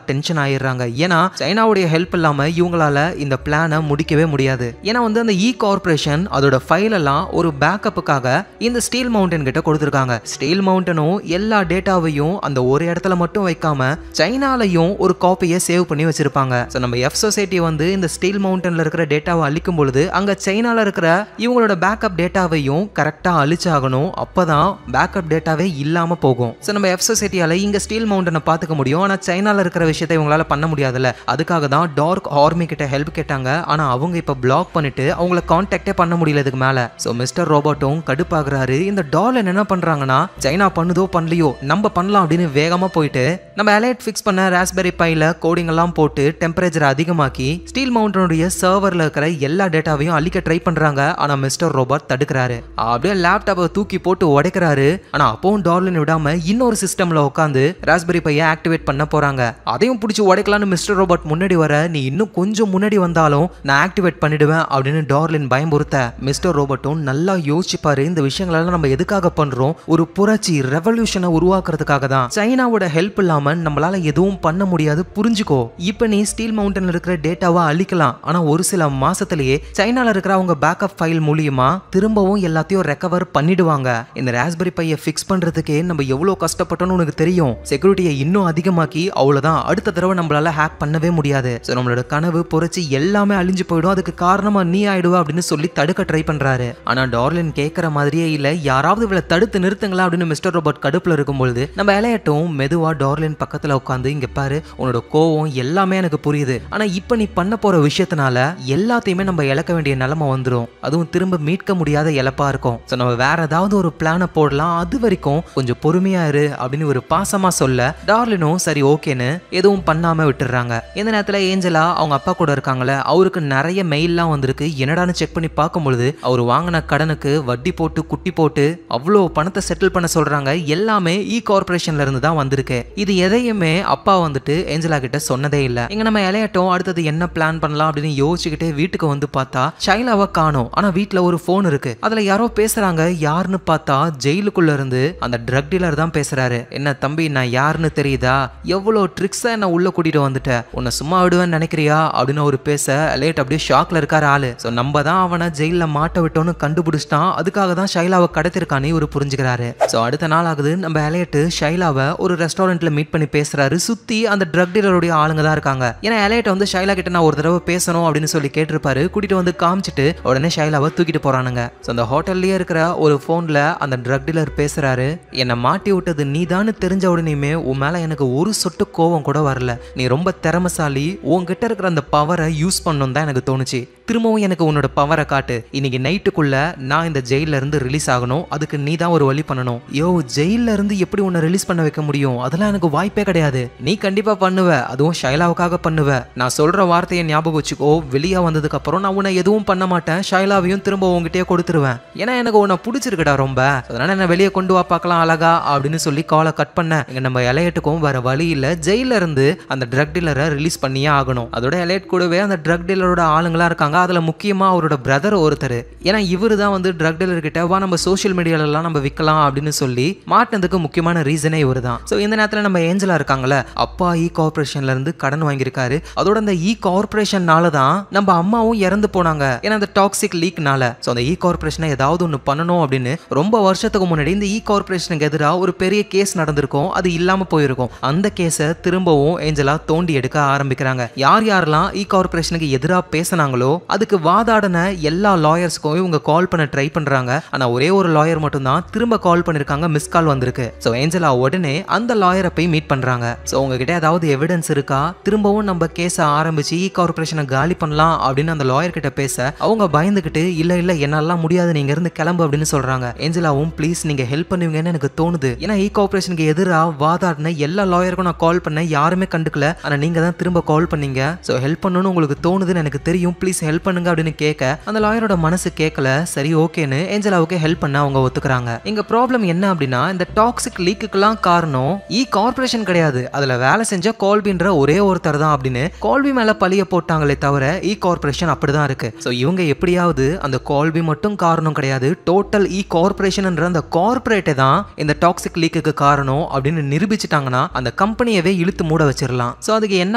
டென்ஷன் ஆயிடுறாங்க. ஏன்னா சைனாவுடைய ஹெல்ப் இல்லாம இவங்களால இந்த பிளானை முடிக்கவே முடியாது. ஏன்னா வந்து அந்த கார்பரேஷன் அதோட ஃபைல் எல்லாம் ஒரு பேக்கப்புக்காக இந்த ஸ்டீல் மவுண்டன் கிட்ட கொடுத்துருக்காங்க. ஸ்டீல் மவுண்டனும் எல்லா டேட்டாவையும் அந்த ஒரு இடத்துல மட்டும் வைக்காம சைனாலையும் ஒரு காப்பியை சேவ் பண்ணி வச்சிருப்பாங்க. ஸோ நம்ம எஃப் சொசைட்டி வந்து இந்த ஸ்டீல் மவுண்டன்ல இருக்கிற டேட்டாவை அழிக்கும் பொழுது அங்க சைனால இருக்கிற இவங்களோட பேக்கப் டேட்டாவையும் கரெக்டா அழிச்சாகணும், அப்பதான் பேக்கப் டேட்டாவே இல்லாம போகும். ஸோ நம்ம எஃப் சொசைட்டியால இங்க ஸ்டீல் மவுண்டனை பார்த்துக்க முடியும், ஆனா சைனால இருக்கிற விஷயத்தை இவங்களால பண்ண முடியாதுல்ல. அதுக்காக தான் டார்க் ஆர்மி கிட்ட ஹெல்ப் கேட்டாங்க. ஆனா அவங்க இப்ப பிளாக் பண்ணிட்டு அவங்கள கான்டாக்டே பண்ண முடியல இதுக்கு மேல. சோ மிஸ்டர் ரோபோட்டும் கடுப்பாகிறாரு. இந்த டார்லின் என்ன பண்றாங்கன்னா சைனா பண்ணுதோ பண்ணலையோ நம்ம பண்ணலாம் அப்படின்னு வேகமா போயிட்டு நம்ம அலைட் ஃபிக்ஸ் பண்ண ராஸ்பெரி பைல கோடிங் எல்லாம் போட்டு டெம்பரேச்சர் அதிகமாக்கி ஸ்டீல் மவுண்டனுடைய சர்வர்ல இருக்கிற எல்லா டேட்டாவையும் அழிக்க ட்ரை பண்றாங்க. ஆனா மிஸ்டர் ரோபோட் தடுக்கிறாரு. அப்படியே லேப்டாப்பை தூக்கி போட்டு உடைக்கிறாரு. ஆனா அப்பவும் டார்லின் விடாம இன்னொரு சிஸ்டம்ல உட்காந்து ராஸ்பெரி பையை ஆக்டிவேட் பண்ண போறாங்க. அதையும் பிடிச்சி உடைக்கலான்னு மிஸ்டர் ரோபோட் முன்னாடி வர, நீ இன்னும் கொஞ்சம் முன்னாடி வந்தாலும் நான் ஆக்டிவேட் பண்ணிடுவேன் அப்படின்னு டார்லின் பயமுறுத்த மிஸ்டர் ரோபோட்டும் நல்லா யோசிப்பாரு, இந்த விஷயங்களெல்லாம் நம்ம எதுக்காக பண்றோம், ஒரு புரட்சி ரெவல்யூஷனை உருவாக்குறதுக்காக தான். சைனாவோட ஹெல்ப் இல்லாம நம்மளால எதுவும் பண்ண முடியாது, புரிஞ்சுக்கோ. இப்ப நீ ஸ்டீல் மவுண்டன்ல இருக்கிற டேட்டாவை அழிக்கலாம், ஆனா ஒரு சில மாசத்திலேயே சைனால இருக்கிற அவங்க பேக்கப் ஃபைல் மூலியமா திரும்பவும் எல்லாத்தையும் ரெக்கவர் பண்ணிடுவாங்க. இந்த ராஸ்பெரி பையை ஃபிக்ஸ் பண்றதுக்கே நம்ம எவ்வளவு கஷ்டப்பட்டோம்னு உனக்கு தெரியும். செக்யூரிட்டியை இன்னும் அதிகமாக்கி அவ்வளவுதான், அடுத்த தடவை நம்மளால ஹேக் பண்ணவே முடியாது. நம்மளோட கனவு புரட்சி எல்லாமே அழிஞ்சு போயிடும், அதுக்கு காரணமா நீ ஆயிடுவா அப்படின்னு சொல்லி தடுக்க ட்ரை பண்றாரு. ஆனா டார்லின் கேட்கற மாதிரியே இல்ல, யாராவது இவளை தடுத்து நிறுத்துங்களா அப்படின்னு மிஸ்டர் ரோபோட் கடுப்புல இருக்கும்போது நம்ம எலையட்டும் மெதுவா டார்லின் பக்கத்துல உட்காந்து, இங்க பாரு உன்னோட கோவம் எல்லாமே எனக்கு புரியுது, ஆனா இப்ப நீ பண்ண போற விஷயத்தினால எல்லாத்தையுமே நம்ம இழக்க வேண்டிய நிலைமை வந்துடும், அதுவும் திரும்ப மீட்க முடியாத இழப்பா இருக்கும். சோ நம்ம வேற ஏதாவது ஒரு பிளான போடலாம், அது வரைக்கும் கொஞ்சம் பொறுமையா இரு அப்படின்னு ஒரு பாசமா சொல்ல டார்லினும் சரி ஓகேன்னு எதுவும் பண்ணாம விட்டுறாங்க. இந்த நேரத்துல ஏஞ்சலா அவங்க அப்பா கூட இருக்காங்களே, அவருக்கு நிறைய மெயில்லாம் வந்திருக்கு. என்னடான்னு செக் பண்ணி பார்க்கும்பொழுது அவர் வாங்கின கடனுக்கு வட்டி போட்டு குட்டி போட்டு அவ்வளோ பணத்தை செட்டில் பண்ண சொல்றாங்க. எல்லாமே கார்பரேஷன்ல இருந்து தான் வந்திருக்கு. இது எதையுமே அப்பா வந்துட்டு ஏஞ்சலா கிட்ட சொன்னதே இல்ல. இங்க நம்ம எலையட்டும் அடுத்தது என்ன பிளான் பண்ணலாம் அப்படின்னு யோசிச்சுக்கிட்டே வீட்டுக்கு வந்து பார்த்தா ஷைலாவை காணோம். ஆனா வீட்டுல ஒரு போன் இருக்கு, அதுல யாரோ பேசுறாங்க. யாருன்னு பார்த்தா ஜெயிலுக்குள்ள இருந்து அந்த ட்ரக் டீலர் தான் பேசுறாரு. என்ன தம்பி நான் யாருன்னு தெரியுதா, எவ்வளவு ட்ரிக்ஸா என்ன உள்ள கூட்டிட்டு வந்துட்ட, உன்னை சும்மா விடுவேன்னு நினைக்கிறியா அப்படின்னு ஒரு பேச லேட் அப்படியே ஷாக்ல இருக்காரு ஆளு. சோ நம்ம தான் அவனை ஜெயில மாட்ட விட்டோன்னு கண்டுபிடிச்சிட்டான், அதுக்காக தான் ஷைலாவை கடத்திருக்கானே இவரு புரிஞ்சுக்கிறாரு. சோ அடுத்த நாள் ஆகுது, நம்ம எலையட்டு ஷைலாவை ஒரு ரெஸ்டாரண்ட்ல மீட் பண்ணி பேசுறாரு. சுத்தி அந்த ட்ரக் டீலருடைய ஆளுங்க தான் இருக்காங்க. ஏன்னா எலையட் வந்து ஷைலா கிட்ட நான் ஒரு தடவை பேசணும் அப்படின்னு சொல்லி கேட்டிருப்பாரு. கூட்டிட்டு வந்து காமிச்சிட்டு உடனே ஷைலாவை தூக்கிட்டு போறானுங்க. சோ அந்த ஹோட்டல்லயே இருக்கிற ஒரு போன்ல அந்த ட்ரக் டீலர் பேசுறாரு, என்னை மாட்டி விட்டது நீதான்னு தெரிஞ்ச உடனேயுமே உன் மேல எனக்கு ஒரு சொட்டு கோவம் கூட வரல, நீ ரொம்ப திறமசாலி, உன்கிட்ட இருக்கிற அந்த பவரை யூஸ் பண்ணணும் தான் எனக்கு தோணுச்சு, திரும்பவும் எனக்கு உன்னோட பவரை காட்டு, இன்னைக்கு நைட்டுக்குள்ள நான் இந்த ஜெயில இருந்து ரிலீஸ் ஆகணும், அதுக்கு நீ தான் ஒரு வழி பண்ணணும். யோ ஜெயில இருந்து எப்படி உன்னை ரிலீஸ் பண்ண வைக்க முடியும், அதெல்லாம் எனக்கு வாய்ப்பே கிடையாது, நீ கண்டிப்பா பண்ணுவ, அதுவும் ஷைலாவுக்காக பண்ணுவ, நான் சொல்ற வார்த்தையை ஞாபகம் வச்சுக்கோ, வெளியா வந்ததுக்கு அப்புறம் நான் உன்னை எதுவும் பண்ண மாட்டேன், ஷைலாவையும் திரும்ப உங்ககிட்டயே கொடுத்துருவேன், ஏன்னா எனக்கு உன்னை பிடிச்சிருக்குடா ரொம்ப, அதனால என்ன வெளியே கொண்டு வா பார்க்கலாம் அழகா அப்படின்னு சொல்லி காலை கட் பண்ண இங்க நம்ம எலையட்டுக்கும் வேற வழி இல்ல, ஜெயில இருந்து அந்த ட்ரக் டீலரை ரிலீஸ் பண்ணியே ஆகணும். அதோட எலையட் கூடவே அந்த ட்ரக் டீலரோட ஆளுங்களா இருக்காங்க. அதுல முக்கியமா அவரோட பிரதர் ஒருத்தர். ஏன்னா இவரு தான் வந்து ட்ரக் டீலர் கிட்ட வா நம்ம சோஷியல் மீடியால எல்லாம் நம்ம விற்கலாம் அப்படின்னு சொல்லி மாட்டினதுக்கு முக்கியமான ரீசனே இவரு தான். ஸோ இந்த நேரத்தில் நம்ம ஏஞ்சலா இருக்காங்கல்ல, அப்பா இ கார்பரேஷன்ல இருந்து கடன் வாங்கியிருக்காரு. அதோட அந்த இ கார்பரேஷன்னால தான் நம்ம அம்மாவும் இறந்து போனாங்க, ஏன்னா அந்த டாக்ஸிக் லீக்னால. ஸோ அந்த இ கார்பரேஷனை ஏதாவது ஒன்று பண்ணணும் அப்படின்னு ரொம்ப வருஷத்துக்கு முன்னாடி இந்த இ கார்பரேஷனுக்கு எதிராக ஒரு பெரிய கேஸ் நடந்திருக்கும், அது இல்லாம போயிருக்கும். அந்த கேஸை திரும்பவும் ஏஞ்சலா தோண்டி எடுக்க ஆரம்பிக்கிறாங்க. யார் யாரெல்லாம் இ கார்பரேஷனுக்கு எதிராக பேசினாங்களோ அதுக்கு வாதாடின எல்லா லாயர்ஸ்க்கும் இவங்க கால் பண்ண ட்ரை பண்றாங்க. ஆனா ஒரே ஒரு லாயர் மட்டும் தான் திரும்ப கால் பண்ணிருக்காங்க, மிஸ் கால் வந்திருக்கு. ஸோ ஏஞ்சலா உடனே அந்த லாயரை போய் மீட் பண்றாங்க. ஸோ உங்ககிட்ட ஏதாவது எவிடன்ஸ் இருக்கா, திரும்பவும் நம்ம கேஸை ஆரம்பிச்சு இ கார்பரேஷனை காலி பண்ணலாம் அப்படின்னு அந்த லாயர் கிட்ட பேச அவங்க பயந்துகிட்டு இல்ல இல்ல என்னால முடியாது, நீங்க இருந்து கிளம்பு அப்படின்னு சொல்றாங்க. ஏஞ்சலாவும் ப்ளீஸ் நீங்க ஹெல்ப் பண்ணுவீங்கன்னு எனக்கு தோணுது, ஏன்னா இ கார்பரேஷனுக்கு எதிராக வாதாடின எல்லா லாயருக்கும் நான் கால் பண்ணேன், யாருமே கண்டுக்கல, ஆனா நீங்க தான் திரும்ப கால் பண்ணீங்க. ஸோ ஹெல்ப் பண்ணணும்னு உங்களுக்கு தோணுதுன்னு எனக்கு தெரியும், ப்ளீஸ் ஹெல்ப் பண்ணுங்க அப்படின்னு கேட்க அந்த லாயரோட மனசு கேட்கல. சரி ஓகேன்னு ஏஞ்சலாவுக்கு ஹெல்ப் பண்ண அவங்க ஒத்துக்கிறாங்க. இங்க ப்ராப்ளம் என்ன அப்படின்னா இந்த டாக்ஸிக் லீக்குக்கெல்லாம் காரணம் இ கார்பரேஷன் கிடையாது, அதுல வேலை செஞ்ச கால்பின்ற ஒரே ஒருத்தர் தான் அப்படின்னு கால்பி மேல பழிய போட்டாங்களே தவிர இ கார்பரேஷன் அப்படிதான் இருக்கு. ஸோ இவங்க எப்படியாவது அந்த கால்பி மட்டும் காரணம் கிடையாது, டோட்டல் இ கார்பரேஷன் அந்த கார்பரேட்டே தான் இந்த டாக்ஸிக் லீக்குக்கு காரணம் அப்படின்னு நிரூபிச்சிட்டாங்கன்னா அந்த கம்பெனியவே இழுத்து மூட வச்சிடலாம். ஸோ அதுக்கு என்ன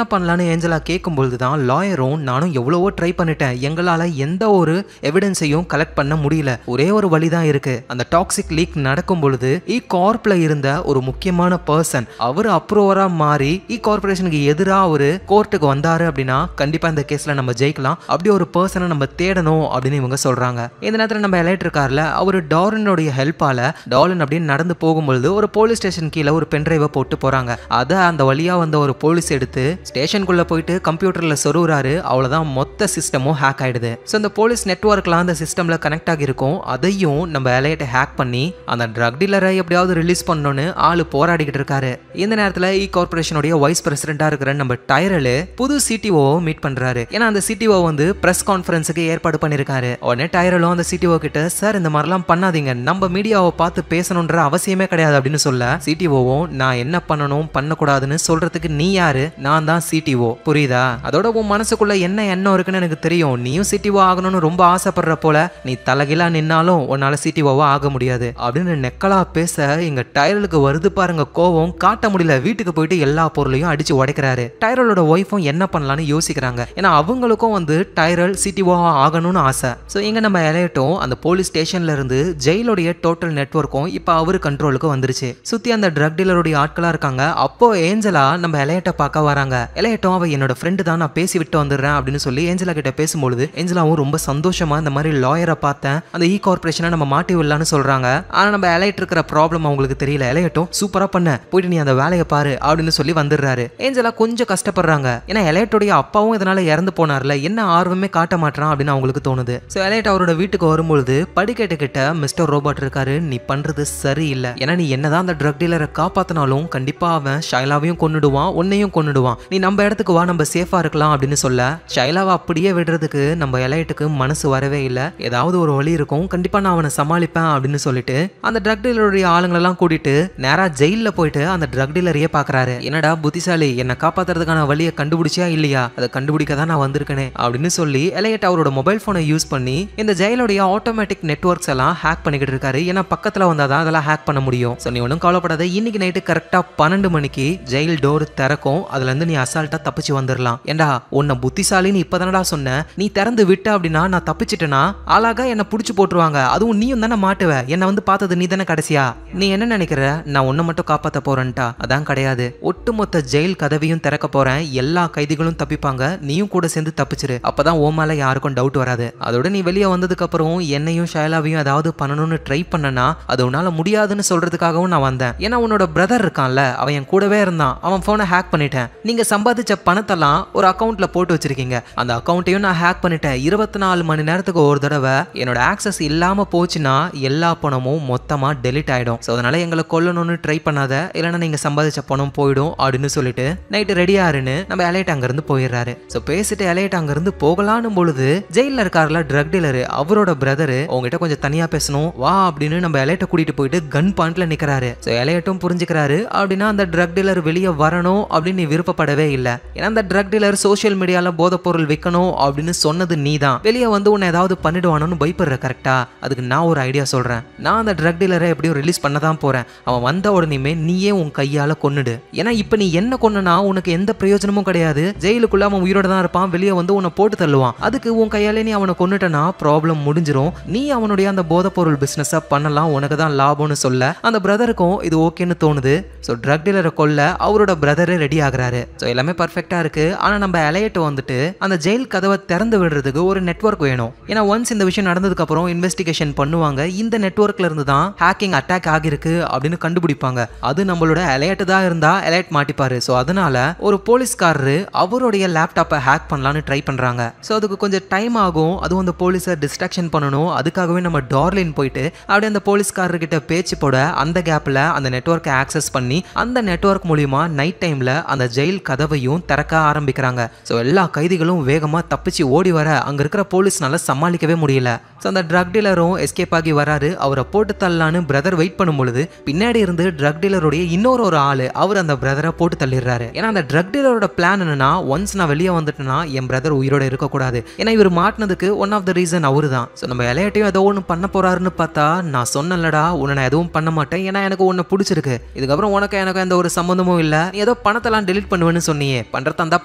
பண்ணலான்னு ஏஞ்சலா கேட்கும்போது தான் லாயரும் நானும் எவ்வளவோ ட்ரை பண்ணிட்டேன், எங்களால எந்த ஒரு எவிடன்ஸையும் கலெக்ட் பண்ண முடியல, ஒரே ஒரு வழி தான் இருக்கு. அந்த டாக்ஸிக் லீக் நடக்கும் பொழுது இ கார்ப்ல இருந்த ஒரு முக்கியமான பர்சன் அவர் அப்ரூவரா மாறி இ கார்பரேஷனுக்கு எதிராக ஒரு கோர்ட்டுக்கு வந்தாரு அப்படின்னா கண்டிப்பா இந்த கேஸ்ல நம்ம ஜெயிக்கலாம். அப்படி ஒரு பர்சனை நம்ம தேடணும் அப்படின்னு இவங்க சொல்றாங்க. இந்த நேரத்தில் நம்ம எலைட் இருக்கார்ல, அவரு டார்லினோட ஹெல்ப்பால டார்லின் அப்படின்னு நடந்து போகும்பொழுது ஒரு போலீஸ் ஸ்டேஷன் கீழே ஒரு பென்ட்ரைவை போட்டு போறாங்க. அதை அந்த வழியா வந்த ஒரு போலீஸ் எடுத்து ஸ்டேஷனுக்குள்ள போயிட்டு கம்ப்யூட்டர்ல சொருகுறாரு. அவ்வளவுதான், மொத்த சிஸ்டமும் ஹேக் ஆயிடுது. ஸோ இந்த போலீஸ் நெட்வொர்க்லாம் அந்த சிஸ்டம்ல கனெக்ட் ஆகிருக்கும், அதையும் நம்ம எலைட்டை ஹேக் பண்ணி அந்த ட்ரக் டீலரை எப்படியாவது ரிலீஸ் பண்ணணும்னு ஆளு போராடிக்கிட்டு இருக்காரு. இந்த நேரத்தில் இ கார்பரேஷனுடைய வைஸ் பிரசிடென்டா இருக்கிற நம்ம டைரல் புது சிடிஓ மீட் பண்றாரு. ஏன்னா அந்த சிடிஓ வந்து பிரஸ் கான்ஃபரன்ஸுக்கு ஏற்பாடு பண்ணிருக்காரு. உடனே டைரலும் அந்த சிடிஓ கிட்ட சார் இந்த மாதிரிலாம் பண்ணாதீங்க, நம்ம மீடியாவை பார்த்து பேசணுன்ற அவசியமே கிடையாது அப்படின்னு சொல்ல சிடிஓவும் நான் என்ன பண்ணணும் பண்ணக்கூடாதுன்னு சொல்றதுக்கு நீ யாரு, நான் தான் சிடிஓ, புரியுதா? அதோட உன் மனசுக்குள்ள என்ன எண்ணம் இருக்குன்னு எனக்கு தெரியும், நீயும் சிடிஓ ஆகணும்னு ரொம்ப ஆசைப்படுற போல, நீ தலைகிலா நின்னாலும் உன்னால சிடிஓவா ஆக முடியாது அப்படின்னு நெக்கலா பேச இங்க டைரலுக்கு வருது பாருங்க கோவம், காட்ட முடியல, வீட்டுக்கு போயிட்டு எல்லா பொருளையும் அடிச்சு உடைக்கிறாரு. டைரலோட ஒய்ஃபும் என்ன பண்ணலாம்னு யோசிக்கிறாங்க, ஏன்னா அவங்களுக்கும் வந்து டைரல் சிடிஓ ஆகணும்னு ஆசை. ஸோ இங்க நம்ம எலையட்டும் அந்த போலீஸ் ஸ்டேஷன்ல இருந்து ஜெயிலுடைய டோட்டல் நெட்வொர்க்கும் இப்ப அவரு கண்ட்ரோலுக்கு வந்துருச்சு. சுத்தி அந்த ட்ரக் டீலருடைய ஆட்களா இருக்காங்க. அப்போ ஏஞ்சலா நம்ம எலையட்டை பார்க்க வராங்க. எலையட்டும் அவ என்னோட ஃப்ரெண்டு தான், நான் பேசி விட்டு வந்துடுறேன் அப்படின்னு சொல்லி ஏஞ்சலா கிட்ட பேசும்பொழுது ஏஞ்சலாவும் ரொம்ப சந்தோஷமா இந்த மாதிரி லாயரை பார்த்தேன், அந்த இ கார்பரேஷனை நம்ம மாட்டி விடலான்னு சொல்றாங்க. ஆனா நம்ம எலைட் இருக்கிற ப்ராப்ளம் அவங்களுக்கு தெரியல. எலையட்டும் சூப்பரா பண்ண, போயிட்டு நீ அந்த வேலையை பாரு அப்படின்னு சொல்லி வந்துடுறாரு. ஏஞ்சலா கொஞ்சம் கஷ்டப்படுறாங்க, ஏன்னா எலையட்டுடைய அப்பாவும் இதனால இறந்து போனார்ல, என்ன ஆர்வமே காட்ட மாட்டான் அப்படின்னு அவங்களுக்கு தோணுது. ஸோ எலைட் அவரோட வீட்டுக்கு வரும்பொழுது படிக்கட்டு கிட்ட மிஸ்டர் ரோபோட் இருக்காரு, நீ பண்றது சரியில்லை, ஏன்னா நீ என்னதான் அந்த ட்ரக் டீலரை காப்பாத்தினாலும் கண்டிப்பா அவன் ஷைலாவையும் கொன்னுடுவான், உன்னையும் கொன்னுடுவான், நீ நம்ம இடத்துக்கு வா, நம்ம சேஃபா இருக்கலாம் அப்படின்னு சொல்ல ஷைலாவை அப்படியே விடுறதுக்கு நம்ம எலைட்டுக்கு மனசு வரவே இல்லை. ஏதாவது ஒரு வழி இருக்கும், கண்டிப்பா நான் அவனை சமாளிப்பேன் அப்படின்னு சொல்லிட்டு அந்த ட்ரக் டீலருடைய ஆளுங்களெல்லாம் கூட்டிட்டு நேரா ஜெயில போயிட்டு அந்த ட்ரக் டீலரையே பாக்குறாரு. என்னடா புத்திசாலி, என்னை காப்பாத்துறதுக்கான வழியை கண்டுபிடிச்சியா இல்லையா, அதை கண்டுபிடிக்க தான் நான் வந்திருக்கேனே அப்படின்னு சொல்லி எலையட் அவரோட மொபைல் போனை யூஸ் பண்ணி இந்த ஜெயிலுடைய ஆட்டோமேட்டிக் நெட்வொர்க்ஸ் எல்லாம் ஹேக் பண்ணிக்கிட்டு இருக்காரு. ஏன்னா பக்கத்துல வந்தாதான் அதெல்லாம் ஹேக் பண்ண முடியும். ஸோ நீ ஒன்றும் கவலைப்படாத, இன்னைக்கு நைட்டு கரெக்டா 12 மணிக்கு ஜெயில் டோர் திறக்கும், அதுல இருந்து நீ அசால்ட்டா தப்பிச்சு வந்துடலாம். ஏண்டா உன்னை புத்திசாலின்னு இப்பதானடா சொன்ன, நீ திறந்து விட்ட அப்படின்னா நான் தப்பிச்சிட்டேன்னா அழகா என்ன புடிச்சு போட்டுருவாங்க, அதுவும் நீயும் தானே மாட்டுவ, என்ன வந்து பார்த்தது நீ தானே கடைசியா, நீ என்ன நினைக்கிற நான் உன்னை மட்டும் காப்பாற்ற போறேன்ட்டா, அதான் கிடையாது, ஒட்டுமொத்த ஜெயில் கதவையும் திறக்க போறேன், எல்லா கைதிகளும் தப்பிப்பாங்க, நீயும் கூட சேர்ந்து தப்பிச்சிரு, அப்பதான் ஓ மேல யாருக்கும் டவுட் வராது. அதோட நீ வெளியே வந்ததுக்கு அப்புறம் என்னையும் ஷைலாவையும் ஏதாவது பண்ணணும்னு ட்ரை பண்ணனா அது உன்னால முடியாதுன்னு சொல்றதுக்காகவும் நான் வந்தேன். ஏன்னா உன்னோட பிரதர் இருக்கான்ல, அவன் என் கூடவே இருந்தான், அவன் போனை ஹேக் பண்ணிட்டேன், நீங்க சம்பாதிச்ச பணத்தெல்லாம் ஒரு அக்கௌண்ட்ல போட்டு வச்சிருக்கீங்க, அந்த அக்கௌண்ட்டையும் நான் ஹேக் பண்ணிட்டேன், 24 மணி நேரத்துக்கு ஒரு தடவை என்னோட ஆக்சஸ் இல்லாம போச்சுன்னா எல்லா பணமும் மொத்தமா டெலிட் ஆயிடும். ஸோ அதனால எங்களை கொல்லணும்னு ட்ரை பண்ணாத, இல்லைன்னா நீங்க சம்பாதிச்ச பணம் போயிடும் அப்படின்னு சொல்லிட்டு நைட்டு ரெடியாருன்னு நம்ம எலைட் அங்க இருந்து போயிடுறாரு. ஸோ பேசிட்டு எலைட் அங்க இருந்து போகலான்னு பொழுது ஜெயில இருக்காருல ட்ரக் டீலர், அவரோட பிரதர் உங்ககிட்ட கொஞ்சம் தனியா பேசணும் வா அப்படின்னு நம்ம எலைட்டை கூட்டிட்டு போயிட்டு கன் பாயிண்ட்ல நிக்கிறாரு. சொல்றாரு. சோ எலையட்டும் புரிஞ்சுக்கிறாரு. அப்படின்னா அந்த ட்ரக் டீலர் வெளியே வரணும் அப்படின்னு நீ விருப்பப்படவே இல்லை. ஏன்னா அந்த ட்ரக் டீலர் சோஷியல் மீடியால போதைப் பொருள் விற்கணும் அப்படின்னு சொன்னது நீதான். வெளியே வந்து உன்னை ஏதாவது பண்ணிடுவானு பயப்படுற. கரெக்டா? அதுக்கு நான் ஒரு ஐடியா சொல்றேன். நான் அந்த ட்ரக் டீலரை எப்படியும் ரிலீஸ் பண்ணதான் போறேன். அவன் வந்த உடனே நீயே உன் கையால கொன்னுடு. ஏன்னா இப்ப நீ என்ன கொன்னா உனக்கு எந்த பிரயோஜனமும் கிடையாது. ஜெயிலுக்குள்ள அவன் உயிரோட தான் இருப்பான். வெளியே வந்து உன்னை போட்டு தள்ளுவான். அதுக்கு உன் கையாலே நீ அவனை கொன்னுட்டனா ப்ராப்ளம் முடிஞ்சிரும். நீ அவனுடைய அந்த போதைப் பொருள் பிசினஸ் பண்ணலாம். உனக்கு தான் லாபம்னு சொல்ல அந்த பிரதருக்கும் இது ஓகேன்னு தோணுது. சோ ட்ரக் டீலரை கொல்ல அவரோட பிரதரே ரெடி ஆகுறாரு. சோ எல்லாமே பர்ஃபெக்ட்டா இருக்கு. ஆனா நம்ம எலையட் வந்துட்டு அந்த ஜெயில் கதவை திறந்து விடுறதுக்கு ஒரு நெட்வொர்க் வேணும். ஏன்னா ஒன்ஸ் இந்த விஷயம் நடந்ததுக்கு அப்புறம் இன்வெஸ்டிகேஷன் பண்ணுவாங்க. இந்த நெட்வொர்க்ல இருந்து தான் ஹேக்கிங் அட்டாக் ஆகிருக்கு அப்படின்னு கண்டுபிடிப்பாங்க. அது நம்மளோட எலையட் தான் இருந்தா எலையட் மாட்டிப்பாரு. சோ அதனால ஒரு போலீஸ்காரரு அவருடைய லேப்டாப்பை ஹேக் பண்ணலாம்னு ட்ரை பண்றாங்க. சோ அதுக்கு கொஞ்சம் டைம் ஆகும். அதுவும் அந்த போலீஸை டிஸ்ட்ராக்ஷன் பண்ணணும். அதுக்காகவே நம்ம டார்லின் போயிட்டு அப்படியே அந்த போலீஸ்காரர்கிட்ட பேச்சு போட அந்த கேப்ல அந்த நெட்வொர்க்கை ஆக்சஸ் பண்ணி அந்த நெட்வொர்க் மூலியமா நைட் டைம்ல அந்த ஜெயில் கதவையும் திறக்க ஆரம்பிக்கிறாங்க. சோ எல்லா கைதிகளும் வேகமா தப்பிச்சு ஓடி வர அங்க இருக்கிற போலீஸ்னால சமாளிக்கவே முடியல. சோ அந்த ட்ரக் டீலரும் எஸ்கேப் ஆகி வராரு. அவரை போட்டு தள்ளலான்னு பிரதர் வெயிட் பண்ணும் பொழுது பின்னாடி இருந்து ட்ரக் டீலருடைய இன்னொரு ஆளு அவர் அந்த பிரதரை போட்டு தள்ளிடுறாரு. ஏன்னா அந்த ட்ரக் டீலரோட பிளான் என்னன்னா, ஒன்ஸ் நான் வெளியே வந்துட்டேன்னா என் பிரதர் உயிரோட இருக்கக்கூடாது. ஏன்னா இவர் மாட்டினதுக்கு ஒன் ஆஃப் த ரீசன் அவரு தான். ஸோ நம்ம எலையட்டையும் ஏதோ ஒன்று பண்ண போறாருன்னு பார்த்தா, நான் சொன்னலடா உன்னை நான் எதுவும் பண்ண மாட்டேன். ஏன்னா எனக்கு உன்னை பிடிச்சிருக்கு. இதுக்கப்புறம் உனக்கு எனக்கு எந்த ஒரு சம்பந்தமும் இல்லை. நீ ஏதோ பணத்தெல்லாம் டெலிட் பண்ணுவேன்னு சொன்னியே, பண்றதா இருந்தா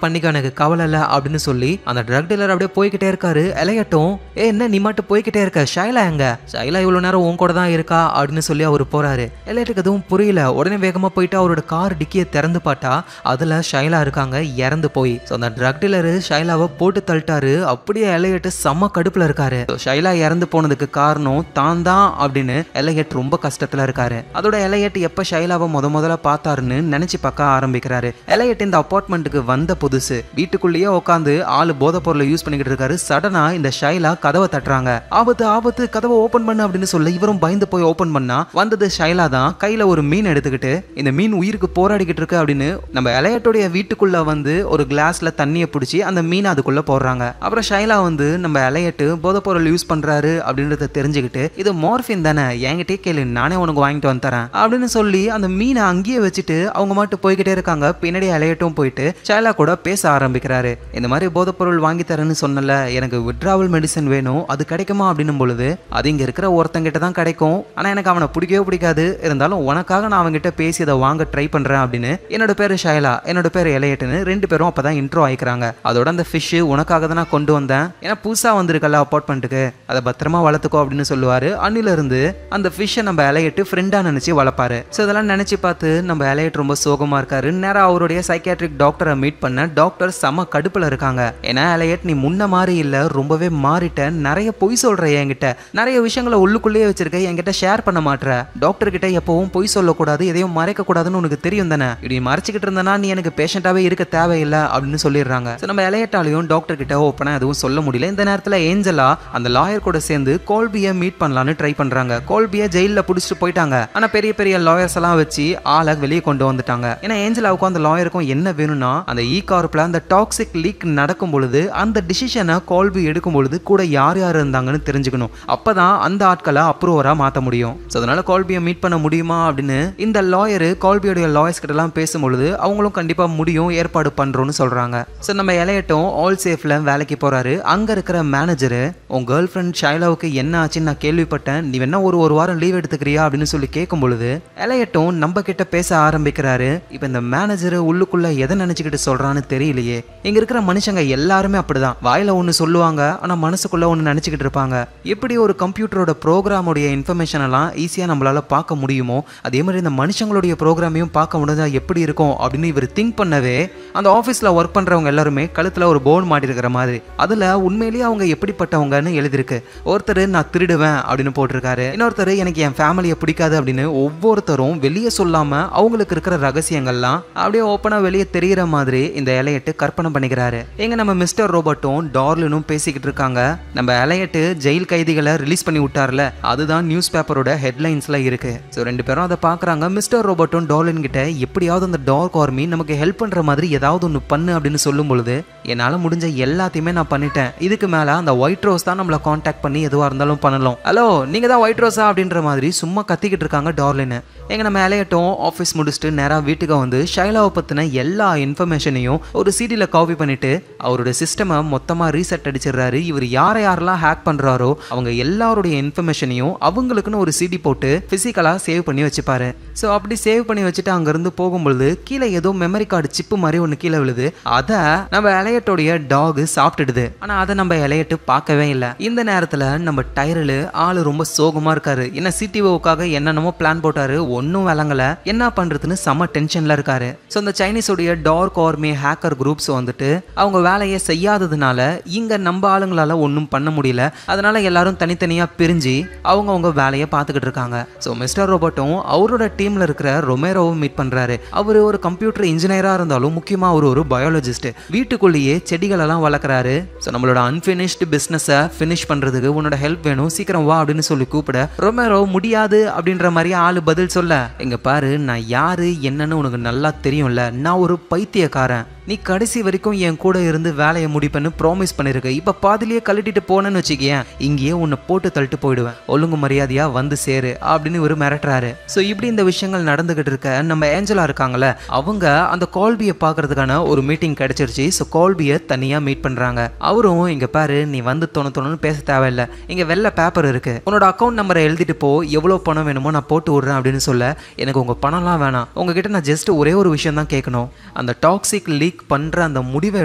பண்ணிக்க, எனக்கு கவலை இல்லை அப்படின்னு சொல்லி அந்த ட்ரக் டீலர் அப்படியே போய்கிட்டே இருக்காரு. எலையட்டும் என்ன நீ மட்டும் போய்கிட்டே இருக்க, ஷைலா எங்க? ஷைலா இவ்வளவு நேரம் உன் கூட தான் இருக்கா அப்படின்னு சொல்லி அவர் போறாரு. எலையட்டுக்கு எதுவும் புரியல. உடனே வேகமா போயிட்டு அவரோட கார் டிக்கியை திறந்து பார்த்தா அதுல ஷைலா இருக்காங்க, இறந்து போய். அந்த ட்ரக் டீலர் ஷைலாவை போட்டு தள்ளிட்டாரு. அப்படியே எலையட் செம்ம கடுப்புல இருக்காரு. ஷைலா இறந்து போனதுக்கு காரணம் தான் தான் அப்படின்னு எலையட் ரொம்ப கஷ்டத்துல இருக்காரு. அதோட எலையட் எப்ப ஷைலாவை முதல்ல பார்த்தாருன்னு நினைச்சு பார்க்க ஆரம்பிக்கிறாரு. எலையட் இந்த அபார்ட்மெண்ட்டுக்கு வந்த புதுசு, வீட்டுக்குள்ளேயே உட்காந்து ஆளு போதை பொருளை யூஸ் பண்ணிக்கிட்டு இருக்காரு. சடனா இந்த ஷைலா கதவை தட்டுறாங்க. ஆபத்து ஆபத்து, கதவை ஓபன் பண்ணு அப்படின்னு சொல்ல இவரும் பயந்து போய் ஓபன் பண்ணா வந்தது ஷைலா தான். கையில ஒரு மீன் எடுத்துக்கிட்டு இந்த மீன் உயிருக்கு போராடிக்கிட்டு இருக்கு அப்படின்னு நம்ம எலையட்டோடைய வீட்டுக்குள்ள வந்து ஒரு கிளாஸ்ல தண்ணியை பிடிச்சி அந்த மீன் அதுக்குள்ள போடுறாங்க. அப்புறம் ஷைலா வந்து நம்ம எலையட்டு போதைப் பொருள் யூஸ் பண்றாரு அப்படின்றத தெரிஞ்சுக்கிட்டு, இது மார்பின் தானே, என்கிட்டே கேளு, நானே உனக்கு வாங்கிட்டு வந்து தரேன் அப்படின்னு சொல்லி அந்த மீனை அங்கேயே வச்சுட்டு அவங்க மட்டும் போய்கிட்டே இருக்காங்க. பின்னாடி எலையட்டும் போயிட்டு ஷைலா கூட பேச ஆரம்பிக்கிறாரு. இந்த மாதிரி போதைப் பொருள் வாங்கி தரேன்னு சொன்னல, எனக்கு விட்ராவல் மெடிசன் வேணும், அது கிடைக்குமா அப்படின்னும் பொழுது, அது இங்க இருக்கிற ஒருத்தங்கிட்ட தான் கிடைக்கும். ஆனா எனக்கு அவனை பிடிக்கவே பிடிக்காது. இருந்தாலும் உனக்காக நான் அவங்ககிட்ட பேசி அதை வாங்க ட்ரை பண்றேன் அப்படின்னு. என்னோட பேரு ஷைலா, என்னோட பேரு எலையட்னு ரெண்டு பேரும் அப்பதான் இன்ட்ரோ ஆயிக்கிறாங்க. அதோட அந்த ஃபிஷ் உனக்காக தான் நான் கொண்டு வந்தேன், ஏன்னா புதுசா வந்திருக்கல அபார்ட்மெண்ட்டுக்கு, அதை பத்திரமா வளர்த்துக்கோ அப்படின்னு சொல்லுவாரு. அன்னில இருந்து அந்த ஃபிஷ்ஷை நம்ம எலையட்டு ஃப்ரெண்டா நினைச்சு வளர்ப்பாரு. ஸோ இதெல்லாம் நினைச்சு பார்த்து நம்ம எலையட் ரொம்ப சோகமா இருக்காரு. நேரம் அவருடைய சைக்கியாட்ரிக் டாக்டரை மீட் பண்ண டாக்டர் செம கடுப்புல இருக்காங்க. ஏன்னா எலையட் நீ முன்ன மாதிரி இல்ல, ரொம்பவே மாறிட்ட, நிறைய பொய் சொல்ற, என்கிட்ட நிறைய விஷயங்களை உள்ளுக்குள்ளேயே வச்சிருக்க, என்கிட்ட ஷேர் பண்ண மாட்டேற, டாக்டர் கிட்ட எப்பவும் பொய் சொல்லக்கூடாது, எதையும் மறைக்க கூடாதுன்னு உனக்கு தெரியும் தானே, இப்படி மறைச்சிக்கிட்டு இருந்தனா நீ எனக்கு பேஷண்டாவே இருக்க தேவையில்லை அப்படின்னு சொல்லிடுறாங்க. நம்ம எலையட்டாலையும் டாக்டர் கிட்ட ஓப்பனா எதுவும் சொல்ல முடியல. இந்த நேரத்தில் ஏஞ்சலா அந்த லாயர் கூட சேர்ந்து கோல்பியை மீட் பண்ணலான்னு ட்ரை பண்றாங்க. கோல்பியை ஜெயில பிடிச்சிட்டு போயிட்டாங்க. ஆனா பெரிய பெரிய லாயர்ஸ் எல்லாம் வச்சு ஆளை வெளியே கொண்டு வந்துட்டாங்க. ஏன்னா ஏஞ்சலாவுக்கும் அந்த லாயருக்கும் என்ன வேணும்னா, அந்த இ கார்ப்ல அந்த டாக்ஸிக் லீக் நடக்கும் பொழுது அந்த டிசிஷனை கோல்பி எடுக்கும் பொழுது கூட யார் யார் இருந்தாங்கன்னு தெரிஞ்சுக்கணும். அப்பதான் அந்த ஆட்களை அப்ரூவரா மாத்த முடியும். அதனால கோல்பியை மீட் பண்ண முடியுமா அப்படின்னு இந்த லாயர் கோல்பியோட லாயர்ஸ் கிட்ட எல்லாம் பேசும்பொழுது அவங்களும் கண்டிப்பா முடியும், ஏற்பாடு பண்றோம்னு சொல்றாங்க. சோ நம்ம எலையட்டும் ஆல் சேஃப்ல வேலைக்கு போறாரு. அங்க இருக்கிற மேனேஜர், உன் கேர்ள் ஃப்ரெண்ட் ஷைலாவுக்கு என்ன ஆச்சுன்னு நான் கேள்விப்பட்டேன், நீ வேணா ஒரு வாரம் லீவ் எடுத்துக்கிறியா அப்படின்னு சொல்லி கேட்கும் பொழுது எலையட்டும் நம்ம கிட்ட பேச ஆரம்பிக்கிறாரு. இப்ப இந்த மேனேஜர் உள்ளுக்குள்ள எதை நினைச்சுக்கிட்டு சொல்றான்னு தெரியலையே. இங்க இருக்கிற மனுஷங்க எல்லாருமே அப்படிதான், வாயில ஒண்ணு சொல்லுவாங்க ஆனா மனசுக்குள்ள ஒண்ணு நினைச்சுக்கிட்டு இருப்பாங்க. எப்படி ஒரு கம்ப்யூட்டரோட ப்ரோக்ராமுடைய இன்ஃபர்மேஷன் எல்லாம் ஈஸியா நம்மளால பார்க்க முடியுமோ, அதே மாதிரி இந்த மனுஷங்களுடைய ப்ரோக்ராமையும் பார்க்க முடிஞ்சா எப்படி இருக்கும் அப்படின்னு இவர் திங்க் பண்ணவே அந்த ஆஃபீஸ்ல ஒர்க் பண்றவங்க எல்லாருமே கழுத்துல ஒரு போர்டு மாட்டி இருக்கிற மாதிரி, அதுல உண்மையிலேயே அவங்க எப்படிப்பட்டவங்கன்னு எழுதிருக்கு. ஒருத்தர் நான் திருடுவேன் அப்படின்னு போட்டிருக்காரு, இன்னொருத்தர் எனக்கு என் ஃபேமிலியை பிடிக்காது அப்படின்னு. ஒவ்வொருத்தரும் வெளியே சொல்லாம அவங்களுக்கு இருக்கிற ரகசியங்கள்லாம் அப்படியே ஓப்பனா வெளியே தெரிகிற மாதிரி இந்த எலையட்டு கற்பனை பண்ணிக்கிறாரு. எங்க நம்ம மிஸ்டர் ரோபர்ட்டும் டார்லினும் பேசிக்கிட்டு இருக்காங்க. நம்ம எலையட்டு ஜெயில் கைதிகளை ரிலீஸ் பண்ணி விட்டார்ல, அதுதான் நியூஸ் பேப்பரோட ஹெட்லைன்ஸ்ல இருக்கு. ஸோ ரெண்டு பேரும் அதை பாக்குறாங்க. மிஸ்டர் ரோபர்ட்டும் டார்லின் கிட்ட எப்படியாவது அந்த டார்க் ஆர்மி நமக்கு ஹெல்ப் பண்ற மாதிரி ஏதாவது ஒன்று பண்ணு அப்படின்னு சொல்லும் பொழுது என்னால் முடிஞ்ச எல்லாத்தையுமே நான் பண்ணிட்டேன், இதுக்கு மேலே அந்த ஒயிட் ரோஸ் தான் நம்மளை காண்டாக்ட் பண்ணி எதுவாக இருந்தாலும் பண்ணலாம். ஹலோ நீங்கள் தான் ஒயிட் ரோஸா அப்படின்ற மாதிரி சும்மா கத்திக்கிட்டு இருக்காங்க டார்லின். எங்கள் நம்ம எலையட்டும் ஆஃபீஸ் முடிச்சுட்டு நேராக வீட்டுக்கு வந்து ஷைலாவை பற்றின எல்லா இன்ஃபர்மேஷனையும் ஒரு சிடியில் காப்பி பண்ணிட்டு அவரோட சிஸ்டமை மொத்தமாக ரீசெட் அடிச்சிடுறாரு. இவர் யாரெல்லாம் ஹேக் பண்ணுறாரோ அவங்க எல்லாருடைய இன்ஃபர்மேஷனையும் அவங்களுக்குன்னு ஒரு சிடி போட்டு ஃபிசிக்கலாக சேவ் பண்ணி வச்சுப்பாரு. ஸோ அப்படி சேவ் பண்ணி வச்சுட்டு அங்கேருந்து போகும்பொழுது கீழே ஏதோ மெமரி கார்டு சிப்பு மாதிரி ஒன்று கீழே விழுது. அதை நம்ம எலையட்டோடைய டாக் சாப்பிட்டுடுது. ஆனால் அதை நம்ம எலையட்டு பார்க்கவே இல்லை. இந்த நேரத்தில் நம்ம டைரல் ஆள் ரொம்ப சோகமாக இருக்காரு. என்ன சிடிஓவுக்காக என்னென்னமோ பிளான் போட்டாரு, ஒன்னும் விளங்கல, என்ன பண்றதுன்னு செம டென்ஷன்ல இருக்காரு. ஸோ இந்த சைனீஸோடைய டார்க் ஆர்மி ஹேக்கர் குரூப்ஸ் வந்துட்டு அவங்க வேலையை செய்யாததுனால இங்க நம்ம ஆளுங்களால ஒன்றும் பண்ண முடியல. அதனால எல்லாரும் தனித்தனியா பிரிஞ்சு அவங்க வேலையை பார்த்துக்கிட்டு இருக்காங்க. ஸோ மிஸ்டர் ரோபோட்டும் அவரோட டீம்ல இருக்கிற ரொமேரோவும் மீட் பண்றாரு. அவர் ஒரு கம்ப்யூட்டர் இன்ஜினியரா இருந்தாலும் முக்கியமா அவர் ஒரு பயாலஜிஸ்ட். வீட்டுக்குள்ளேயே செடிகள் எல்லாம் வளர்க்குறாரு. ஸோ நம்மளோட அன்பினிஷ்டு பிசினஸை ஃபினிஷ் பண்றதுக்கு உன்னோட ஹெல்ப் வேணும், சீக்கிரம் வா அப்படின்னு சொல்லி கூப்பிட ரொமேரோ முடியாது அப்படின்ற மாதிரி ஆளு பதில் சொல்ல, எங்க பாரு நான் யாரு என்னன்னு உனக்கு நல்லா தெரியும்ல, நான் ஒரு பைத்தியக்காரன், நீ கடைசி வரைக்கும் என் கூட இருந்து வேலையை முடிப்பேன்னு ப்ராமிஸ் பண்ணிருக்க, இப்ப பாதிலேயே கழட்டிட்டு போனேன்னு வச்சுக்கேன், இங்கேயே உன்னை போட்டு தள்ளிட்டு போயிடுவேன், ஒழுங்கு மரியாதையா வந்து சேரு அப்படின்னு ஒரு மிரட்டுறாரு. ஸோ இப்படி இந்த விஷயங்கள் நடந்துகிட்டு இருக்க நம்ம ஏஞ்சலா இருக்காங்கல்ல, அவங்க அந்த கால்பியை பார்க்கறதுக்கான ஒரு மீட்டிங் கிடைச்சிருச்சு. ஸோ கால்பியை தனியா மீட் பண்றாங்க. அவரும் இங்க பாரு நீ வந்து தொணு பேச தேவையில்லை, இங்க வெள்ளை பேப்பர் இருக்கு, உன்னோட அக்கௌண்ட் நம்பரை எழுதிட்டு போ, எவ்வளவு பணம் வேணுமோ நான் போட்டு விடுறேன் அப்படின்னு சொல்ல, எனக்கு உங்க பணம்லாம் வேணாம், உங்ககிட்ட நான் ஜஸ்ட் ஒரே ஒரு விஷயம் தான் கேட்கணும், அந்த டாக்ஸிக் லீக் பண்ற அந்த முடிவை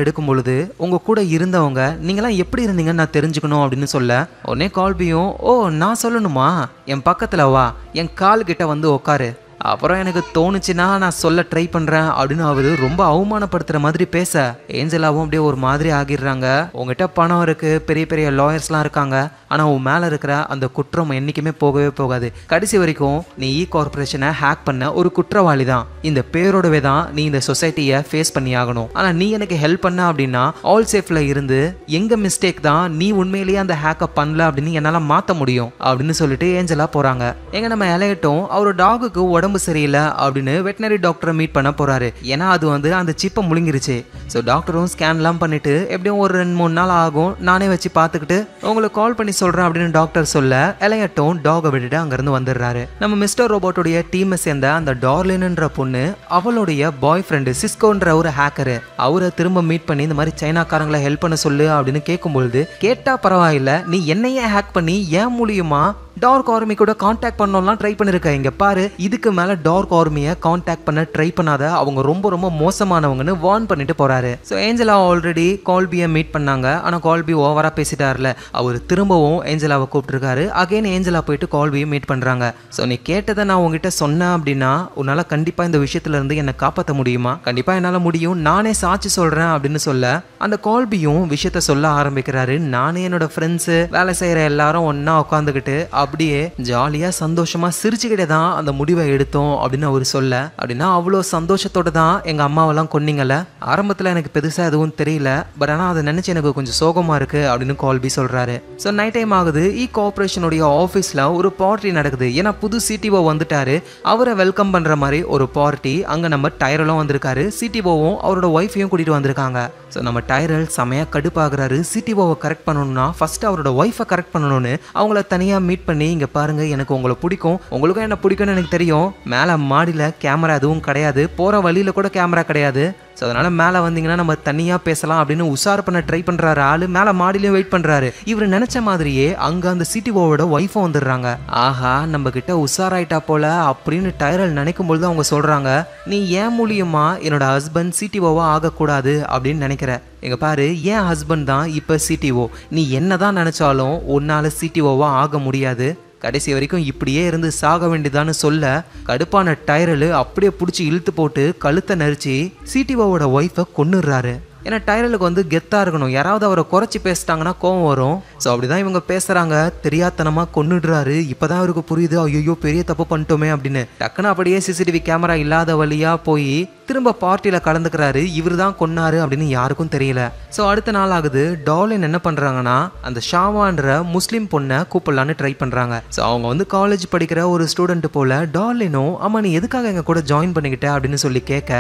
எடுக்கும் பொழுது உங்க கூட இருந்தவங்க நீங்களாம் எப்படி இருந்தீங்கன்னு நான் தெரிஞ்சுக்கணும் அப்படின்னு சொல்ல, உடனே கால்பியும் ஓ நான் சொல்லணுமா, என் பக்கத்துல வா, என் கால் கிட்ட வந்து உட்காரு, அப்புறம் எனக்கு தோணுச்சுன்னா நான் சொல்ல ட்ரை பண்றேன் அப்படின்னு அவரு ரொம்ப அவமானப்படுத்துற மாதிரி பேச, ஏஞ்சலாவும் அப்படியே ஒரு மாதிரி ஆகிடுறாங்க. உங்ககிட்ட பணம் இருக்கு, பெரிய பெரிய லாயர்ஸ்லாம் இருக்காங்க, ஆனா உன் மேல இருக்கிற அந்த குற்றம் என்னைக்குமே போகவே போகாது, கடைசி வரைக்கும் நீ கார்பரேஷனை ஹேக் பண்ண ஒரு குற்றவாளி தான், இந்த பேரோடவே தான் நீ இந்த சொசைட்டியை ஃபேஸ் பண்ணி ஆகணும், ஆனா நீ எனக்கு ஹெல்ப் பண்ண அப்படின்னா ஆல் சேஃப்ல இருந்து எங்க மிஸ்டேக் தான் நீ உண்மையிலேயே அந்த ஹேக்கை பண்ணல அப்படின்னு என்னால மாத்த முடியும் அப்படின்னு சொல்லிட்டு ஏஞ்சலா போறாங்க. எங்க நம்ம எலையட்டும் அவரோட டாகுக்கு உடம்பு சரியில்லை அப்படின்னு வெட்டினரி டாக்டரை மீட் பண்ண போறாரு. ஏன்னா அது வந்து அந்த சிப்பை முழுங்கிருச்சு. ஸோ டாக்டரும் ஸ்கேன்லாம் பண்ணிட்டு எப்படியும் ஒரு 2-3 நாள் ஆகும், நானே வச்சு பார்த்துக்கிட்டு உங்களுக்கு கால் பண்ணி சொல்றேன் அப்படின்னு டாக்டர் சொல்ல, எலையட்டும் டாகை விட்டுட்டு அங்கிருந்து வந்துடுறாரு. நம்ம மிஸ்டர் ரோபோட்டுடைய டீமை சேர்ந்த அந்த டார்லின்ன்ற பொண்ணு அவளுடைய பாய் ஃப்ரெண்டு சிஸ்கோன்ற ஒரு ஹேக்கரு, அவரை திரும்ப மீட் பண்ணி இந்த மாதிரி சைனாக்காரங்களை ஹெல்ப் பண்ண சொல்லு அப்படின்னு கேட்கும்பொழுது, கேட்டா பரவாயில்ல நீ என்னையே ஹேக் பண்ணி ஏன் மூலியமா டார்க் ஆர்மி கூட கான்டாக்ட் பண்ணலாம் ட்ரை பண்ணிருக்க, இங்க பாரு இதுக்கு மேல டார்க் ஆர்மியை கான்டாக்ட் பண்ண ட்ரை பண்ணாத, அவங்க ரொம்ப ரொம்ப மோசமானவங்கன்னு வார்ன் பண்ணிட்டு போறாரு. ஸோ ஏஞ்சலா ஆல்ரெடி கால்பியை மீட் பண்ணாங்க, ஆனா கால்பி ஓவரா பேசிட்டார்ல, அவர் திரும்பவும் ஏஞ்சலாவை கூப்பிட்டுருக்காரு. அகைன் ஏஞ்சலா போயிட்டு கால்பியை மீட் பண்றாங்க. ஸோ நீ கேட்டதை நான் உங்ககிட்ட சொன்னேன் அப்படின்னா உன்னால கண்டிப்பா இந்த விஷயத்துல இருந்து என்னை காப்பாற்ற முடியுமா, கண்டிப்பா என்னால முடியும், நானே சாட்சி சொல்றேன் அப்படின்னு சொல்ல, அந்த கால்பியும் விஷயத்த சொல்ல ஆரம்பிக்கிறாரு. நானே என்னோட ஃப்ரெண்ட்ஸ் வேலை செய்யற எல்லாரும் ஒன்னா உட்காந்துக்கிட்டு அப்படியே ஜாலியா சந்தோஷமா சிரிச்சுக்கிட்டே தான் அந்த முடிவை எடுத்தோம் அப்படின்னு அவர் சொல்ல, அப்படின்னா அவ்வளோ சந்தோஷத்தோட தான் எங்க அம்மாவெல்லாம் கொன்னீங்கல்ல, ஆரம்பத்தில் எனக்கு பெருசா எதுவும் தெரியல, பட் ஆனால் அதை நினைச்சு எனக்கு கொஞ்சம் சோகமா இருக்கு அப்படின்னு கால்பி சொல்றாரு. ஸோ நைட் டைம் ஆகுது, கார்பரேஷனுடைய ஆஃபீஸ்ல ஒரு பார்ட்டி நடக்குது. ஏன்னா புது சிடிஓ வந்துட்டாரு, அவரை வெல்கம் பண்ற மாதிரி ஒரு பார்ட்டி. அங்க நம்ம டைரலும் வந்திருக்காரு, சிடிஓவும் அவரோட ஒய்ஃபையும் கூட்டிட்டு வந்திருக்காங்க. ஸோ நம்ம டைரல் செமையா கடுப்பாகிறாரு, சிடிஓவை கரெக்ட் பண்ணணும்னா ஃபர்ஸ்ட் அவரோட ஒய்ஃபை கரெக்ட் பண்ணணும்னு அவங்கள தனியா மீட் பண்ணி, இங்க பாருங்க எனக்கு உங்களை பிடிக்கும், உங்களுக்கும் என்ன பிடிக்கும்னு எனக்கு தெரியும், மேல மாடியில கேமரா எதுவும் கிடையாது, போற வழியில கூட கேமரா கிடையாது, ஸோ அதனால மேலே வந்தீங்கன்னா நம்ம தனியா பேசலாம் அப்படின்னு உஷார் பண்ண ட்ரை பண்றாரு. ஆளு மேலே மாடியிலையும் வெயிட் பண்றாரு. இவர் நினைச்ச மாதிரியே அங்க அந்த சிடிஓவோட ஒய்ஃபும் வந்துடுறாங்க. ஆஹா நம்ம கிட்ட உஷாராயிட்டா போல அப்படின்னு டைரல் நினைக்கும் பொழுது அவங்க சொல்றாங்க, நீ ஏன் மூலியமா என்னோட ஹஸ்பண்ட் சிடிஓவா ஆகக்கூடாது அப்படின்னு நினைக்கிற, எங்க பாரு என் ஹஸ்பண்ட் தான் இப்ப சிடிஓ, நீ என்னதான் நினைச்சாலும் உன்னால சிடிஓவா ஆக முடியாது, கடைசி வரைக்கும் இப்படியே இருந்து சாக வேண்டியதான்னு சொல்ல, கடுப்பான டைரல் அப்படியே பிடிச்சி இழுத்து போட்டு கழுத்தை நெரிச்சு சிடிஓவோட ஒய்ஃபை கொன்னுடுறாரு. ஏன்னா டைரலுக்கு வந்து கெத்தா இருக்கணும், யாராவது அவரை குறைச்சி பேசிட்டாங்கன்னா கோவம் வரும். ஸோ அப்படிதான் இவங்க பேசுறாங்க, தெரியாதனமா கொன்னுடுறாரு. இப்பதான் அவருக்கு புரியுது ஐயோ பெரிய தப்பு பண்ணிட்டோமே அப்படின்னு. டக்குன்னு அப்படியே சிசிடிவி கேமரா இல்லாத வழியா போய் திரும்ப பார்ட்டியில கலந்துக்கிறாரு. இவர் தான் கொன்னாரு அப்படின்னு யாருக்கும் தெரியல. ஸோ அடுத்த நாள் ஆகுது. டார்லின் என்ன பண்றாங்கன்னா அந்த ஷாவான்ற முஸ்லீம் பொண்ணை கூப்பிடலான்னு ட்ரை பண்றாங்க. ஸோ அவங்க வந்து காலேஜ் படிக்கிற ஒரு ஸ்டூடெண்ட் போல. டார்லினும் அம்மா நீ எதுக்காக எங்க கூட ஜாயின் பண்ணிக்கிட்ட அப்படின்னு சொல்லி கேட்க,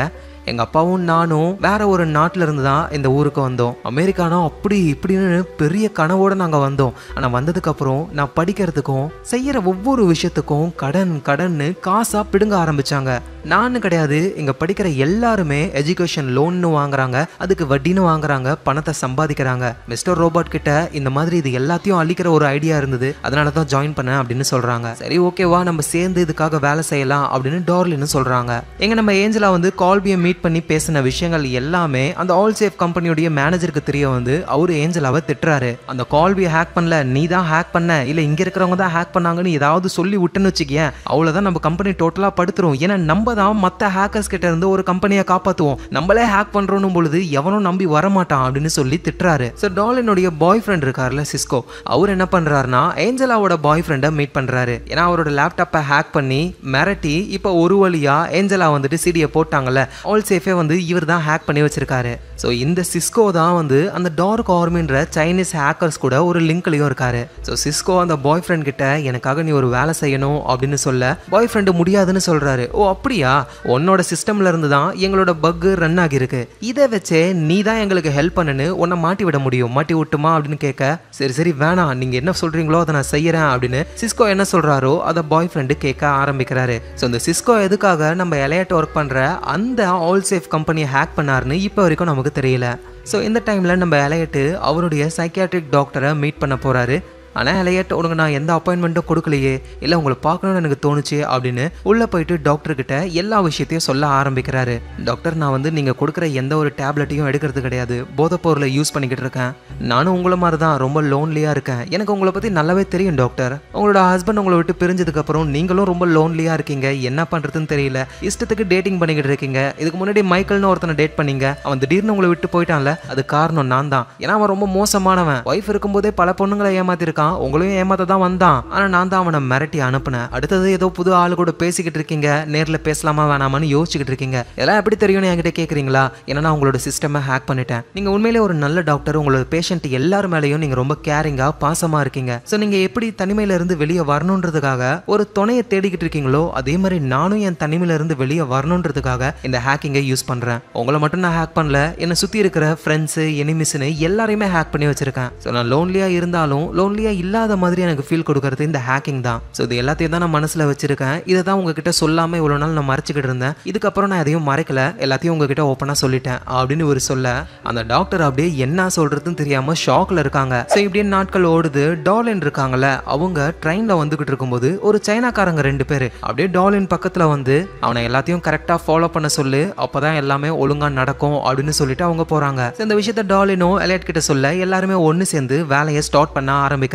எங்க அப்பாவும் நானும் வேற ஒரு நாட்டில இருந்து தான் இந்த ஊருக்கு வந்தோம். அமெரிக்கானா அப்படி இப்படின்னு பெரிய கனவோட நாங்க வந்தோம். ஆனா வந்ததுக்கு அப்புறம் நான் படிக்கிறதுக்கும் செய்யற ஒவ்வொரு விஷயத்துக்கும் கடன் கடன்னு காசா பிடுங்க ஆரம்பிச்சாங்க. நானு கிடையாது, இங்க படிக்கிற எல்லாருமே எஜுகேஷன் லோன்னு வாங்குறாங்க, அதுக்கு வட்டின்னு வாங்குறாங்க, பணத்தை சம்பாதிக்கிறாங்க. மிஸ்டர் ரோபோட் கிட்ட இந்த மாதிரி இது எல்லாத்தையும் அழிக்கிற ஒரு ஐடியா இருந்தது, அதனால தான் ஜாயின் பண்ணேன் அப்படின்னு சொல்றாங்க. சரி ஓகேவா, நம்ம சேர்ந்து இதுக்காக வேலை செய்யலாம் அப்படின்னு டார்லின்னு சொல்றாங்க. எங்க நம்ம ஏஞ்சலா வந்து கால்பியை மீட் பண்ணி பேசின விஷயங்கள் எல்லாமே அந்த ஆல் சேஃப் கம்பெனியோட மேனேஜருக்கு தெரிய வந்து அவரு ஏஞ்சலாவை திட்டுறாரு. அந்த கால்பியை ஹேக் பண்ணல, நீ தான் ஹேக் பண்ண, இல்ல இங்க இருக்கிறவங்க தான் ஹேக் பண்ணாங்கன்னு ஏதாவது சொல்லி விட்டுன்னு வச்சுக்கேன், அவ்வளவுதான் நம்ம கம்பெனி டோட்டலா படுத்துரும். ஏன்னா நம்ம தான் மத்த ஹேக்கர்ஸ் கிட்ட இருந்து ஒரு கம்பெனியை காப்பாத்துவோம், நம்மளே ஹேக் பண்றோம் பொழுது எவனும் நம்பி வரமாட்டான் அப்படின்னு சொல்லி திட்டுறாரு. ஸோ டார்லினுடைய பாய் ஃப்ரெண்ட் இருக்காருல்ல சிஸ்கோ, அவர் என்ன பண்றாருன்னா ஏஞ்சலாவோட பாய் ஃப்ரெண்டை மீட் பண்றாரு. ஏன்னா அவரோட லேப்டாப்பை ஹேக் பண்ணி மிரட்டி இப்போ ஒரு வழியா ஏஞ்சலா வந்துட்டு சிடியை போட்டாங்கல்ல, ஆல் சேஃபே வந்து இவர் தான் ஹேக் பண்ணி வச்சிருக்காரு. ஸோ இந்த சிஸ்கோ தான் வந்து அந்த டார்க் ஆர்மின்ற சைனீஸ் ஹேக்கர்ஸ் கூட ஒரு லிங்க்லயும் இருக்காரு. ஸோ சிஸ்கோ அந்த பாய் ஃப்ரெண்ட் கிட்ட எனக்காக நீ ஒரு வேலை செய்யணும் அப்படின்னு சொல்ல, பாய் ஃப்ரெண்டு முடியாதுன்னு சொல்றாரு. ஓ அப்படியா, உன்னோட சிஸ்டம்ல இருந்து தான் எங்களோட பக் ரன் ஆகிருக்கு, இதை வச்சே நீ தான் எங்களுக்கு ஹெல்ப் பண்ணுன்னு உன்னை மாட்டி விட முடியும், மாட்டி விட்டுமா அப்படின்னு கேட்க, சரி சரி வேணாம், நீங்க என்ன சொல்றீங்களோ அதை நான் செய்யறேன் அப்படின்னு சிஸ்கோ என்ன சொல்றாரோ அதை பாய் ஃப்ரெண்டு கேட்க ஆரம்பிக்கிறாரு. ஸோ இந்த சிஸ்கோ எதுக்காக நம்ம எலையட் ஒர்க் பண்ற அந்த ஆல் சேஃப் கம்பெனியை ஹேக் பண்ணாருன்னு இப்போ வரைக்கும் நமக்கு தெரியல. ஸோ இந்த டைம்ல நம்ம எலையட்டு அவருடைய சைக்கியாட்ரிக் டாக்டரை மீட் பண்ண போறாரு. ஆனால் எலையட் உனக்கு நான் எந்த அப்பாயின்மெண்ட்டும் கொடுக்கலையே, இல்லை உங்களை பார்க்கணும்னு எனக்கு தோணுச்சு அப்படின்னு உள்ளே போயிட்டு டாக்டர்கிட்ட எல்லா விஷயத்தையும் சொல்ல ஆரம்பிக்கிறாரு. டாக்டர் நான் வந்து நீங்கள் கொடுக்குற எந்த ஒரு டேப்லெட்டையும் எடுக்கிறது கிடையாது, போதைப் பொருளை யூஸ் பண்ணிக்கிட்டு இருக்கேன், நானும் உங்களை மாதிரி தான் ரொம்ப லோன்லியாக இருக்கேன், எனக்கு உங்களை பற்றி நல்லாவே தெரியும் டாக்டர், உங்களோட ஹஸ்பண்ட் உங்களை விட்டு பிரிஞ்சதுக்கப்புறம் நீங்களும் ரொம்ப லோன்லியாக இருக்கீங்க, என்ன பண்ணுறதுன்னு தெரியல, இஷ்டத்துக்கு டேட்டிங் பண்ணிக்கிட்டு இருக்கீங்க, இதுக்கு முன்னாடி மைக்கேல்னு ஒருத்தனை டேட் பண்ணீங்க, அவன் திடீர்னு உங்களை விட்டு போயிட்டான்ல, அது காரணம் நான் தான், ஏன்னா அவன் ரொம்ப மோசமானவன், ஒய்ஃப் இருக்கும்போதே பல பொண்ணுங்களை ஏமாத்திருக்கான், உங்களையும் ஏமாத்த தான் வந்தான், ஆனா நான் தான் அவனை மிரட்டி அனுப்புனேன், அடுத்தது ஏதோ புது ஆளு கூட பேசிக்கிட்டு இருக்கீங்க, நேர்ல பேசலாமா வேணாமான்னு யோசிச்சுக்கிட்டு இருக்கீங்க, இதெல்லாம் எப்படி தெரியும்னு என்கிட்ட கேக்குறீங்களா, ஏன்னா நான் உங்களோட சிஸ்டமை ஹேக் பண்ணிட்டேன், நீங்க உண்மையிலே ஒரு நல்ல டாக்டர், உங்களோட பேஷண்ட் எல்லாரும் மேலேயும் நீங்க ரொம்ப கேரிங்கா பாசமா இருக்கீங்க, ஸோ நீங்க எப்படி தனிமையில இருந்து வெளியே வரணுன்றதுக்காக ஒரு துணையை தேடிக்கிட்டு இருக்கீங்களோ அதே மாதிரி நானும் என் தனிமையில இருந்து வெளியே வரணுன்றதுக்காக இந்த ஹேக்கிங்கை யூஸ் பண்றேன், உங்களை மட்டும் நான் ஹேக் பண்ணல, என்னை சுத்தி இருக்கிற ஃப்ரெண்ட்ஸ் எனிமிஸ்னு எல்லாரையுமே ஹேக் பண்ணி வச்சிருக்கேன், ஸோ நான் லோன்லியா இருந்தாலும் லோன்லியா இல்லாத மாதிரி எனக்கு ஃபீல் கொடுக்கறது இந்த ஹேக்கிங் தான், ஸோ இது எல்லாத்தையும் தான் நான் மனசுல வச்சிருக்கேன், இதை தான் உங்ககிட்ட சொல்லாம இவ்வளவு நாள் நான் மறைச்சிக்கிட்டு இருந்தேன், இதுக்கப்புறம் நான் எதையும் மறைக்கல, எல்லாத்தையும் உங்ககிட்ட ஓப்பனா சொல்லிட்டேன் அப்படின்னு ஒரு சொல்ல அந்த டாக்டர் அப்படியே என்ன சொல்றதுன்னு தெரியாம ஷாக்ல இருக்காங்க. ஸோ இப்படியே நாட்கள் ஓடுது. டார்லின் இருக்காங்கல்ல, அவங்க ட்ரெயின்ல வந்துகிட்டு இருக்கும்போது ஒரு சைனாக்காரங்க 2 பேர் அப்படியே டார்லின் பக்கத்துல வந்து அவனை எல்லாத்தையும் கரெக்டா ஃபாலோ பண்ண சொல்லு, அப்பதான் எல்லாமே ஒழுங்கா நடக்கும் அப்படின்னு சொல்லிட்டு அவங்க போறாங்க. இந்த விஷயத்த டார்லினோ எலைட் கிட்ட சொல்ல எல்லாருமே ஒன்னு சேர்ந்து வேலையை ஸ்டார்ட் பண்ண ஆரம்பிக்கிறாங்க.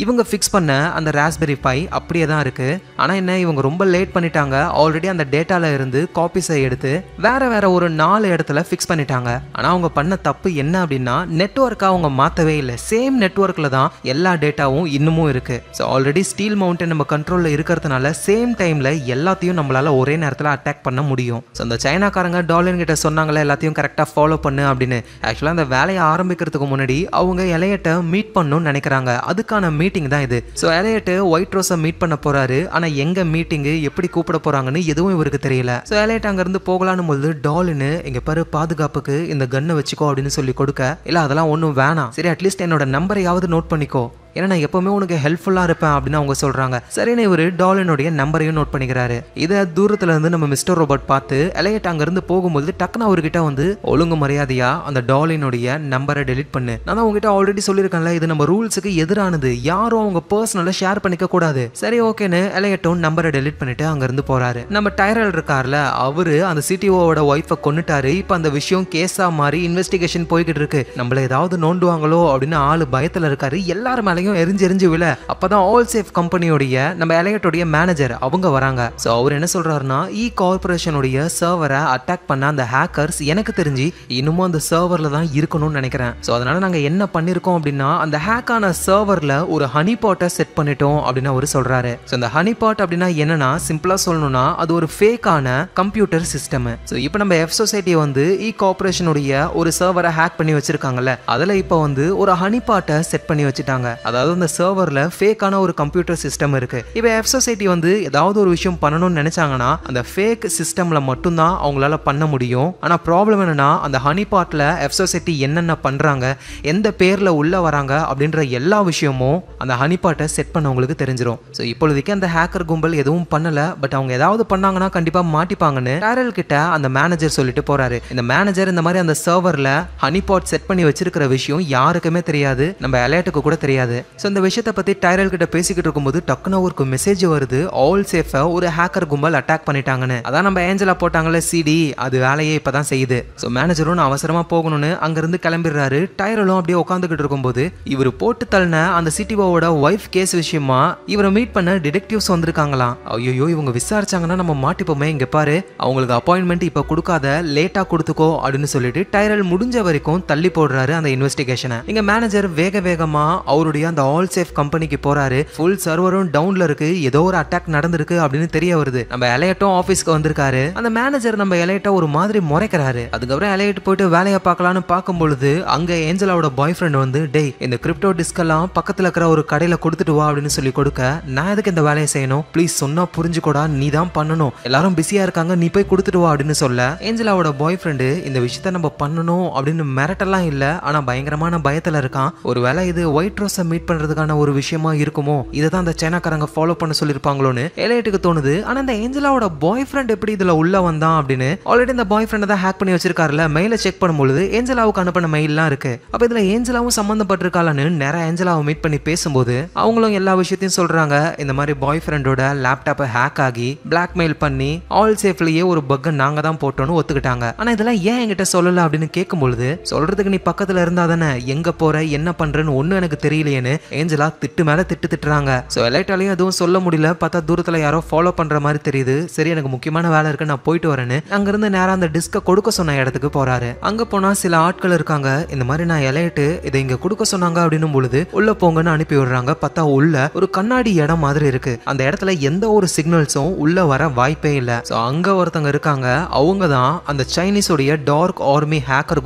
இவங்க ஃபிக்ஸ் பண்ண அந்த ராஸ்பெரி பை அப்படியே தான் இருக்கு, ஆனா என்ன இவங்க ரொம்ப லேட் பண்ணிட்டாங்க, ஆல்ரெடி அந்த டேட்டால இருந்து காப்பீஸை எடுத்து வேற வேற ஒரு 4 இடத்துல ஃபிக்ஸ் பண்ணிட்டாங்க. ஆனா அவங்க பண்ண தப்பு என்ன அப்படின்னா நெட்வொர்க்கை அவங்க மாத்தவே இல்லை, சேம் நெட்வொர்க்ல தான் எல்லா டேட்டாவும் இன்னமும் இருக்கு. ஸோ ஆல்ரெடி ஸ்டீல் மவுண்டன் நம்ம கண்ட்ரோல்ல இருக்கிறதுனால சேம் டைம்ல எல்லாத்தையும் நம்மளால ஒரே நேரத்தில் அட்டாக் பண்ண முடியும். ஸோ அந்த சைனாக்காரங்க டார்லின் கிட்ட சொன்னாங்களே எல்லாத்தையும் கரெக்டாக ஃபாலோ பண்ணு அப்படின்னு, ஆக்சுவலாக அந்த வேலையை ஆரம்பிக்கிறதுக்கு முன்னாடி அவங்க எலையட்டை மீட் பண்ணணும்னு நினைக்கிறாங்க, அதுக்கான மீட்டிங் தான் இது. ஸோ எலையட்டு ஒயிட் ரோஸை மீட் பண்ண போறாரு, ஆனா எங்க மீட்டிங்கு எப்படி கூப்பிட போறாங்கன்னு எதுவும் இவருக்கு தெரியல. ஸோ எலையட் அங்க இருந்து போகலான்னு போது டார்லின் இங்க பாரு பாதுகாப்புக்கு இந்த கன்னை வச்சுக்கோ அப்படின்னு சொல்லி கொடுக்க, இல்ல அதெல்லாம் ஒன்றும் வேணாம், சரி அட்லீஸ்ட் என்னோட நம்பரையாவது நோட் பண்ணிக்கோ, ஏன்னா நான் எப்பவுமே உனக்கு ஹெல்ப்ஃபுல்லா இருப்பேன் அப்படின்னு அவங்க சொல்றாங்க. சரின்னு இவரு டார்லினுடைய நம்பரையும் நோட் பண்ணிக்கிறாரு. இதை தூரத்துல இருந்து நம்ம மிஸ்டர் ரோபோட் பார்த்து எலையட் அங்க இருந்து போகும்போது டக்குன்னு அவர்கிட்ட வந்து ஒழுங்கு மரியாதையா அந்த டார்லினுடைய நம்பரை டெலிட் பண்ணு, நான் தான் உங்ககிட்ட ஆல்ரெடி சொல்லியிருக்கேன்ல இது நம்ம ரூல்ஸுக்கு எதிரானது, யாரும் அவங்க பர்சனலை ஷேர் பண்ணிக்க கூடாது. சரி ஓகேன்னு எலையட்டும் நம்பரை டெலிட் பண்ணிட்டு அங்க இருந்து போறாரு. நம்ம டைரல் இருக்கார்ல, அவரு அந்த சிடிஓவோட ஒய்ஃபை கொன்னுட்டாரு, இப்ப அந்த விஷயம் கேஸா மாறி இன்வெஸ்டிகேஷன் போய்கிட்டு இருக்கு, நம்மள ஏதாவது நோண்டுவாங்களோ அப்படின்னு ஆளு பயத்துல இருக்காரு, எல்லாரும் மேலே மேலேயும் எரிஞ்சு விழ அப்பதான் ஆல் சேஃப் கம்பெனியோடைய நம்ம எலையட்டோடைய மேனேஜர் அவங்க வராங்க. சோ அவர் என்ன சொல்றாருன்னா இ கார்பரேஷனுடைய சர்வரை அட்டாக் பண்ண அந்த ஹேக்கர்ஸ் எனக்கு தெரிஞ்சு இன்னமும் அந்த சர்வர்ல தான் இருக்கணும்னு நினைக்கிறேன். சோ அதனால நாங்க என்ன பண்ணிருக்கோம் அப்படின்னா அந்த ஹேக் ஆன சர்வர்ல ஒரு ஹனி பாட்டை செட் பண்ணிட்டோம் அப்படின்னு அவர் சொல்றாரு. சோ இந்த ஹனி பாட் அப்படின்னா என்னன்னா சிம்பிளா சொல்லணும்னா அது ஒரு ஃபேக்கான கம்ப்யூட்டர் சிஸ்டம். சோ இப்போ நம்ம எஃப் சொசைட்டி வந்து இ கார்பரேஷனுடைய ஒரு சர்வரை ஹேக் பண்ணி வச்சிருக்காங்கல்ல, அதுல இப்போ வந்து ஒரு ஹனி பாட்டை செட் பண்ணி வச்சுட்டாங்க. அதாவது அந்த சர்வர்ல ஃபேக்கான ஒரு கம்ப்யூட்டர் சிஸ்டம் இருக்கு. இப்போ எஃப் சொசைட்டி வந்து ஏதாவது ஒரு விஷயம் பண்ணணும்னு நினைச்சாங்கன்னா அந்த ஃபேக் சிஸ்டம்ல மட்டும்தான் அவங்களால பண்ண முடியும். ஆனா ப்ராப்ளம் என்னன்னா அந்த ஹனி பாட்ல எஃப் சொசைட்டி என்னென்ன பண்றாங்க, எந்த பேர்ல உள்ள வராங்க அப்படின்ற எல்லா விஷயமும் அந்த ஹனி பாட்டை செட் பண்ணவங்களுக்கு தெரிஞ்சிடும். ஸோ இப்பொழுதுக்கு அந்த ஹேக்கர் கும்பல் எதுவும் பண்ணல, பட் அவங்க ஏதாவது பண்ணாங்கன்னா கண்டிப்பா மாட்டிப்பாங்கன்னு டைரல் கிட்ட அந்த மேனேஜர் சொல்லிட்டு போறாரு. இந்த மேனேஜர் இந்த மாதிரி அந்த சர்வர்ல ஹனி பாட் செட் பண்ணி வச்சிருக்கிற விஷயம் யாருக்குமே தெரியாது, நம்ம எலையட்டுக்கு கூட தெரியாது. ஸோ இந்த விஷயத்தை பத்தி டைரல் கிட்ட பேசிக்கிட்டு இருக்கும்போது டக்குன்னு ஒரு மெசேஜ் வருது, ஆல் சேஃபை ஒரு ஹேக்கர் கும்பல் அட்டாக் பண்ணிட்டாங்கன்னு. அதான் நம்ம ஏஞ்சலா போட்டாங்கல்ல சிடி, அது வேலையே இப்பதான் செய்யுது. ஸோ மேனேஜரும் நான் அவசரமா போகணும்னு அங்கிருந்து கிளம்பிடுறாரு. டைரலும் அப்படியே உட்காந்துக்கிட்டு இருக்கும்போது இவர் போட்டு தள்ளின அந்த சிடிஓவோட ஒய்ஃப் கேஸ் விஷயமா இவரை மீட் பண்ண டிடெக்டிவ்ஸ் வந்திருக்காங்களாம். ஐயோ இவங்க விசாரிச்சாங்கன்னா நம்ம மாட்டிப்போமே, இங்க பாரு அவங்களுக்கு அப்பாயின்மெண்ட் இப்ப கொடுக்காத, லேட்டா கொடுத்துக்கோ அப்படின்னு சொல்லிட்டு டைரல் முடிஞ்ச வரைக்கும் தள்ளி போடுறாரு அந்த இன்வெஸ்டிகேஷனை. இங்க மேனேஜர் வேகமா அவருடைய அந்த ஆல் சேஃப் கம்பெனிக்கு போறாரு. ஃபுல் சர்வரும் டவுன்ல இருக்கு, ஏதோ ஒரு அட்டாக் நடந்திருக்கு அப்படின்னு தெரிய வருது. நம்ம எலையட்டும் ஆபீஸ்க்கு வந்திருக்காரு. அந்த மேனேஜர் நம்ம எலையட்ட ஒரு மாதிரி முறைக்கிறாரு. அதுக்கப்புறம் எலையட் போயிட்டு வேலையை பார்க்கலான்னு பார்க்கும் பொழுது அங்க ஏஞ்சலாவோட பாய் ஃப்ரெண்ட் வந்து டேய் இந்த கிரிப்டோ டிஸ்க் எல்லாம் பக்கத்துல இருக்கிற ஒரு கடையில கொடுத்துட்டு வா அப்படின்னு சொல்லி கொடுக்க, நான் எதுக்கு இந்த வேலையை செய்யணும், ப்ளீஸ் சொன்னா புரிஞ்சுக்கூடா, நீ தான் பண்ணணும், எல்லாரும் பிஸியா இருக்காங்க, நீ போய் கொடுத்துட்டு வா அப்படின்னு சொல்ல ஏஞ்சலாவோட பாய் ஃப்ரெண்டு இந்த விஷயத்த நம்ம பண்ணணும் அப்படின்னு மிரட்டெல்லாம் இல்ல, ஆனா பயங்கரமான பயத்துல இருக்கான். ஒருவேளை இது ஒயிட் ரோஸை மீட் பண்றதுக்கான ஒரு விஷயமா இருக்குமோ, இதை தான் அந்த சைனாக்காரங்க ஃபாலோ பண்ண சொல்லிருப்பாங்களோன்னு எலையட்டுக்கு தோணுது. ஆனா இந்த ஏஞ்சலாவோட பாய் ஃப்ரெண்ட் எப்படி இதுல உள்ள வந்தான் அப்படின்னு ஆல்ரெடி இந்த பாய் ஃப்ரெண்ட் தான் ஹேக் பண்ணி வச்சிருக்காருல, மெயில செக் பண்ணும்போது ஏஞ்சலாவுக்கு அனுப்பின மெயில்லாம் இருக்கு. அப்ப இதுல ஏஞ்சலாவும் சம்பந்தப்பட்டிருக்காளன்னு நேரா ஏஞ்சலாவை மீட் பண்ணி பேசும்போது அவங்களும் எல்லா விஷயத்தையும் சொல்றாங்க. இந்த மாதிரி பாய் ஃப்ரெண்டோட லேப்டாப்பை ஹேக் ஆகி பிளாக்மெயில் பண்ணி ஆல் சேஃப்லயே ஒரு பக்கை நாங்க தான் போட்டோம்னு ஒத்துக்கிட்டாங்க. ஆனா இதெல்லாம் ஏன் என்கிட்ட சொல்லல அப்படின்னு கேட்கும்பொழுது சொல்றதுக்கு நீ பக்கத்துல இருந்தா தானே, எங்க போற என்ன பண்றேன்னு ஒன்னும் எனக்கு தெரியலையேன்னு ஏஞ்சலா திட்டு மேல திட்டுறாங்க. சோ எலைட்டாலையும் எதுவும் சொல்ல முடியல, பார்த்தா தூரத்துல யாரோ ஃபாலோ பண்ற மாதிரி தெரியுது. சரி எனக்கு முக்கியமான வேலை இருக்கு, நான் போயிட்டு வரேன்னு அங்கிருந்து நேரா அந்த டிஸ்கை கொடுக்க சொன்ன இடத்துக்கு போறாரு. அங்க போனா சில ஆட்கள் இருக்காங்க. இந்த மாதிரி நான் எலையிட்டு இதை இங்க கொடுக்க சொன்னாங்க அப்படின்னும் பொழுது உள்ள போங்கன்னு அனுப்பி விடுறாங்க. பார்த்தா உள்ள ஒரு கண்ணாடி இடம் மாதிரி இருக்கு. அந்த இடத்துல எந்த ஒரு சிக்னல்ஸும் உள்ள வர வாய்ப்பே இல்ல. சோ அங்க ஒருத்தங்க இருக்காங்க, அவங்க தான் அந்த சைனீஸோடைய டார்க் ஆர்மி ஹேக்கர்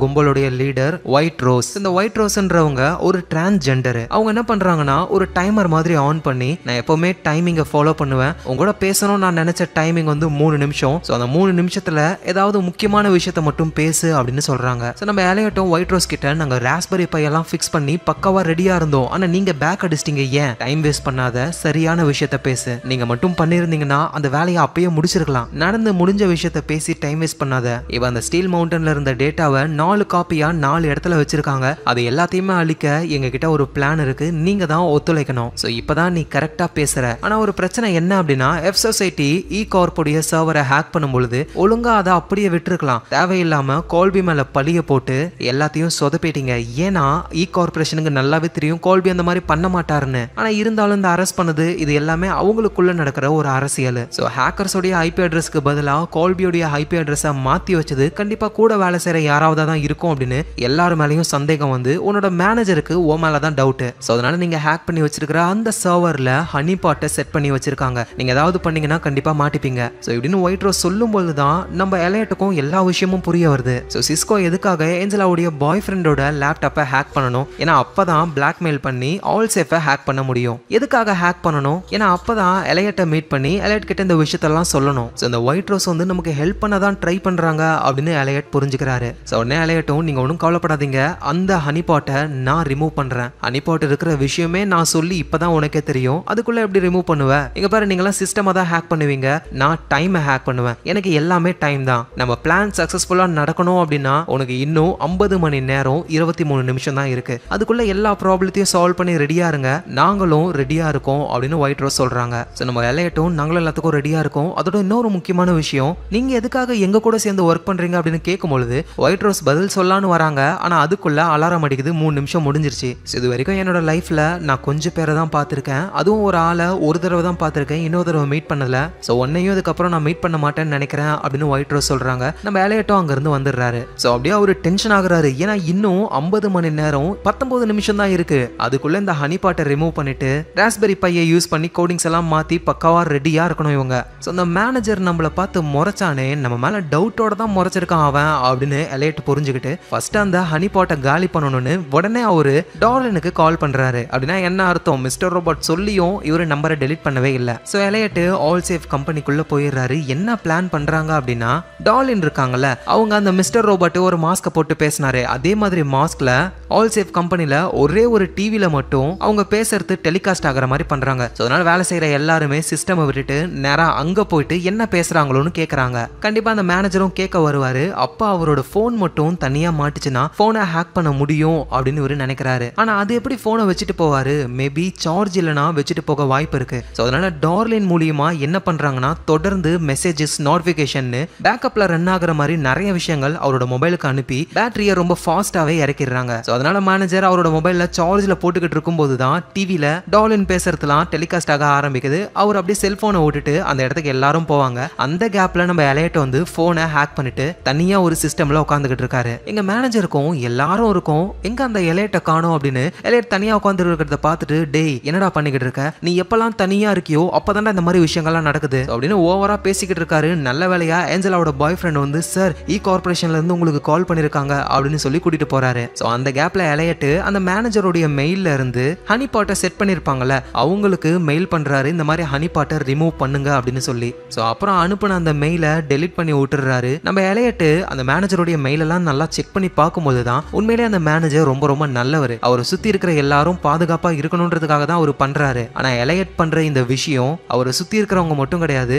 கும்பலுடைய லீடர் ஒயிட் ரோஸ். இந்த ஒயிட் ரோஸ்ன்றவங்க ஒரு டிரான்ஸ்ஜெண்டர். அவங்க என்ன பண்றாங்கன்னா ஒரு டைமர் மாதிரி ஆன் பண்ணி, நான் எப்பவுமே டைமிங்கை ஃபாலோ பண்ணுவேன், உங்களோட பேசணும் நான் நினைச்ச டைமிங் வந்து 3 நிமிஷம். சோ அந்த 3 நிமிஷத்துல ஏதாவது முக்கியமான விஷயத்த மட்டும் பேசு அப்படின்னு சொல்றாங்க. சோ நம்ம எலையட்டும் ஒயிட் ரோஸ் கிட்ட நாங்க ராஸ்பெரி பை எல்லாம் ஃபிக்ஸ் பண்ணி பக்காவா ரெடியா இருந்தோம், ஆனா நீங்க பேக் அடிச்சிட்டீங்க, ஏன் டைம் வேஸ்ட் பண்ணாத, சரியான விஷயத்த பேசு, நீங்க மட்டும் பண்ணிருந்தீங்கன்னா அந்த வேலையை அப்பயே முடிச்சிருக்கலாம், நடந்து முடிஞ்ச விஷயத்த பேசி டைம் வேஸ்ட் பண்ணாத. இவ அந்த ஸ்டீல் மவுண்டன்ல இருந்த டேட்டாவை 4 காப்பியா 4 இடத்துல வச்சிருக்காங்க, அது எல்லாத்தையுமே அழிக்க எங்க கிட்ட ஒரு பிளான் இருக்கு, நீங்க தான் ஒத்துழைக்கணும். சோ இப்பதான் நீ கரெக்டா பேசுற. ஆனா ஒரு பிரச்சனை என்ன அப்படின்னா எஃப் சொசைட்டி இ கார்போடைய சர்வரை ஹேக் பண்ணும் பொழுது ஒழுங்கா அதை அப்படியே விட்டுருக்கலாம், தேவையில்லாம கோல்பி மேல பழிய போட்டு எல்லாத்தையும் சொதப்பிட்டீங்க. ஏன்னா இ கார்பரேஷனுக்கு நல்லாவே தெரியும் கோல்பி அந்த மாதிரி பண்ண மாட்டாருன்னு. ஆனா இருந்தாலும் இந்த அரெஸ்ட் பண்ணது இது எல்லாமே அவங்களுக்குள்ள நடக்கிற ஒரு அரசியல். சோ ஹேக்கர்ஸோடைய ஐபி அட்ரஸ்க்கு பதிலா கோல்பியோடைய ஐபி அட்ரஸை மாத்தி வச்சது கண்டிப்பா கூட வேலை செய்யற யாராவது தான் இருக்கும் அப்படின்னு எல்லாரும் மேலேயும் சந்தேகம் வந்து உன்னோட மேனேஜருக்கு ஓ மேல தான் டவுட். சோ அதனால நீங்க ஹேக் பண்ணி வச்சிருக்கிற அந்த சர்வர்ல ஹனி பாட்டை செட் பண்ணி வச்சிருக்காங்க, நீங்க ஏதாவது பண்ணீங்கன்னா கண்டிப்பா மாட்டிப்பீங்க. சோ இப்படின்னு ஒயிட் ரோஸ் சொல்லும் போதுதான் நம்ம எலையட்டுக்கும் எல்லா விஷயமும் புரிய வருது. சோ சிஸ்கோ எதுக்காக ஏஞ்சலாவுடைய பாய் ஃப்ரெண்டோட லேப்டாப்பை ஹேக் பண்ணணும், ஏன்னா அப்பதான் பிளாக்மெயில் பண்ணி ஆல் சேஃபை ஹேக் பண்ண முடியும். எதுக்காக ஹேக் பண்ணணும், ஏன்னா அப்பதான் எலையட்டை மீட் பண்ணி எலையட் கிட்ட இந்த விஷயத்தெல்லாம் சொல்லணும். சோ இந்த ஒயிட் ரோஸ் வந்து நமக்கு ஹெல்ப் பண்ண தான் ட்ரை பண்றாங்க அப்படின்னு எலையட் புரிஞ்சுக்கிறாரு. சோ உடனே எலையட்டும் நீங்க ஒன்றும் கவலைப்படாதீங்க, அந்த ஹனி பாட்டை நான் ரிமூவ் பண்றேன், ஹனி பாட் இருக்கிற விஷயமே நான் சொல்லி இப்பதான் உனக்கே தெரியும், அதுக்குள்ள எப்படி ரிமூவ் பண்ணுவேன், இங்க பாரு நீங்களாம் சிஸ்டமா தான் ஹேக் பண்ணுவீங்க, நான் டைமை ஹேக் பண்ணுவேன், எனக்கு எல்லாமே டைம் தான், நம்ம பிளான் சக்சஸ்ஃபுல்லா நடக்கணும் அப்படின்னா உனக்கு இன்னும் 50 மணி நேரம் 23 நிமிஷம் தான் இருக்கு, அதுக்குள்ள எல்லா ப்ராப்ளத்தையும் சால்வ் பண்ணி ரெடியா இருங்க, நாங்களும் ரெடியா இருக்கோம் அப்படின்னு ஒயிட் ரோஸ் சொல்றாங்க. சோ நம்ம எலையட்டும் நாங்களும் எல்லாத்துக்கும் ரெடியா இருக்கோம். அதோட இன்னொரு முக்கியமான விஷயம், நீங்க எதுக்காக எங்க கூட சேர்ந்து ஒர்க் பண்றீங்க அப்படின்னு கேட்கும்பொழுது ஒயிட் ரோஸ் பதில் சொல்லான்னு வராங்க. ஆனா அதுக்குள்ள அலாரம் அடிக்குது, 3 நிமிஷம் முடிஞ்சிருச்சு. இது வரைக்கும் என்னோட லைஃப்ல நான் கொஞ்சம் பேரை தான் பார்த்திருக்கேன், அதுவும் ஒரு ஆளை ஒரு தடவை தான் பார்த்திருக்கேன், இன்னொரு தடவை மீட் பண்ணல. சோ உன்னையும் இதுக்கப்புறம் நான் மீட் பண்ண மாட்டேன்னு நினைக்கிறேன் அப்படின்னு ஒயிட் ரோஸ் சொல்றாங்க. நம்ம எலையட்டும் அங்க இருந்து வந்துடுறாரு. சோ அப்படியே அவரு டென்ஷன் ஆகுறாரு. ஏன்னா இன்னும் 50 மணி நேரம் 19 நிமிஷம் தான் இருக்கு. அதுக்குள்ள இந்த ஹனி பாட்டை ரிமூவ் பண்ணிட்டு ராஸ்பெரி பையை யூஸ் பண்ணி கோடிங்ஸ் எல்லாம் மாத்தி பக்காவா ரெடியா இருக்கணும் இவங்க. சோ அந்த மேனேஜர் நம்மள பார்த்து முறைச்சானே, நம்ம மேல டவுட்டோட தான் முறைச்சிருக்கான் அவன் அப்படின்னு எலையட் புரிஞ்சுக்கிட்டு ஃபர்ஸ்ட் அந்த ஹனி பாட்டை காலி பண்ணணும்னு உடனே அவரு டார்லினுக்கு கால் பண்றாரு. அப்படின்னா என்ன அர்த்தம், மிஸ்டர் ரோபோட் சொல்லியும் இவரு நம்பரை டெலிட் பண்ணவே இல்லை. சோ எலையட் ஆல் சேஃப் கம்பெனிக்குள்ள போயிடுறாரு. என்ன பிளான் பண்றாங்க அப்படின்னா, டார்லின் இருக்காங்கல்ல, அவங்க அந்த மிஸ்டர் ரோபோட் ஒரு மாஸ்க போட்டு பேசினாரு, அதே மாதிரி மாஸ்க்ல ஆல் சேஃப் கம்பெனில ஒரே ஒரு டிவில மட்டும் அவங்க பேசுறது டெலிகாஸ்ட் ஆகிற மாதிரி பண்றாங்க. சோ அதனால வேலை செய்யற எல்லாருமே சிஸ்டம் விட்டுட்டு நேரா அங்க போயிட்டு என்ன பேசுறாங்களோன்னு கேக்குறாங்க. கண்டிப்பா அந்த மேனேஜரும் கேட்க வருவாரு. அப்ப அவரோட போன் மட்டும் தனியா மாட்டுச்சுன்னா போனை ஹேக் பண்ண முடியும் அப்படின்னு இவரு நினைக்கிறாரு. ஆனா அது எப்படி போனை வச்சுட்டு போவாரு, மேபி சார்ஜ் இல்லனா வச்சுட்டு போக வாய்ப்பு இருக்கு. சோ அதனால டார்லின் மூலியமா என்ன பண்றாங்கன்னா, தொடர்ந்து மெசேஜஸ் நோட்டிபிகேஷன் பேக்கப்ல ரன் ஆகுற மாதிரி நிறைய விஷயங்கள் அவரோட மொபைலுக்கு அனுப்பி பேட்டரியை ரொம்ப ஃபாஸ்டாவே இறக்கிடுறாங்க. சோ அதனால மேனேஜர் அவரோட மொபைல்ல சார்ஜ்ல போட்டுக்கிட்டு இருக்கும் போதுதான் டிவில டார்லின் பேசுறதுலாம் டெலிகாஸ்ட் ஆக ஆரம்பிக்குது. அவர் அப்படியே செல்போனை விட்டுட்டு அந்த இடத்துக்கு எல்லாரும் போவாங்க. அந்த கேப்ல நம்ம எலையட் வந்து போனை ஹேக் பண்ணிட்டு தனியா ஒரு சிஸ்டம்ல உட்காந்துக்கிட்டு இருக்காரு. எங்க மேனேஜருக்கும் எல்லாரும் இருக்கும் எங்க அந்த எலையட்டை காணோம் அப்படின்னு. எலையட் தனியா உட்காந்து இருக்கிறத பார்த்துட்டு, டேய் என்னடா பண்ணிக்கிட்டு இருக்க, நீ எப்பெல்லாம் தனியா இருக்கியோ அப்பதான் இந்த மாதிரி விஷயங்கள்லாம் நடக்குது அப்படின்னு ஓவரா பேசிக்கிட்டு இருக்காரு. நல்ல வேலையா ஏஞ்சலாவோட பாய் ஃப்ரெண்ட் வந்து, சார் கார்பரேஷன்ல இருந்து உங்களுக்கு கால் பண்ணிருக்காங்க அப்படின்னு சொல்லி கூட்டிட்டு போறாரு. சோ அந்த கேப்ல எலையட் அந்த மேனேஜருடைய மெயில்ல இருந்து ஹனி பாட்டை செட் பண்ணிருப்பாங்கல்ல, அவங்களுக்கு மெயில் பண்றாரு, இந்த மாதிரி ஹனி பாட்டை ரிமூவ் பண்ணுங்க அப்படின்னு சொல்லி. சோ அப்புறம் அனுப்புன அந்த மெயிலை டெலிட் பண்ணி விட்டுறாரு. நம்ம எலையட் அந்த மேனேஜருடைய மெயில் எல்லாம் நல்லா செக் பண்ணி பார்க்கும்போது தான் உண்மையிலேயே அந்த மேனேஜர் ரொம்ப ரொம்ப நல்லவர், அவரை சுத்தி இருக்கிற எல்லாரும் பாதுகாப்பா இருக்கணும்ன்றதுக்காக தான் அவர் பண்றாரு. ஆனா எலையட் பண்ற இந்த விஷயம் அவரை சுத்தி இருக்கிறவங்க மட்டும் கிடையாது,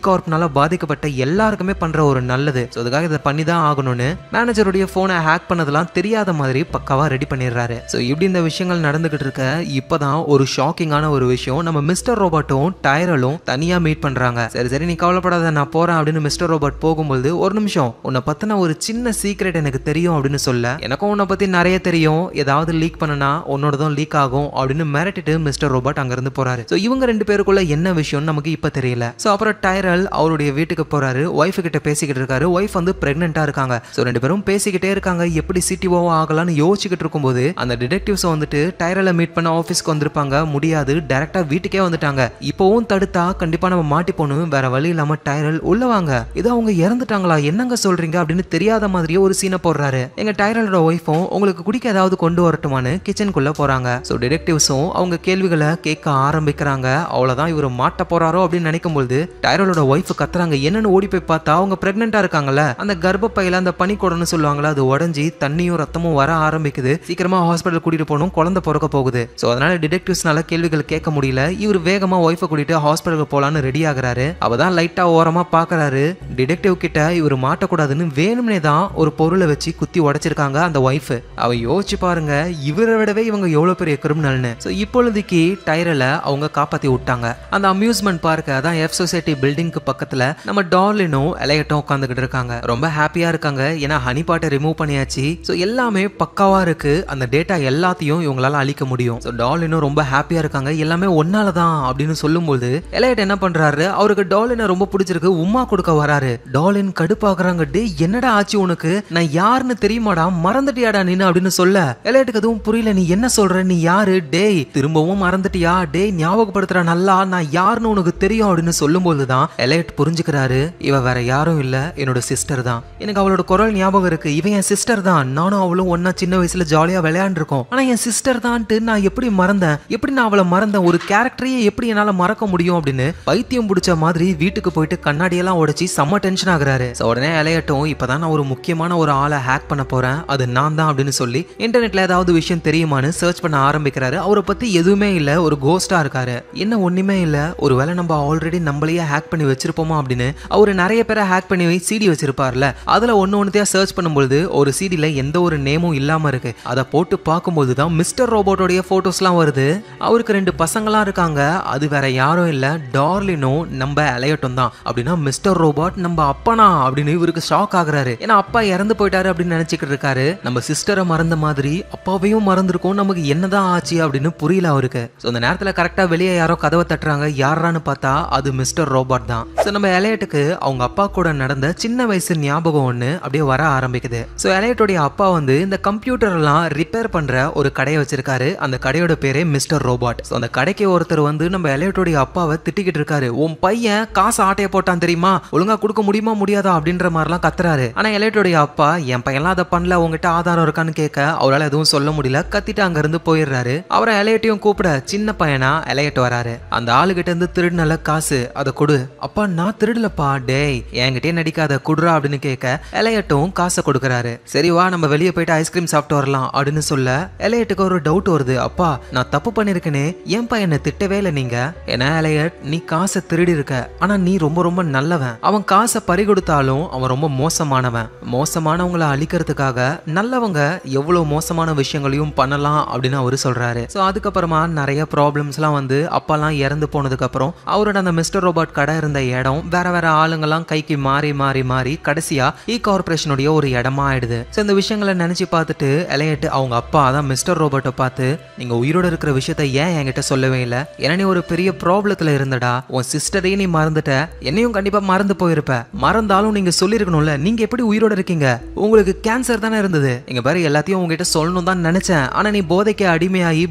கார்ப்னால பாதிக்கப்பட்ட எல்லாருக்குமே பண்ற ஒரு நல்லது. சோ அதுக்காக இதை பண்ணி தான் ஆகணும்னு மேனேஜருடைய போனை ஹேக் பண்ணதெல்லாம் தெரியாத மாதிரி பக்காவா ரெடி பண்ணிடுறாரு. சோ இப்படி இந்த விஷயங்கள் நடந்துகிட்டு இருக்க இப்பதான் ஒரு ஷாக்கிங்கான ஒரு விஷயம், நம்ம மிஸ்டர் ரோபோட்டும் டைரலும் தனியா மீட் பண்றாங்க. சரி சரி நீ கவலைப்படாத நான் போறேன் அப்படின்னு மிஸ்டர் ரோபோட் போகும்போது, ஒரு நிமிஷம் உன்னை பத்தின ஒரு சின்ன சீக்ரெட் எனக்கு தெரியும் அப்படின்னு சொல்ல, எனக்கும் உன்னை பத்தி நிறைய தெரியும், ஏதாவது லீக் பண்ணனா உன்னோடதும் லீக் ஆகும் அப்படின்னு மிரட்டிட்டு மிஸ்டர் ரோபோட் அங்க இருந்து போறாரு. சோ இவங்க ரெண்டு பேருக்குள்ள என்ன விஷயம் நமக்கு இப்ப தெரியல. சோ அப்புறம் டைரல் அவருடைய வீட்டுக்கு போறாரு, ஒய்ஃப் கிட்ட பேசிக்கிட்டு இருக்காரு. ஒய்ஃப் வந்து பிரெக்னெண்டா இருக்காங்க. சோ ரெண்டு பேரும் பேசிக்கிட்டே இருக்காங்க, எப்படி சிடிஓ ஆகலாம்னு யோசிச்சுக்கிட்டு இருக்கும்போது அந்த டிடெக்டிவ்ஸ் வந்துட்டு டைரலை மீட் பண்ண ஆபீஸ்க்கு வந்திருப்பாங்க. முடியாது, டைரக்டா வீட்டுக்கே வந்துட்டாங்க. இப்பவும் தடுத்தா கண்டிப்பா நம்ம மாட்டி போகணும், வேற வழி இல்லாம டைரல் உள்ள வாங்க, இது அவங்க இறந்துட்டாங்களா என்னங்க சொல்றீங்க அப்படின்னு தெரியாத மாதிரியே ஒரு சீனை போடுறாரு. எங்க டைரலோட ஒய்ஃபும் உங்களுக்கு குடிக்க ஏதாவது கொண்டு வரட்டுமான்னு கிச்சனுக்குள்ள போறாங்க. சோ டிடெக்டிவ்ஸும் அவங்க கேள்விகளை கேட்க ஆரம்பிக்கிறாங்க. அவ்வளவுதான் இவரு மாட்ட போறாரோ அப்படின்னு நினைக்கும் போது டைரலோட ஒய்ஃப் கத்துறாங்க. என்னன்னு ஓடி போய் பார்த்தா அவங்க பிரெக்னெண்டா இருக்காங்கல்ல, அந்த கர்ப்பப்பையில அந்த பனிக்கூடன்னு சொல்லுவாங்களா, அது உடஞ்சி தண்ணியும் ரத்தமும் வர ஆரம்பிக்குது. சீக்கிரமா ஹாஸ்பிட்டல் கூட்டிட்டு போகணும், குழந்தை பிறக்க போகுது. சோ அதனால டிடெக்டிவ்ஸ்னால கேள்விகள் கேட்க முடியல. இவர் வேகமா ஒய்ஃபை கூட்டிட்டு ஹாஸ்பிட்டலுக்கு போலான்னு ரெடி ஆகுறாரு. அவதான் லைட்டா ஓரமா பாக்குறாரு, டிடெக்டிவ் கிட்ட இவர் மாட்டக்கூடாதுன்னு வேணும்னே தான் ஒரு பொருளை வச்சு குத்தி உடைச்சிருக்காங்க அந்த ஒய்ஃப். அவ யோசிச்சு பாருங்க, இவரை விடவே இவங்க எவ்வளவு பெரிய கிரிமினல்னு. சோ இப்பொழுதைக்கு டைரலை அவங்க காப்பாத்தி விட்டாங்க. அந்த அம்யூஸ்மெண்ட் பார்க், அதான் எஃப் சொசைட்டி பில்டிங்க்கு பக்கத்துல நம்ம டார்லினும் எலையட்டும் உட்காந்துக்கிட்டு இருக்காங்க. ரொம்ப ஹாப்பியா இருக்காங்க, ஏன்னா ஹனி பாட்டை ரிமூவ் பண்ணியாச்சு. சோ எல்லாமே பக்காவா இருக்கு, அந்த டேட்டா எல்லாத்தையும் இவங்களால அழிக்க முடியும். சோ டார்லினும் ரொம்ப ஹாப்பியா இருக்காங்க, எல்லாமே ஒன்னாலதான் அப்படின்னு சொல்லும்போது எலையட் என்ன பண்றாரு, அவருக்கு டார்லினை ரொம்ப பிடிச்சிருக்கு, உம்மா கொடுக்க வராரு. டார்லின் கடுப்பாக்குறாங்க, டே என்னடா ஆச்சு உனக்கு, நான் யாருன்னு தெரியுமாடா, மறந்துட்டியாடா நீ அப்படின்னு சொல்ல எலையட்டுக்கு எதுவும் புரியல. நீ என்ன சொல்ற, நீ யாரு, டேய் திரும்பவும் மறந்துட்டியா, டேய் ஞாபகப்படுத்துற நல்லா, நான் யாருன்னு உனக்கு தெரியும் அப்படின்னு சொல்லும்போதுதான் எலையட் புரிஞ்சுக்கிறாரு, இவ வேற யாரும் இல்ல, என்னோட சிஸ்டர் தான். எனக்கு அவளோட குரல் ஞாபகம் இருக்கு, இவன் என் சிஸ்டர் தான், நானும் அவளும் ஒன்னா சின்ன வயசுல ஜாலியா விளையாண்டு இருக்கோம். ஆனா என் சிஸ்டர் தான்ட்டு நான் எப்படி மறந்தேன், எப்படி நான் அவளை மறந்தேன், ஒரு கேரக்டரையே எப்படி என்னால மறக்க முடியும் அப்படின்னு பைத்தியம் பிடிச்ச மாதிரி வீட்டுக்கு போயிட்டு கண்ணாடியெல்லாம் உடைச்சி செம்ம டென்ஷன் ஆகுறாரு. உடனே எலையட்டும், இப்பதான் நான் ஒரு முக்கியமான ஒரு ஆளை ஹேக் பண்ண போறேன், அது நான் தான் அப்படின்னு சொல்லி இன்டர்நெட்ல ஏதாவது விஷயம் தெரியுமான்னு சர்ச் பண்ண ஆரம்பிக்கிறாரு. அவரை பத்தி எதுவுமே இல்ல, ஒரு கோஸ்டா இருக்காரு, என்ன ஒண்ணுமே இல்ல, ஒருவேளை நம்ம ஆல்ரெடி நம்மளையே ஹேக் பண்ணி வச்சிருப்போமா அப்படின்னு. அவரு நிறைய பேரை ஹேக் பண்ணி சிடி வச்சிருப்பார்ல, அதுல ஒன்னொன்னுத்தையா சர்ச் பண்ணும்போது ஒரு சிடில எந்த ஒரு நேமும் இல்லாம இருக்கு. அதை போட்டு பார்க்கும்போது தான் மிஸ்டர் ரோபோட்டோடைய போட்டோஸ்லாம் வருது. அவருக்கு 2 பசங்களாம் இருக்காங்க, அது வேற யாரும் இல்ல, டார்லினும் நம்ம எலையட்டும் தான். அப்படின்னா மிஸ்டர் ரோபோட் நம்ம அப்பனா அப்படின்னு இவருக்கு ஷாக் ஆகுறாரு. ஏன்னா அப்பா இறந்து போயிட்டாரு அப்படின்னு நினைச்சுக்கிட்டு இருக்காரு. நம்ம சிஸ்டரை மறந்த மாதிரி அப்பாவையும் மறந்துருக்கோம், நமக்கு என்னதான் ஆச்சு அப்படின்னு புரியல அவருக்கு. ஸோ அந்த நேரத்தில் கரெக்டாக வெளியே யாரோ கதவை தட்டுறாங்க. யாரான்னு பார்த்தா அது மிஸ்டர் ரோபோட் தான். ஸோ நம்ம எலையட்டுக்கு அவங்க அப்பா கூட நடந்த சின்ன வயசு ஞாபகம் ஒன்று அப்படியே வர ஆரம்பிக்குது. ஸோ எலையட்டுடைய அப்பா வந்து இந்த கம்ப்யூட்டர் எல்லாம் ரிப்பேர் பண்ற ஒரு கடையை வச்சிருக்காரு. அந்த கடையோட பேரே மிஸ்டர் ரோபோட். ஸோ அந்த கடைக்கு ஒருத்தர் வந்து நம்ம எலையட்டுடைய அப்பாவை திட்டிக்கிட்டு இருக்காரு. உன் பையன் காசு ஆட்டையை போட்டான் தெரியுமா, ஒழுங்கா கொடுக்க முடியுமா முடியாதா அப்படின்ற மாதிரிலாம் கத்துறாரு. ஆனா எலையட்டுடைய அப்பா என் பையன்லாம் அதை பண்ணல, உங்ககிட்ட ஆதாரம் இருக்கான்னு கேட்க அவரால் எதுவும் சொல்ல முடியல. கத்திட்டு அங்க இருந்து போயிடுறாரு. அவரை எலையட்டையும் கூப்பிட சின்ன பையனா எலையட் வராரு. அந்த ஆளுகிட்ட இருந்து திருடுனல காசு அதை கொடு. அப்பா நான் திருடலப்பா, டேய் என்கிட்டயே நடிக்காத குடுறா அப்படின்னு கேட்க எலையட்டும் காசை கொடுக்கறாரு. சரி வா நம்ம வெளியே போயிட்டு ஐஸ்கிரீம் சாப்பிட்டு வரலாம் அப்படின்னு சொல்ல எலையட்டுக்கு ஒரு டவுட் வருது. அப்பா நான் தப்பு பண்ணிருக்கேனே, என் பையனை திட்டவே இல்லை நீங்க. ஏன்னா எலையட் நீ காசை திருடி இருக்க, ஆனா நீ ரொம்ப ரொம்ப நல்லவன். அவன் காசை பறி கொடுத்தாலும் அவன் ரொம்ப மோசமானவன். மோசமானவங்களை அழிக்கிறதுக்காக நல்லவங்க எவ்வளவு மோசமான விஷயங்களையும் பண்ணலாம் அப்படின்னு அவரு சொல்றாரு. ஸோ அதுக்கப்புறமா நிறைய ப்ராப்ளம்ஸ்லாம் வந்து அப்பாலாம் இறந்து போனதுக்கு அப்புறம் அவரோட அந்த மிஸ்டர் ரோபோட் கடை இருந்த இடம் வேற வேற ஆளுங்கெல்லாம் கைக்கு மாறி மாறி மாறி கடைசியா இ கார்பரேஷனுடைய ஒரு இடமா ஆயிடுது. ஸோ இந்த விஷயங்களை நினைச்சு பார்த்துட்டு எலையட் அவங்க அப்பா அதான் மிஸ்டர் ரோபோட்டை பார்த்து நீங்க உயிரோட இருக்கிற விஷயத்த ஏன் என்கிட்ட சொல்லவே இல்லை, ஏன்னா நீ ஒரு பெரிய ப்ராப்ளத்துல இருந்தடா, உன் சிஸ்டரையும் நீ மறந்துட்ட, என்னையும் கண்டிப்பா மறந்து போயிருப்ப, மறந்தாலும் நீங்க சொல்லிருக்கணும்ல, நீங்க எப்படி உயிரோட இருக்கீங்க, உங்களுக்கு கேன்சர் தானே இருந்தது, இங்க பாரு எல்லாத்தையும் உங்ககிட்ட சொல்லணும் தான் நினைச்சேன், ஆனா நீ போதைக்கு அடிமையாகி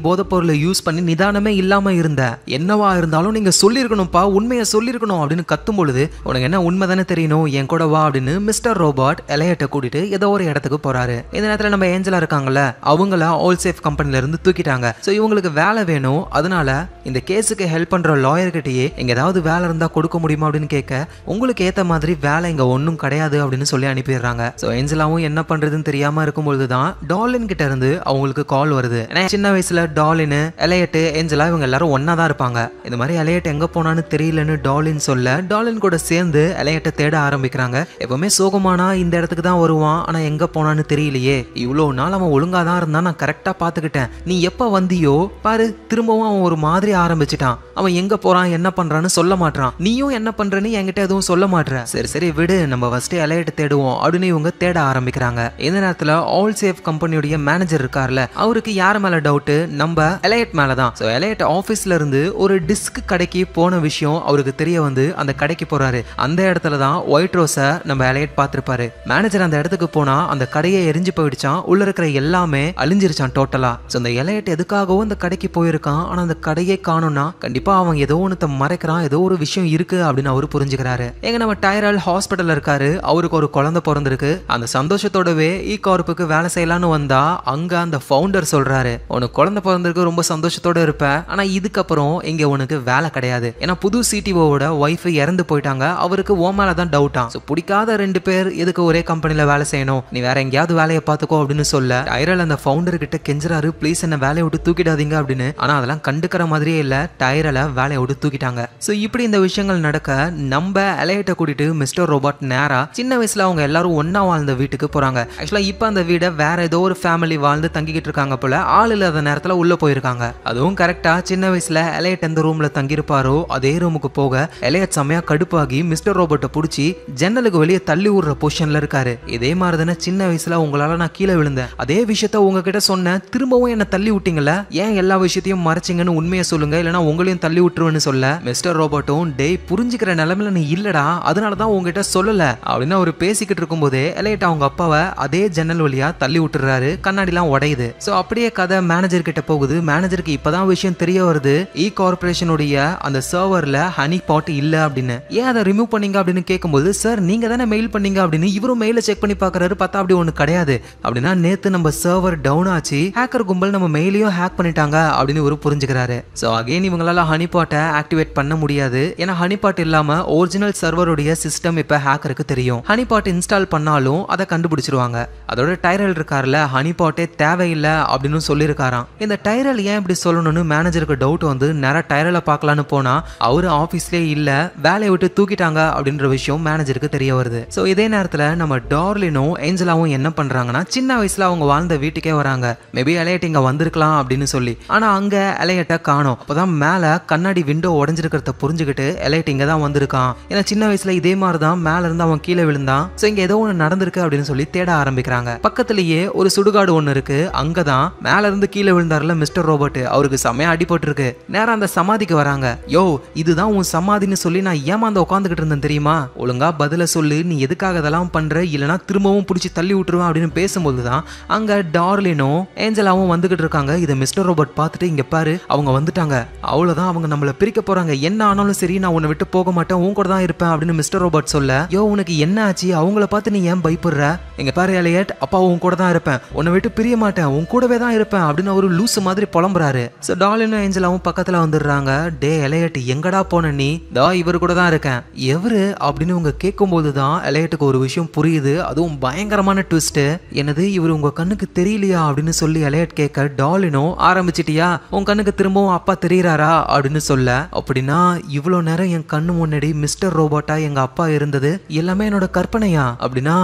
போதைப் பொருளை யூஸ் பண்ணி நிதானமே இல்லாம இருந்த, என்னவா இருந்தாலும் நீங்க சொல்லிருக்கணும்ப்பா, உண்மையை சொல்லிருக்கணும் அப்படின்னு கத்தும் பொழுது உனக்கு என்ன உண்மை தானே தெரியணும், என் கூட வா அப்படின்னு மிஸ்டர் ரோபோட் எலையட்டை கூட்டிட்டு ஏதோ ஒரு இடத்துக்கு போறாரு. இந்த நேரத்துல நம்ம ஏஞ்சலா இருக்காங்கல்ல, அவங்கள ஆல் சேஃப் கம்பெனில இருந்து தூக்கிட்டாங்க. சோ இவங்களுக்கு வேலை வேணும், அதனால இந்த கேஸுக்கு ஹெல்ப் பண்ற லாயர் கிட்டயே எங்க ஏதாவது வேலை இருந்தா கொடுக்க முடியுமா அப்படின்னு கேட்க உங்களுக்கு ஏத்த மாதிரி வேலை இங்க ஒன்னும் கிடையாது அப்படின்னு சொல்லி அனுப்பிடுறாங்க. சோ ஏஞ்சலாவும் என்ன பண்றதுன்னு தெரியாம இருக்கும்பொழுதுதான் டாலின் கிட்ட இருந்து அவங்களுக்கு கால் வருது. சின்ன வயசுல டாலின் எலையட் ஏஞ்சலா இவங்க எல்லாரும் ஒன்னா தான் இருப்பாங்க. இந்த மாதிரி எலையட் எங்க போனான்னு தெரியலன்னு டாலின் சொல்ல டாலின் கூட சேர்ந்து எலையட்டை தேட ஆரம்பிக்கிறாங்க. எப்பவுமே சோகமானா இந்த இடத்துக்கு தான் வருவான், ஆனா எங்க போனான்னு தெரியலையே, இவ்வளவு நாள் அவன் ஒழுங்கா தான் இருந்தான், நான் கரெக்டா பாத்துக்கிட்டேன், நீ எப்ப வந்தியோ பாரு திரும்பவும் அவன் ஒரு மாதிரி ஆரம்பிச்சிட்டான், அவன் எங்க போறான் என்ன பண்றான்னு சொல்ல மாட்டான், நீயும் என்ன பண்றன்னு என்கிட்ட எதுவும் சொல்ல மாட்டேற, சரி சரி விடு நம்ம ஃபர்ஸ்ட் எலையட் தேடுவோம் அப்படின்னு இவங்க தேட ஆரம்பிக்கிறாங்க. இந்த நேரத்துல ஆல் சேஃப் கம்பெனியுடைய மேனேஜர் இருக்கார்ல, அவருக்கு யார் மேல டவுட், நம்ம எலையட் மேலதான். சோ எலையட் ஆபீஸ்ல இருந்து ஒரு டிஸ்க் கடைக்கு போன விஷயம் அவருக்கு தெரிய வந்து அந்த கடைக்கு போறாரு. அந்த இடத்துல தான் ஒயிட் ரோஸ நம்ம எலையட் பார்த்திருப்பாரு. மேனேஜர் அந்த இடத்துக்கு போனா அந்த கடையை எரிஞ்சு போயிடுச்சான், உள்ள இருக்கிற எல்லாமே அழிஞ்சிருச்சான் டோட்டலா. சோ அந்த எலையட் எதுக்காகவும் அந்த கடைக்கு போயிருக்கான், ஆனா அந்த கடையை காணும்னா கண்டிப்பா அவன் ஏதோ ஒன்னு மறைக்கிறான், ஏதோ ஒரு விஷயம் இருக்கு அப்படின்னு அவரு புரிஞ்சுக்கிறாரு. எங்க நம்ம டைரல் ஹாஸ்பிட்டல் இருக்காரு, அவருக்கு ஒரு குழந்தை பிறந்திருக்கு. அந்த சந்தோஷத்தோடவே இ கார்ப்புக்கு வேலை செய்யலான்னு வந்தா அங்க அந்த ஃபவுண்டர் சொல்றாரு, உனக்கு குழந்தை பிறந்திருக்கு ரொம்ப சந்தோஷத்தோட இருப்ப, ஆனா இதுக்கப்புறம் இங்க உனக்கு வேலை கிடையாது, ஏன்னா புது சிடிஓவோட ஒய்ஃப் இறந்து போயிட்டாங்க, அவருக்கு ஓ மேலதான் டவுட்டா, பிடிக்காத ரெண்டு பேர் எதுக்கு ஒரே கம்பெனில வேலை செய்யணும், நீ வேற எங்கேயாவது வேலையை பார்த்துக்கோ அப்படின்னு சொல்ல டைரல் அந்த ஃபவுண்டர் கிட்ட கெஞ்சுறாரு, ப்ளீஸ் என்ன வேலையை விட்டு தூக்கிடாதீங்க அப்படின்னு. ஆனா அதெல்லாம் கண்டுக்கிற மாதிரியே இல்ல, டைரலை வேலையை விட்டு தூக்கிட்டாங்க. சோ இப்படி இந்த விஷயங்கள் நடக்க நம்ம எலையட்டை கூட்டிட்டு மிஸ்டர் ரோபோட் நேரா சின்ன வயசுல அவங்க எல்லாரும் ஒன்னா வாழ்ந்த வீட்டுக்கு போறாங்க. ஆக்சுவலா இப்ப அந்த வீட வேற ஏதோ ஒரு ஃபேமிலி வாழ்ந்து தங்கிக்கிட்டு இருக்காங்க போல, ஆள் இல்லாத நேரத்துல உள்ள போயிருக்காங்க. அதுவும் கரெக்டா சின்ன வயசுல எலையட் எந்த ரூம்ல தங்கியிருப்பாரோ அதே ரூமுக்கு போக எலையட் செமையா கடுப்பாகி மிஸ்டர் ரோபோட்டை புடிச்சு ஜன்னலுக்கு வெளியே தள்ளி விடுற பொசிஷன்ல இருக்காரு. இதே மாதிரி தானே சின்ன வயசுல உங்களால நான் கீழே விழுந்தேன், அதே விஷயத்த உங்ககிட்ட சொன்னேன், திரும்பவும் என்ன தள்ளி விட்டீங்கல்ல, ஏன் எல்லா விஷயத்தையும் மறைச்சிங்கன்னு உண்மையை சொல்லுங்க, இல்லைன்னா உங்களையும் தள்ளி விட்டுருவேன்னு சொல்ல மிஸ்டர் ரோபோட்டும் டேய் புரிஞ்சுக்கிற நிலைமையில நீ இல்லடா, அதனாலதான் உங்ககிட்ட சொல்லல அப்படின்னு அவர் பேசிக்கிட்டு இருக்கும் போதே எலையட் அவங்க அப்பாவை அதே ஜன்னல் வழியா தள்ளி விட்டுறாரு, கண்ணாடிலாம் உடையுது. சோ அப்படியே கதை மேனேஜர் கிட்ட போகுது. மேனேஜருக்கு இப்பதான் விஷயம் தெரிய வருது, இ கார்பரேஷனுடைய அந்த சர்வர்ல ஹனி பாட் இல்ல அப்படின்னு. ஏன் அதை ரிமூவ் பண்ணீங்க அப்படின்னு கேட்கும்போது சார் நீங்க தானே மெயில் பண்ணீங்க அப்படின்னு இவரும் மெயில செக் பண்ணி பாக்குறாரு, பார்த்தா அப்படி ஒண்ணு கிடையாது. அப்படின்னா நேத்து நம்ம சர்வர் டவுன் ஆச்சு, ஹேக்கர் கும்பல் நம்ம மெயிலையும் ஹேக் பண்ணிட்டாங்க அப்படின்னு இவரு புரிஞ்சுக்கிறாரு. சோ அகைன் இவங்களால ஹனி பாட்டை ஆக்டிவேட் பண்ண முடியாது, ஏன்னா ஹனி பாட் இல்லாம ஒரிஜினல் சர்வருடைய சிஸ்டம் இப்ப ஹேக்கருக்கு தெரியும். ஹனி பாட் இன்ஸ்டால் பண்ணாலும் அதை கண்டுபிடிச்சிருவாங்க. அதோட டைரல் இருக்காருல, ஹனி பாட்டே தேவையில்லை அப்படின்னு சொல்லியிருக்காராம். இந்த டைரல் ஏன் இப்படி சொல்லணும்னு மேனேஜருக்கு டவுட் வந்து நேரா டைரலை பார்க்கலான்னு போனா அவரு ஆபீஸ்லயே இல்ல, வேலையை விட்டு தூக்கிட்டாங்க அப்படின்ற விஷயம் மேனேஜருக்கு தெரிய வருது. சோ இதே நேரத்துல நம்ம டார்லினும் ஏஞ்சலாவும் என்ன பண்றாங்கன்னா சின்ன வயசுல அவங்க வாழ்ந்த வீட்டுக்கே வராங்க. மேபி எலையட் இங்க வந்திருக்கலாம் அப்படின்னு சொல்லி, ஆனா அங்க எலையட்டை காணோம். அப்பதான் மேல கண்ணாடி விண்டோ உடஞ்சிருக்கிறத புரிஞ்சுக்கிட்டு எலையட் இங்க தான் வந்திருக்கான், ஏன்னா சின்ன வயசுல இதே மாதிரிதான் மேல இருந்து அவன் கீழே விழுந்தான், சோ இங்க ஏதோ ஒண்ணு நடந்திருக்கு அப்படின்னு சொல்லி தேட ஆரம்பிக்கிறாங்க. பக்கத்திலேயே ஒரு சுடுகாடு ஒண்ணு இருக்கு, அங்கதான் மேல இருந்து கீழே விழுந்தாருல மிஸ்டர் ரோபோட், அவருக்கு செமையா அடிபட்டு இருக்கு. நேரா அந்த சமாதிக்கு வராங்க. யோ, இதுதான் உன் சமாதின்னு சொல்லி நான் ஏமாந்து உட்காந்துக்கிட்டு இருந்தேன் தெரியுமா, ஒழுங்கா பதில சொல்லு, நீ எதுக்காக இதெல்லாம் பண்ற, இல்லனா திரும்பவும் பிடிச்சி தள்ளி விட்டுருவேன் அப்படின்னு பேசும்போதுதான் அங்க டார்லினும் ஏஞ்சலாவும் வந்துகிட்டு இருக்காங்க. இதை மிஸ்டர் ரோபோட் பார்த்துட்டு, இங்க பாரு அவங்க வந்துட்டாங்க, அவ்வளவுதான், அவங்க நம்மள பிரிக்க போறாங்க, என்ன ஆனாலும் சரி நான் உன்னை விட்டு போக மாட்டேன், உன் கூட தான் இருப்பேன் அப்படின்னு மிஸ்டர் ரோபோட் சொல்ல, யோ உனக்கு என்ன ஆச்சு, அவங்கள பார்த்து நீ ஏன் பயப்படுற, எங்க பாரு எலியட், அப்பா உன் கூட தான் இருப்பேன், உன்னை விட்டு பிரிய மாட்டேன், உன் கூடவே தான் இருப்பேன் அப்படின்னு அவரு லூசு மாதிரி புலம்புறாரு. சோ டார்லினும் ஏஞ்சலாவும் பக்கத்துல வந்துடுறாங்க. டே எலியட், எங்கடா போன நீ, தா இவரு கூட தான் இருக்கேன். எவரு அப்படின்னு இவங்க கேட்கும் போதுதான் எலியட்டுக்கு ஒரு விஷயம் புரியுது, அதுவும் பயங்கரமான ட்விஸ்ட். என்னது, இவரு உங்க கண்ணுக்கு தெரியலையா அப்படின்னு சொல்லி எலியட் கேட்க, டார்லினும் ஆரம்பிச்சிட்டியா, உன் கண்ணுக்கு திரும்பவும் அப்பா தெரியறாரா அப்படின்னு சொல்ல, அப்படின்னா இவ்வளவு நேரம் என் கண்ணு முன்னாடி மிஸ்டர் ரோபோட்டா எங்க அப்பா இருந்தது எல்லாமே என்னோட கற்பனையா, அப்படின்னா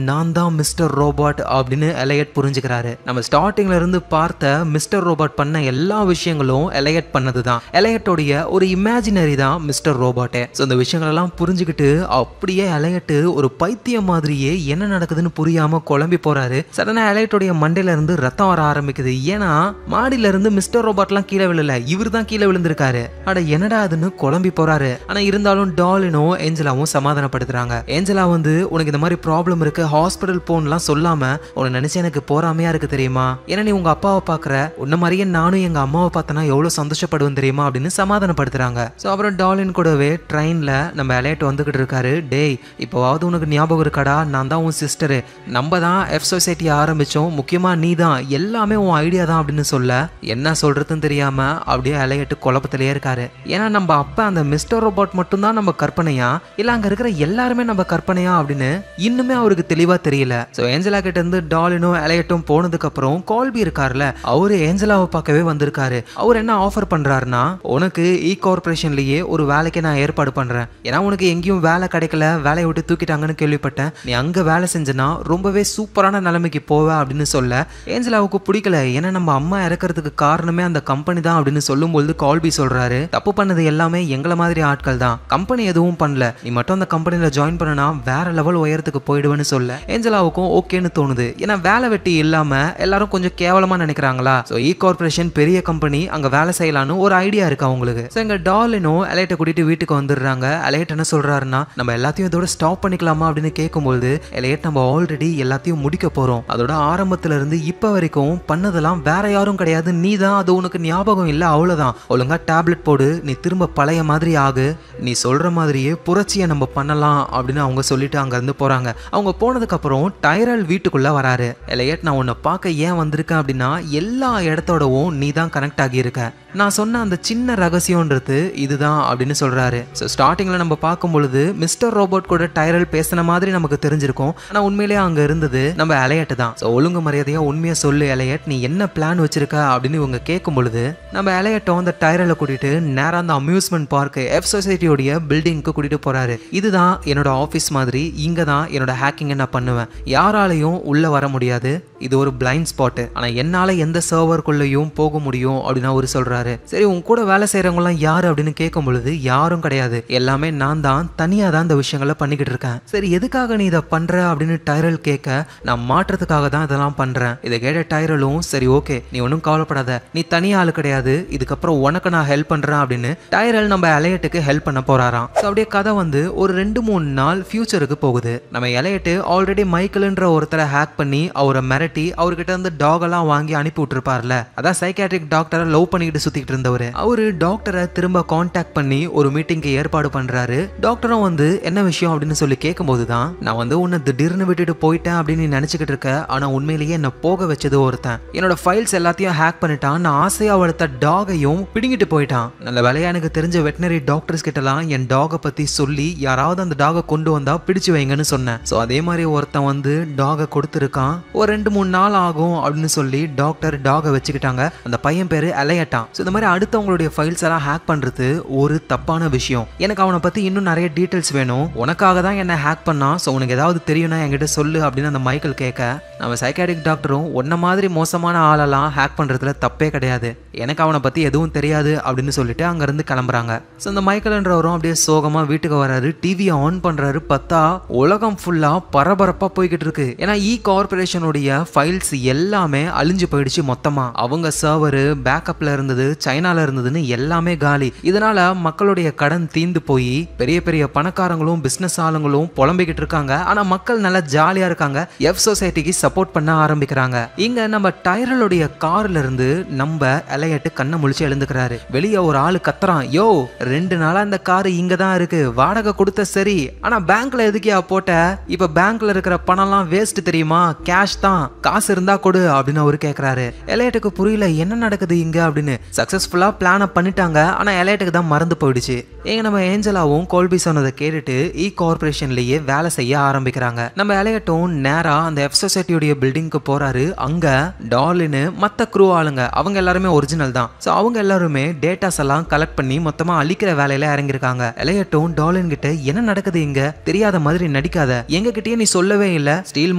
நான் தான் மிஸ்டர் ரோபோட் அப்படின்னு எலியட் புரிஞ்சுக்கிறாரு. நம்ம ஸ்டார்டிங்ல இருந்து பார்த்த மிஸ்டர் ரோபோட் பண்ண எல்லா விஷயங்களும் எலியட் பண்ணதுதான், எலியட்டோடைய ஒரு இமேஜினரி தான் மிஸ்டர் ரோபோட்டே. சோ இந்த விஷயங்கள் எல்லாம் புரிஞ்சுக்கிட்டு அப்படியே எலியட் ஒரு பைத்தியம் மாதிரியே என்ன நடக்குதுன்னு புரியாம குழம்பி போறாரு. சடனா எலியட்டோடைய மண்டையில இருந்து ரத்தம் வர ஆரம்பிக்குது. ஏன்னா மாடியில இருந்து மிஸ்டர் ரோபோட் எல்லாம் கீழே விழல, இவர் தான் கீழே விழுந்திருக்காரு. அட என்னடா அதுன்னு குழம்பி போறாரு. ஆனா இருந்தாலும் டார்லினும் ஏஞ்சலாவும் சமாதானப்படுத்துறாங்க. ஏஞ்சலா வந்து, உனக்கு இந்த மாதிரி ப்ராப்ளம் இருக்கு, ஹாஸ்பிடல் போன்லாம் சொல்லாம உன்னை நினைச்சு எனக்கு போறாமையா இருக்கு தெரியுமா, ஏன்னா நீ உங்க அப்பாவை பாக்குற, உன்ன மாதிரியே நானும் எங்க அம்மாவை பார்த்தனா எவ்வளவு சந்தோஷப்படுவேன் தெரியுமா அப்படின்னு சமாதானப்படுத்துறாங்க. சோ அப்புறம் டார்லின் கூடவே ட்ரெயின்ல நம்ம எலியட் வந்துகிட்டு இருக்காரு. டேய், இப்போவாவது உனக்கு ஞாபகம் இருக்காடா, நான் தான் உன் சிஸ்டரு, நம்ம தான் எஃப் சொசைட்டி ஆரம்பிச்சோம், முக்கியமா நீ தான், எல்லாமே உன் ஐடியா தான் அப்படின்னு சொல்ல, என்ன சொல்றதுன்னு தெரியாம அப்படியே எலியட் குழப்பத்திலேயே இருக்காரு. ஏன்னா நம்ம அப்பா அந்த மிஸ்டர் ரோபோட் மட்டும் தான் நம்ம கற்பனையா, இல்ல அங்க இருக்கிற எல்லாருமே நம்ம கற்பனையா அப்படின்னு இன்னுமே அவருக்கு தெளிவா தெரியல. சோ ஏஞ்சலா கிட்ட இருந்து டார்லினும் எலியட்டும் போனதுக்கு அப்புறம் கால்பி இருக்கார்ல, அவரு ஏஞ்சலாவை பார்க்கவே வந்திருக்காரு. அவர் என்ன ஆஃபர் பண்றாருன்னா, உனக்கு இ கார்பரேஷன்லயே ஒரு வேலைக்கு நான் ஏற்பாடு பண்றேன், ஏன்னா உனக்கு எங்கேயும் வேலை கிடைக்கல, வேலையை விட்டு தூக்கிட்டாங்கன்னு கேள்விப்பட்டேன், நீ அங்க வேலை செஞ்சனா ரொம்பவே சூப்பரான நிலைமைக்கு போவ அப்படின்னு சொல்ல, ஏஞ்சலாவுக்கு பிடிக்கல. ஏன்னா நம்ம அம்மா இறக்கிறதுக்கு காரணமே அந்த கம்பெனி தான் அப்படின்னு சொல்லும்போது கால்பி சொல்றாரு, தப்பு பண்ணது எல்லாமே எங்களை மாதிரி ஆட்கள் தான், கம்பெனி எதுவும் பண்ணல, நீ மட்டும் அந்த கம்பெனில ஜாயின் பண்ணனா வேற லெவல் உயரத்துக்கு போயிடுவேன்னு சொல்ல, ஏஞ்சலாவுக்கும் ஓகேன்னு தோணுது. ஏன்னா வேலை வெட்டி இல்லாம எல்லாரும் கொஞ்சம் கேவலமா நினைக்கிறாங்களா, சோ இ கார்பரேஷன் பெரிய கம்பெனி, அங்க வேலை செய்யலான்னு ஒரு ஐடியா இருக்கு அவங்களுக்கு. சோ எங்க டார்லினும் எலியட்டை கூட்டிட்டு வீட்டுக்கு வந்துடுறாங்க. எலியட் என்ன சொல்றாருன்னா, நம்ம எல்லாத்தையும் இதோட ஸ்டாப் பண்ணிக்கலாமா அப்படின்னு கேட்கும்போது, எலியட் நம்ம ஆல்ரெடி எல்லாத்தையும் முடிக்க போறோம், அதோட ஆரம்பத்துல இருந்து இப்ப வரைக்கும் பண்ணதெல்லாம் வேற யாரும் கிடையாது, நீ தான், அது உனக்கு ஞாபகம் இல்ல, அவ்வளவுதான், ஒழுங்கா டேப்லெட் போடு, நீ திரும்ப பழைய மாதிரி ஆகு, நீ சொல்ற மாதிரியே புரட்சியை நம்ம பண்ணலாம் அப்படின்னு அவங்க சொல்லிட்டு அங்க இருந்து போறாங்க. அவங்க போனதுக்கு அப்புறம் டைரல் வீட்டுக்குள்ள வராரு. எலியட், நான் உன்னை பார்க்க ஏன் வந்திருக்கேன் அப்படின்னா, எல்லா இடத்தோடவும் நீ தான் கனெக்ட் ஆகி இருக்க, நான் சொன்ன அந்த சின்ன ரகசியம்ன்றது இதுதான் அப்படின்னு சொல்றாரு. ஸோ ஸ்டார்டிங்ல நம்ம பார்க்கும் பொழுது மிஸ்டர் ரோபோட் கூட டைரல் பேசின மாதிரி நமக்கு தெரிஞ்சிருக்கும், ஆனா உண்மையிலேயே அங்க இருந்தது நம்ம எலியட் தான். ஸோ ஒழுங்கு மரியாதையா உண்மையா சொல்லு எலியட், நீ என்ன பிளான் வச்சிருக்க அப்படின்னு இவங்க கேட்கும் பொழுது, நம்ம எலியட்டோ அந்த டைரலை கூட்டிட்டு நேரா அந்த அம்யூஸ்மெண்ட் பார்க் எஃப் சொசைட்டியோடைய பில்டிங்க்கு கூட்டிட்டு போறாரு. இதுதான் என்னோட ஆஃபீஸ் மாதிரி, இங்க தான் என்னோட ஹேக்கிங் நான் பண்ணுவேன், யாராலையும் உள்ள வர முடியாது, இது ஒரு பிளைண்ட் ஸ்பாட், ஆனா என்னால எந்த சர்வருக்குள்ளேயும் போக முடியும் அப்படின்னு அவரு சொல்றாரு. சரி, உன் கூட வேலை செய்யறவங்க எல்லாம் யாரு அப்படின்னு கேட்கும் பொழுது, யாரும் கிடையாது, எல்லாமே நான் தான், தனியா தான் இந்த விஷயங்களை பண்ணிக்கிட்டு இருக்கேன். சரி, எதுக்காக நீ இதை பண்ற அப்படின்னு டைரல் கேட்க, நான் மாற்றத்துக்காக தான் இதெல்லாம் பண்றேன். இதை கேட்ட டைரலும், சரி ஓகே, நீ ஒன்னும் கவலைப்படாத, நீ தனியா ஆளு கிடையாது, இதுக்கப்புறம் உனக்கு நான் ஹெல்ப் பண்றேன் அப்படின்னு டைரல் நம்ம எலியட்டுக்கு ஹெல்ப் பண்ண போறாராம். அப்படியே கதை வந்து ஒரு 2-3 நாள் ஃபியூச்சருக்கு போகுது. நம்ம எலியட் ஆல்ரெடி மைக்கேல்ன்ற ஒருத்தரை ஹேக் பண்ணி அவரை மிரட்டி அவர்கிட்ட இருந்து டாக் எல்லாம் வாங்கி அனுப்பி விட்டுருப்பார்ல, அதான் சைக்காட்ரிக் டாக்டரை லவ் பண்ணிக்கிட்டு சுத்திட்டு இருந்தவர். அவரு டாக்டரை திரும்ப கான்டாக்ட் பண்ணி ஒரு மீட்டிங்க்கு ஏற்பாடு பண்றாரு. டாக்டரும் வந்து என்ன விஷயம் அப்படின்னு சொல்லி கேட்கும் போதுதான், நான் வந்து உன்னை திடீர்னு விட்டுட்டு போயிட்டேன் அப்படின்னு நீ நினைச்சுக்கிட்டு இருக்க, ஆனா உண்மையிலேயே என்ன போக வச்சது ஒருத்தன், என்னோட ஃபைல்ஸ் எல்லாத்தையும் ஹேக் பண்ணிட்டான், நான் ஆசையா வளர்த்த டாகையும் பிடிங்கிட்டு போயிட்டான். நல்ல வேலையா எனக்கு தெரிஞ்ச வெட்டினரி டாக்டர்ஸ் கிட்டலாம் என் டாகை பத்தி சொல்லி யாராவது அந்த டாகை கொண்டு வந்தா பிடிச்சு வைங்கன்னு சொன்னேன். சோ அதே மாதிரி ஒருத்தன் வந்து டாகை கொடுத்துருக்கான், ஒரு 2-3 நாள் ஆகும் அப்படின்னு சொல்லி டாக்டர் டாகை வச்சுக்கிட்டாங்க. அந்த பையன் பேரு எலியட்டான். சோ இந்த மாதிரி அடுத்தவங்களுடைய ஃபைல்ஸ் எல்லாம் ஹேக் பண்றது ஒரு தப்பான விஷயம், எனக்கு அவனை பத்தி இன்னும் நிறைய டீடைல்ஸ் வேணும், உனக்காக தான் என்ன ஹேக் பண்ணா, சோ உனக்கு ஏதாவது தெரியும்னா என்கிட்ட சொல்லு அப்படின்னு அந்த மைக்கேல் கேட்க, நம்ம சைக்காட்ரிக் டாக்டரும் உன்ன மாதிரி மோசமான ஆளெல்லாம் ஹேக் பண்றதுல தப்பே கிடையாது, எனக்கு அவனை பத்தி எதுவும் தெரியாது அப்படின்னு சொல்லிட்டு அங்க இருந்து கிளம்புறாங்க. ஸோ இந்த மைக்கேல்ன்றவரும் அப்படியே சோகமா வீட்டுக்கு வராரு. டிவியை ஆன் பண்றாரு. பார்த்தா உலகம் ஃபுல்லா பரபரப்பா போய்கிட்டு இருக்கு. ஏன்னா கார்பரேஷனுடைய ஃபைல்ஸ் எல்லாமே அழிஞ்சு போயிடுச்சு மொத்தமா. அவங்க சர்வர் பேக்கப்ல இருந்தது, சைனால இருந்ததுன்னு எல்லாமே காலி. இதனால மக்களுடைய கடன் தீந்து போய் பெரிய பெரிய பணக்காரங்களும் பிசினஸ் ஆளுங்களும் புலம்பிக்கிட்டு இருக்காங்க. ஆனா மக்கள் நல்லா ஜாலியா இருக்காங்க. எஃப் சொசைட்டிக்கு சப்போர்ட் பண்ண ஆரம்பிக்கிறாங்க. இங்க நம்ம டைரலுடைய கார்ல இருந்து நம்ம எலையட் கண்ணை முழிச்சு எழுந்துக்கிறாரு. வெளியே ஒரு ஆளு கத்துறான், யோ 2 நாளா இந்த கார் இங்க தான் இருக்கு, வாடகை கொடுத்த சரி, ஆனா பேங்க்ல எதுக்கியா போட்ட? இப்ப பேங்க்ல இருக்கிற பணம்லாம் வேஸ்ட் தெரியுமா, கேஷ் தான், காசு இருந்தா கொடு அப்படின்னு அவரு கேக்குறாரு. எலையட்டுக்கு புரியல என்ன நடக்குது இங்க அப்படின்னு. சக்சஸ்ஃபுல்லா பிளான பண்ணிட்டாங்க. ஆனா எலையட்டுக்கு தான் மறந்து போயிடுச்சு. ஏங்க நம்ம ஏஞ்சலாவும் கோல்பி சொன்னதை கேட்டுட்டு கார்பரேஷன்லயே வேலை செய்ய ஆரம்பிக்கிறாங்க. நம்ம எலையட்டும் நேரா அந்த எஃப் சொசைட்டியோட பில்டிங்க்கு போறாரு. அங்க டார்லின் மத்த க்ரூ ஆளுங்க அவங்க எல்லாருமே ஒரிஜினல் தான். சோ அவங்க எல்லாருமே டேட்டாஸ் எல்லாம் கலெக்ட் பண்ணி மொத்தமா அழிக்கிற வேலையில இறங்கிருக்காங்க. எலையட்டும் டார்லின் கிட்ட என்ன நடக்குது இங்க, தெரியாத மாதிரி நடிக்காத, எங்க கிட்டயே நீ சொல்லவே இல்ல. ஸ்டீல்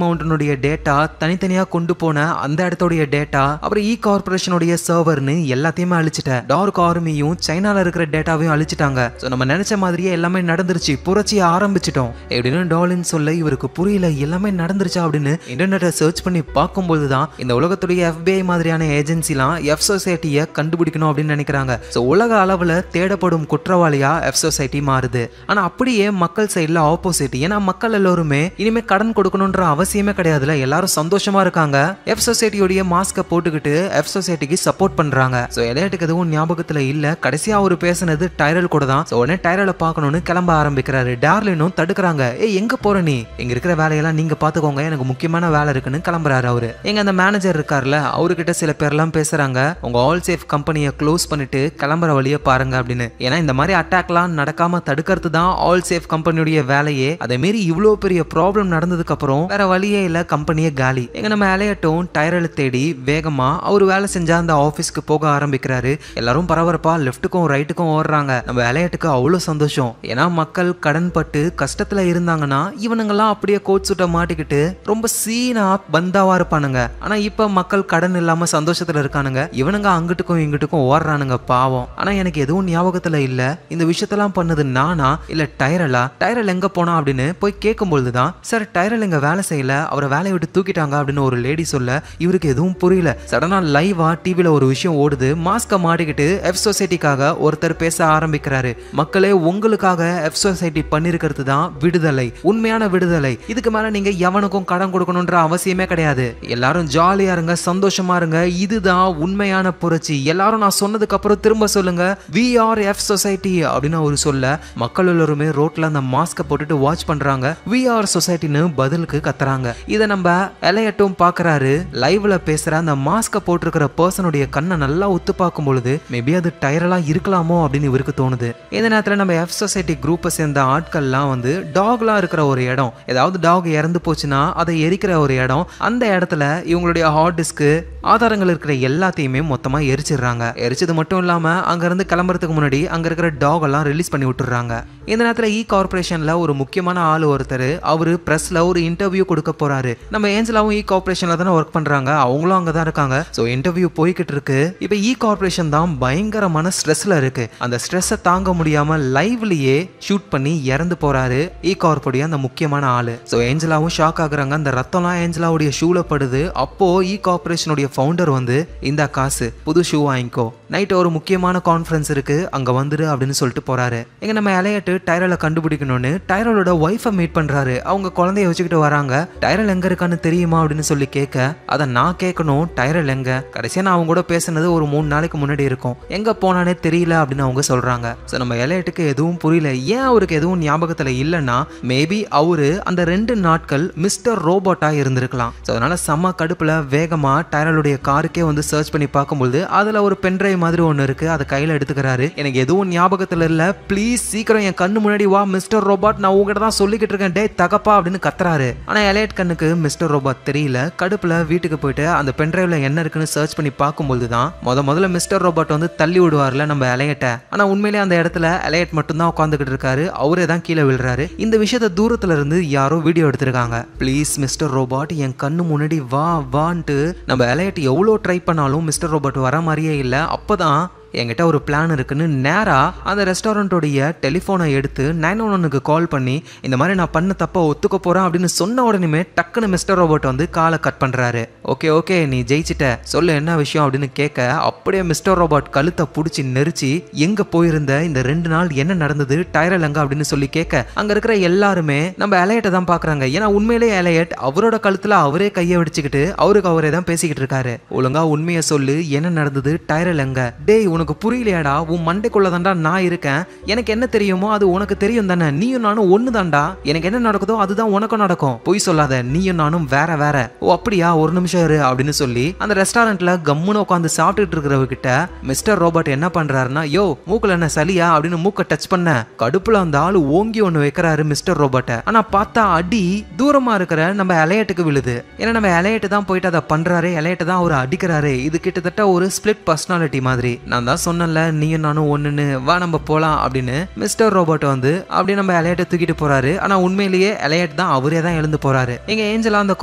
மவுண்டனுடைய டேட்டா, தனித்தனியா கொண்டு போன அந்த இடத்தோடைய டேட்டா, அப்புறம் கார்பரேஷனுடைய சர்வர்னு எல்லாத்தையுமே அழிச்சிட்ட. டார்க் ஆர்மியும் சைனால இருக்கிற டேட்டாவையும் அழிச்சிட்டாங்க. சோ நம்ம நினைச்ச மாதிரியே எல்லாமே நடந்துருச்சு, புரட்சியை ஆரம்பிச்சிட்டோம் அப்படின்னு டார்லின் சொல்ல இவருக்கு புரியல எல்லாமே நடந்துருச்சா அப்படின்னு. இன்டர்நெட்டை சர்ச் பண்ணி பார்க்கும்போது தான் இந்த உலகத்துடைய FBI மாதிரியான ஏஜென்சிலாம் எஃப் சொசைட்டியை கண்டுபிடிக்கணும் அப்படின்னு நினைக்கிறாங்க. ஸோ உலக அளவில் தேடப்படும் குற்றவாளியா எஃப் சொசைட்டி மாறுது. ஆனால் அப்படியே மக்கள் சைடில் ஆப்போசிட். ஏன்னா மக்கள் எல்லாருமே இனிமே கடன் கொடுக்கணுன்ற அவசியமே கிடையாதுல, எல்லாரும் சந்தோஷமா இருக்காங்க. எஃப் சொசைட்டியோடைய மாஸ்கை போட்டுக்கிட்டு எஃப் சொசைட்டிக்கு சப்போர்ட் பண்றாங்க. ஸோ எலையட்டுக்கு எதுவும் ஞாபகத்தில் இல்ல. கடைசியா அவர் பேசினது டைரல் கூட தான். ஸோ உடனே டைரலை பார்க்கணும்னு கிளம்ப ஆரம்பிக்கிறாரு. டார்லினும் தடுக்கிறாங்க. எங்க போற நீ, இங்க இருக்கிற வேலையெல்லாம் நீங்க பாத்துக்கோங்க, எனக்கு முக்கியமான வேலை இருக்குன்னு கிளம்புறாரு அவரு. எங்க அந்த மேனேஜர் இருக்கார்ல, அவர்கிட்ட சில பேர்லாம் பேசுறாங்க, உங்க ஆல் சேஃப் கம்பெனியை க்ளோஸ் பண்ணிட்டு கிளம்புற வழியை பாருங்க அப்படின்னு. ஏன்னா இந்த மாதிரி அட்டாக்லாம் நடக்காம தடுக்கிறது தான் ஆல் சேஃப் கம்பெனியுடைய வேலையே. அதே மீறி இவ்வளோ பெரிய ப்ராப்ளம் நடந்ததுக்கு அப்புறம் வேற வழியே இல்ல, கம்பெனியே காலி. எங்க நம்ம எலையட்டும் டைரலை தேடி வேகமா அவர் வேலை செஞ்ச அந்த ஆபீஸ்க்கு போக ஆரம்பிக்கிறாரு. எல்லாரும் பரபரப்பா லெஃப்ட்டுக்கும் ரைட்டுக்கும் ஓடுறாங்க. நம்ம எலையட்டுக்கு அவ்வளவு சந்தோஷம். ஏன்னா மக்கள் கடன் பட்டு கஷ்டத்துல இருந்தாங்கன்னா இவனுங்கெல்லாம் அப்படியே கோட் சுட்ட மாட்டிக்கிட்டு ரொம்ப சீனா பந்தாவா இருப்பானுங்க. ஆனா இப்ப மக்கள் கடன் இல்லாம சந்தோஷத்துல இருக்கானுங்க. இவனுங்க அங்கிட்டுக்கும் இங்கிட்டுக்கும் ஓடுறானுங்க பாவம். ஆனா எனக்கு எதுவும் ஞாபகத்துல இல்ல, இந்த விஷயத்தெல்லாம் பண்ணது நானா இல்ல டைரலா, டைரல் எங்க போனா அப்படின்னு போய் கேட்கும்பொழுதுதான், சார் டைரல் எங்க வேலை செய்யல, அவரை வேலையை விட்டு தூக்கிட்டாங்க அப்படின்னு ஒரு லேடி சொல்ல இவருக்கு எதுவும் புரியல. சடனா லைவா டிவில ஒரு விஷயம் ஓடுது. மாஸ்க மாட்டிக்கிட்டு எஃப் சொசைட்டிக்காக ஒருத்தர் பேச ஆரம்பிக்கிறாரு. மக்களே உங்களுக்காக எஃப் சொசைட்டி பண்ணிருக்கிறது தான் விடுதலை, உண்மையான விடுதலை. இதுக்கு மேல நீங்க எவனுக்கும் கடன் கொடுக்கணும்ன்ற அவசியமே கிடையாது. எல்லாரும் ஜாலியா இருங்க, சந்தோஷமா இருங்க, இதுதான் உண்மையான புரட்சி. எல்லாரும் நான் சொன்னதுக்கு அப்புறம் திரும்ப சொல்லுங்க, we are F society அப்படின்னு அவரு சொல்ல மக்கள் எல்லாருமே ரோட்ல அந்த மாஸ்க போட்டுட்டு வாட்ச் பண்றாங்க. we are societyன்னு பதிலுக்கு கத்துறாங்க. இத நம்ம எலையட்டும் பாக்குறாரு. லைவ்ல பேசுற அந்த மாஸ்க போட்டிருக்கிற பர்சனுடைய கண்ணை நல்லா உத்து பார்க்கும் பொழுது மேபி அது டைரலா இருக்கலாமோ அப்படின்னு இவருக்கு தோணுது. இந்த நேரத்துல நம்ம எஃப் சொசைட்டி குரூப்பை சேர்ந்த ஆட்கள்லாம் வந்து டாக்லாம் இருக்கிற ஒரு இடம், ஏதாவது டாக் இறந்து போச்சுன்னா அதை எரிக்கிற ஒரு இடம், அந்த இடத்துல இவங்களுடைய ஹார்ட் டிஸ்க்கு ஆதாரங்கள் இருக்கிற எல்லாத்தையுமே மொத்தமா எரிச்சிடுறாங்க. எரிச்சது மட்டும் இல்லாம அங்க இருந்து கிளம்புறதுக்கு முன்னாடி அங்க இருக்கிற டாக் எல்லாம் ரிலீஸ் பண்ணி விட்டுறாங்க. இந்த நேரத்துல கார்பரேஷன்ல ஒரு முக்கியமான ஆள் ஒருத்தர், அவரு பிரஸ்ல ஒரு இன்டர்வியூ கொடுக்க போறாரு. நம்ம ஏஞ்சலாவும் கார்பரேஷன்ல தானே ஒர்க் பண்றாங்க, அவங்களும் அங்கதான் இருக்காங்க. சோ இன்டர்வியூ போய்கிட்டு இருக்கு. இப்ப கார்பரேஷன் தான் பயங்கரமான ஸ்ட்ரெஸ்ல இருக்கு. அந்த ஸ்ட்ரெஸ்ஸை தாங்க முடியாம லைவ்லயே ஷூட் பண்ணி இறந்து போறாரு கார்போடைய அந்த முக்கியமான ஆளு. சோ ஏஞ்சலாவும் ஷாக் ஆகுறாங்க. அந்த ரத்தம்லாம் ஏஞ்சலாவுடைய ஷூல படுது. அப்போ கார்பரேஷனுடைய ஃபவுண்டர் வந்து, இந்த காசு புது ஷூ வாங்கிக்கோ, நைட் ஒரு முக்கியமான கான்ஃபரன்ஸ் இருக்கு அங்க வந்துரு அப்படின்னு சொல்லிட்டு போறாரு. எங்க நம்ம எலையட்டு டைரலை கண்டுபிடிக்கணும்னு டைரலோட ஒய்ஃபை மீட் பண்றாரு. அவங்க குழந்தைய வச்சுக்கிட்டு வராங்க. டைரல் எங்க இருக்கான்னு தெரியுமா அப்படின்னு சொல்லி கேட்க, அதை நான் கேட்கணும், டைரல் எங்க, கடைசியா நான் அவங்க கூட பேசினது ஒரு 3 நாளைக்கு முன்னாடி இருக்கும், எங்க போனானே தெரியல அப்படின்னு அவங்க சொல்றாங்க. சோ நம்ம எலையட்டுக்கு எதுவும் புரியல. ஏன் அவருக்கு எதுவும் ஞாபகத்துல இல்லைன்னா மேபி அவரு அந்த 2 நாட்கள் மிஸ்டர் ரோபோட்டா இருந்திருக்கலாம். சோ அதனால செம்ம கடுப்புல வேகமா டைரலுடைய காருக்கே வந்து சர்ச் பண்ணி பார்க்கும்போது அதுல ஒரு பென்ட்ரைவ் மாதிரி ஒன்னு இருக்கு. அதை கையில எடுத்துக்கிறாரு. எனக்கு எதுவும் ஞாபகத்துல இல்ல, ப்ளீஸ் சீக்கிரம் என் கண்ணு முன்னாடி வா மிஸ்டர் ரோபோட், நான் உங்ககிட்ட தான் சொல்லிக்கிட்டு இருக்கேன், டே தகப்பா அப்படின்னு கத்துறாரு. ஆனா எலையட் கண்ணுக்கு மிஸ்டர் ரோபோட் தெரியல. கடுப்புல வீட்டுக்கு போயிட்டு அந்த பென்ட்ரைவ்ல என்ன இருக்குன்னு சர்ச் பண்ணி பார்க்கும்போது தான் முதல்ல மிஸ்டர் ரோபோட் வந்து தள்ளி விடுவார்ல நம்ம எலையட்ட. ஆனா உண்மையிலேயே அந்த இடத்துல எலையட் மட்டும் தான் உட்காந்துக்கிட்டு இருக்காரு. அவரே தான் கீழே விழுறாரு. இந்த விஷயத்த தூரத்துல இருந்து யாரோ வீடியோ எடுத்திருக்காங்க. ப்ளீஸ் மிஸ்டர் ரோபோட் என் கண்ணு முன்னாடி வா வான்ட்டு நம்ம எலையட் எவ்வளோ ட்ரை பண்ணாலும் மிஸ்டர் ரோபோட் வர மாதிரியே இல்ல. அப்பதான் என்கிட்ட ஒரு பிளான் இருக்குன்னு நேரா அந்த ரெஸ்டாரண்டோடைய டெலிஃபோனை எடுத்து 911க்கு கால் பண்ணி இந்த மாதிரி நான் பண்ண தப்ப ஒத்துக்க போறேன் அப்படின்னு சொன்ன உடனே டக்குன்னு மிஸ்டர் ரோபோட் வந்து காலை கட் பண்றாரு. ஓகே ஓகே நீ ஜெயிச்சிட்ட, சொல்லு என்ன விஷயம் அப்படின்னு கேட்க அப்படியே மிஸ்டர் ரோபோட் கழுத்தை பிடிச்சி நெரிச்சு எங்க போயிருந்த இந்த 2 நாள் என்ன நடந்தது டைரல் எங்க அப்படின்னு சொல்லி கேட்க அங்க இருக்கிற எல்லாருமே நம்ம எலையட்டை தான் பாக்குறாங்க. ஏன்னா உண்மையிலேயே எலையட் அவரோட கழுத்துல அவரே கையை வச்சுக்கிட்டு அவருக்கு அவரே தான் பேசிக்கிட்டு இருக்காரு. ஒழுங்கா உண்மையை சொல்லு, என்ன நடந்தது, டைரல் எங்க? டேய் உனக்கு புரியலையாடா, உன் மண்டைக்குள்ள தாண்டா நான் இருக்கேன், எனக்கு என்ன தெரியுமோ அது உனக்கு தெரியும் தானே, நீயும் நானும் ஒண்ணு தாண்டா, எனக்கு என்ன நடக்குதோ அதுதான் உனக்கும் நடக்கும், பொய் சொல்லாத, நீயும் நானும் வேற வேற. ஓ அப்படியா, ஒரு நிமிஷம் இரு அப்படின்னு சொல்லி அந்த ரெஸ்டாரண்ட்ல கம்முன்னு உட்காந்து சாப்பிட்டுட்டு இருக்கிறவகிட்ட மிஸ்டர் ரோபோட் என்ன பண்றாருன்னா, யோ மூக்குல என்ன சலியா அப்படின்னு மூக்க டச் பண்ண கடுப்புல அந்த ஆளு ஓங்கி ஒண்ணு வைக்கிறாரு மிஸ்டர் ரோபோட்டை. ஆனா பார்த்தா அடி தூரமா இருக்கிற நம்ம எலையட்டுக்கு விழுது. ஏன்னா நம்ம எலையட்டு தான் போயிட்டு அதை பண்றாரு, எலையட்டு தான் அவரு அடிக்கிறாரு. இது கிட்டத்தட்ட ஒரு ஸ்பிளிட் பர்சனாலிட்டி மாதிரி. நான் தான் சொன்னல நீயும் நானும் ஒண்ணுன்னு, வா நம்ம போலாம் அப்படின்னு மிஸ்டர் ரோபோட் வந்து அப்படியே நம்ம எலையட்டை தூக்கிட்டு போறாரு. ஆனா உண்மையிலேயே எலையட் தான் அவரே தான் எழுந்து போறாரு. எங்க ஏஞ்சலா அந்த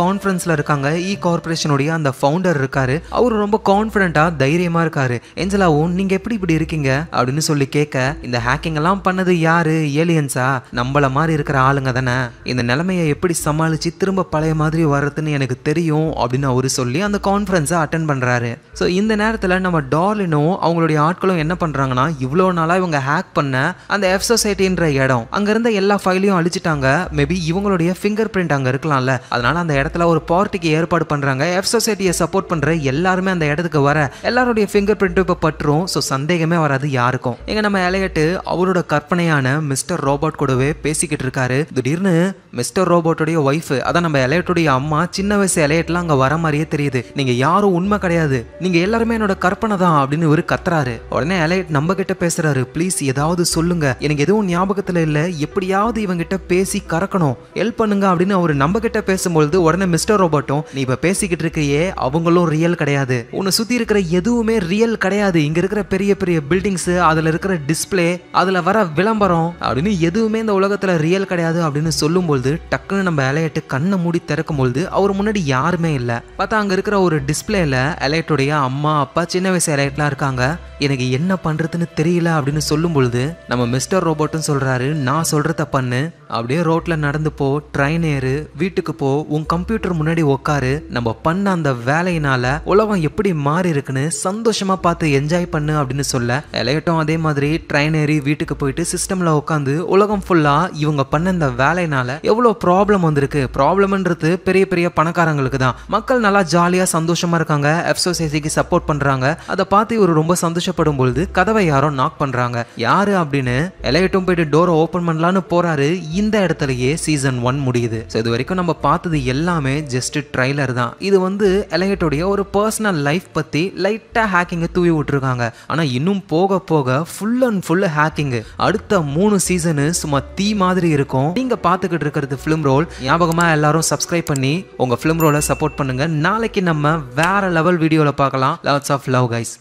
கான்ஃபரன்ஸ்ல இருக்காங்க, கார்பரேஷனுடைய அந்த ஃபவுண்டர் இருக்காரு. அவரு ரொம்ப கான்பிடென்ட்டா தைரியமா இருக்காரு. ஏஞ்சலாவும் நீங்க எப்படி இப்படி இருக்கீங்க அப்படின்னு சொல்லி கேட்க, இந்த ஹேக்கிங் எல்லாம் பண்ணது யாரு, ஏலியன்ஸா, நம்மள மாதிரி இருக்கிற ஆளுங்க தானே, இந்த நிலைமையை எப்படி சமாளிச்சு திரும்ப பழைய மாதிரி வர்றதுன்னு எனக்கு தெரியும் அப்படின்னு அவரு சொல்லி அந்த கான்ஃபரன்ஸை அட்டென்ட் பண்றாரு. ஸோ இந்த நேரத்தில் நம்ம டார்லினும் அவங்களுடைய ஆட்களும் என்ன பண்றாங்கன்னா, இவ்வளோ நாளா இவங்க ஹேக் பண்ண அந்த எஃப் சொசைட்டின்ற இடம், அங்க இருந்த எல்லா ஃபைலையும் அழிச்சிட்டாங்க. மேபி இவங்களுடைய ஃபிங்கர் பிரிண்ட் அங்க இருக்கலாம்ல, அதனால அந்த இடத்துல ஒரு பார்ட்டிக்கு ஏற்பாடு பண்றாங்க. எஃப் சொசைட்டியை சப்போர்ட் பண்ற எல்லாருமே அந்த இடத்துக்கு வர எல்லாருடைய ஃபிங்கர் பிரிண்ட்டும் இப்போ பட்டுரும். ஸோ சந்தேகமே வராது யாருக்கும். எங்க நம்ம எலையட்டு அவரோட கற்பனையான மிஸ்டர் ரோபோட் கூடவே பேசிக்கிட்டு இருக்காரு. திடீர்னு மிஸ்டர் ரோபோட்டுடைய ஒய்ஃப், அதான் நம்ம எலையட்டுடைய அம்மா, சின்ன வயசு எலையட்லாம் அங்க வர மாதிரியே தெரியுது. நீங்க யாரும் உண்மை கிடையாது, நீங்க எல்லாருமே என்னோட கற்பனை தான் அப்படின்னு ஒரு கத்துறாரு. உடனே எலையட் நம்ம கிட்ட பேசுறாரு, ப்ளீஸ் ஏதாவது சொல்லுங்க, எனக்கு எதுவும் ஞாபகத்துல இல்ல, எப்படியாவது இவங்க கிட்ட பேசி கறக்கணும், ஹெல்ப் பண்ணுங்க அப்படின்னு அவர் நம்ம கிட்ட பேசும்பொழுது உடனே மிஸ்டர் ரோபோட்டும், நீ இப்ப பேசிக்கிட்டு இருக்கையே அவங்களும் ரியல் கிடையாது, உன்னை சுத்தி இருக்கிற எதுவுமே ரியல் கிடையாது, இங்க இருக்கிற பெரிய பெரிய பில்டிங்ஸ், அதுல இருக்கிற டிஸ்பிளே, அதுல வர விளம்பரம் அப்படின்னு எதுவுமே இந்த உலகத்துல ரியல் கிடையாது அப்படின்னு சொல்லும்போது டக்குன்னு நம்ம எலையட்டு கண்ணை மூடி திறக்கும் பொழுது அவர் முன்னாடி யாருமே இல்ல. பார்த்தா அங்க இருக்கிற ஒரு டிஸ்பிளேல எலையட்டுடைய அம்மா அப்பா சின்ன வயசு எலையட்லாம் இருக்காங்க. எனக்கு என்ன பண்றதுன்னு தெரியல அப்படின்னு சொல்லும் பொழுது நம்ம மிஸ்டர் ரோபோட்டும் சொல்றாரு, நான் சொல்றத பண்ணு, அப்படியே ரோட்ல நடந்து போ, ட்ரெயின் ஏறு, வீட்டுக்கு போ, உன் கம்ப்யூட்டர் முன்னாடி உட்காரு, நம்ம பண்ண அந்த வேலையினால உலகம் எப்படி மாறி இருக்குன்னு சந்தோஷமா பார்த்து என்ஜாய் பண்ணு அப்படின்னு சொல்ல எலையட்டும் அதே மாதிரி ட்ரெயின் ஏறி வீட்டுக்கு போயிட்டு சிஸ்டம்ல உட்காந்து உலகம் ஃபுல்லா இவங்க பண்ண இந்த வேலையினால எவ்வளவு ப்ராப்ளம் வந்திருக்கு, ப்ராப்ளம்ன்றது பெரிய பெரிய பணக்காரங்களுக்கு தான், மக்கள் நல்லா ஜாலியா சந்தோஷமா இருக்காங்க, எஃப் சொசைட்டிக்கு சப்போர்ட் பண்றாங்க, அதை பார்த்து இவர் ரொம்ப சந்தோஷப்படும் பொழுது கதவை யாரோ நாக் பண்றாங்க. யாரு அப்படின்னு எலையட்டும் போயிட்டு டோரை ஓபன் பண்ணலான்னு போறாரு. இந்த இடத்துலயே சீசன் 1 முடியுது. இது வரைக்கும் நம்ம பார்த்தது எல்லாமே ஜஸ்ட் ட்ரைலர் தான். இது வந்து எலையட்டுடைய ஒரு பர்சனல் லைஃப் பத்தி லைட்டா ஹேக்கிங் தூவி விட்டுருக்காங்க. ஆனா இன்னும் போக போக ஃபுல் அண்ட் ஃபுல் ஹேக்கிங். அடுத்த 3 சீசனு சும்மா தீ மாதிரி இருக்கும். நீங்க பார்த்துக்கிட்டு இருக்கிறது ஃபிலிம் ரோல். ஞாபகமா எல்லாரும் சப்ஸ்கிரைப் பண்ணி உங்க ஃபிலிம் ரோலை சப்போர்ட் பண்ணுங்க. நாளைக்கு நம்ம வேற லெவல் வீடியோல பார்க்கலாம். Lots of love guys.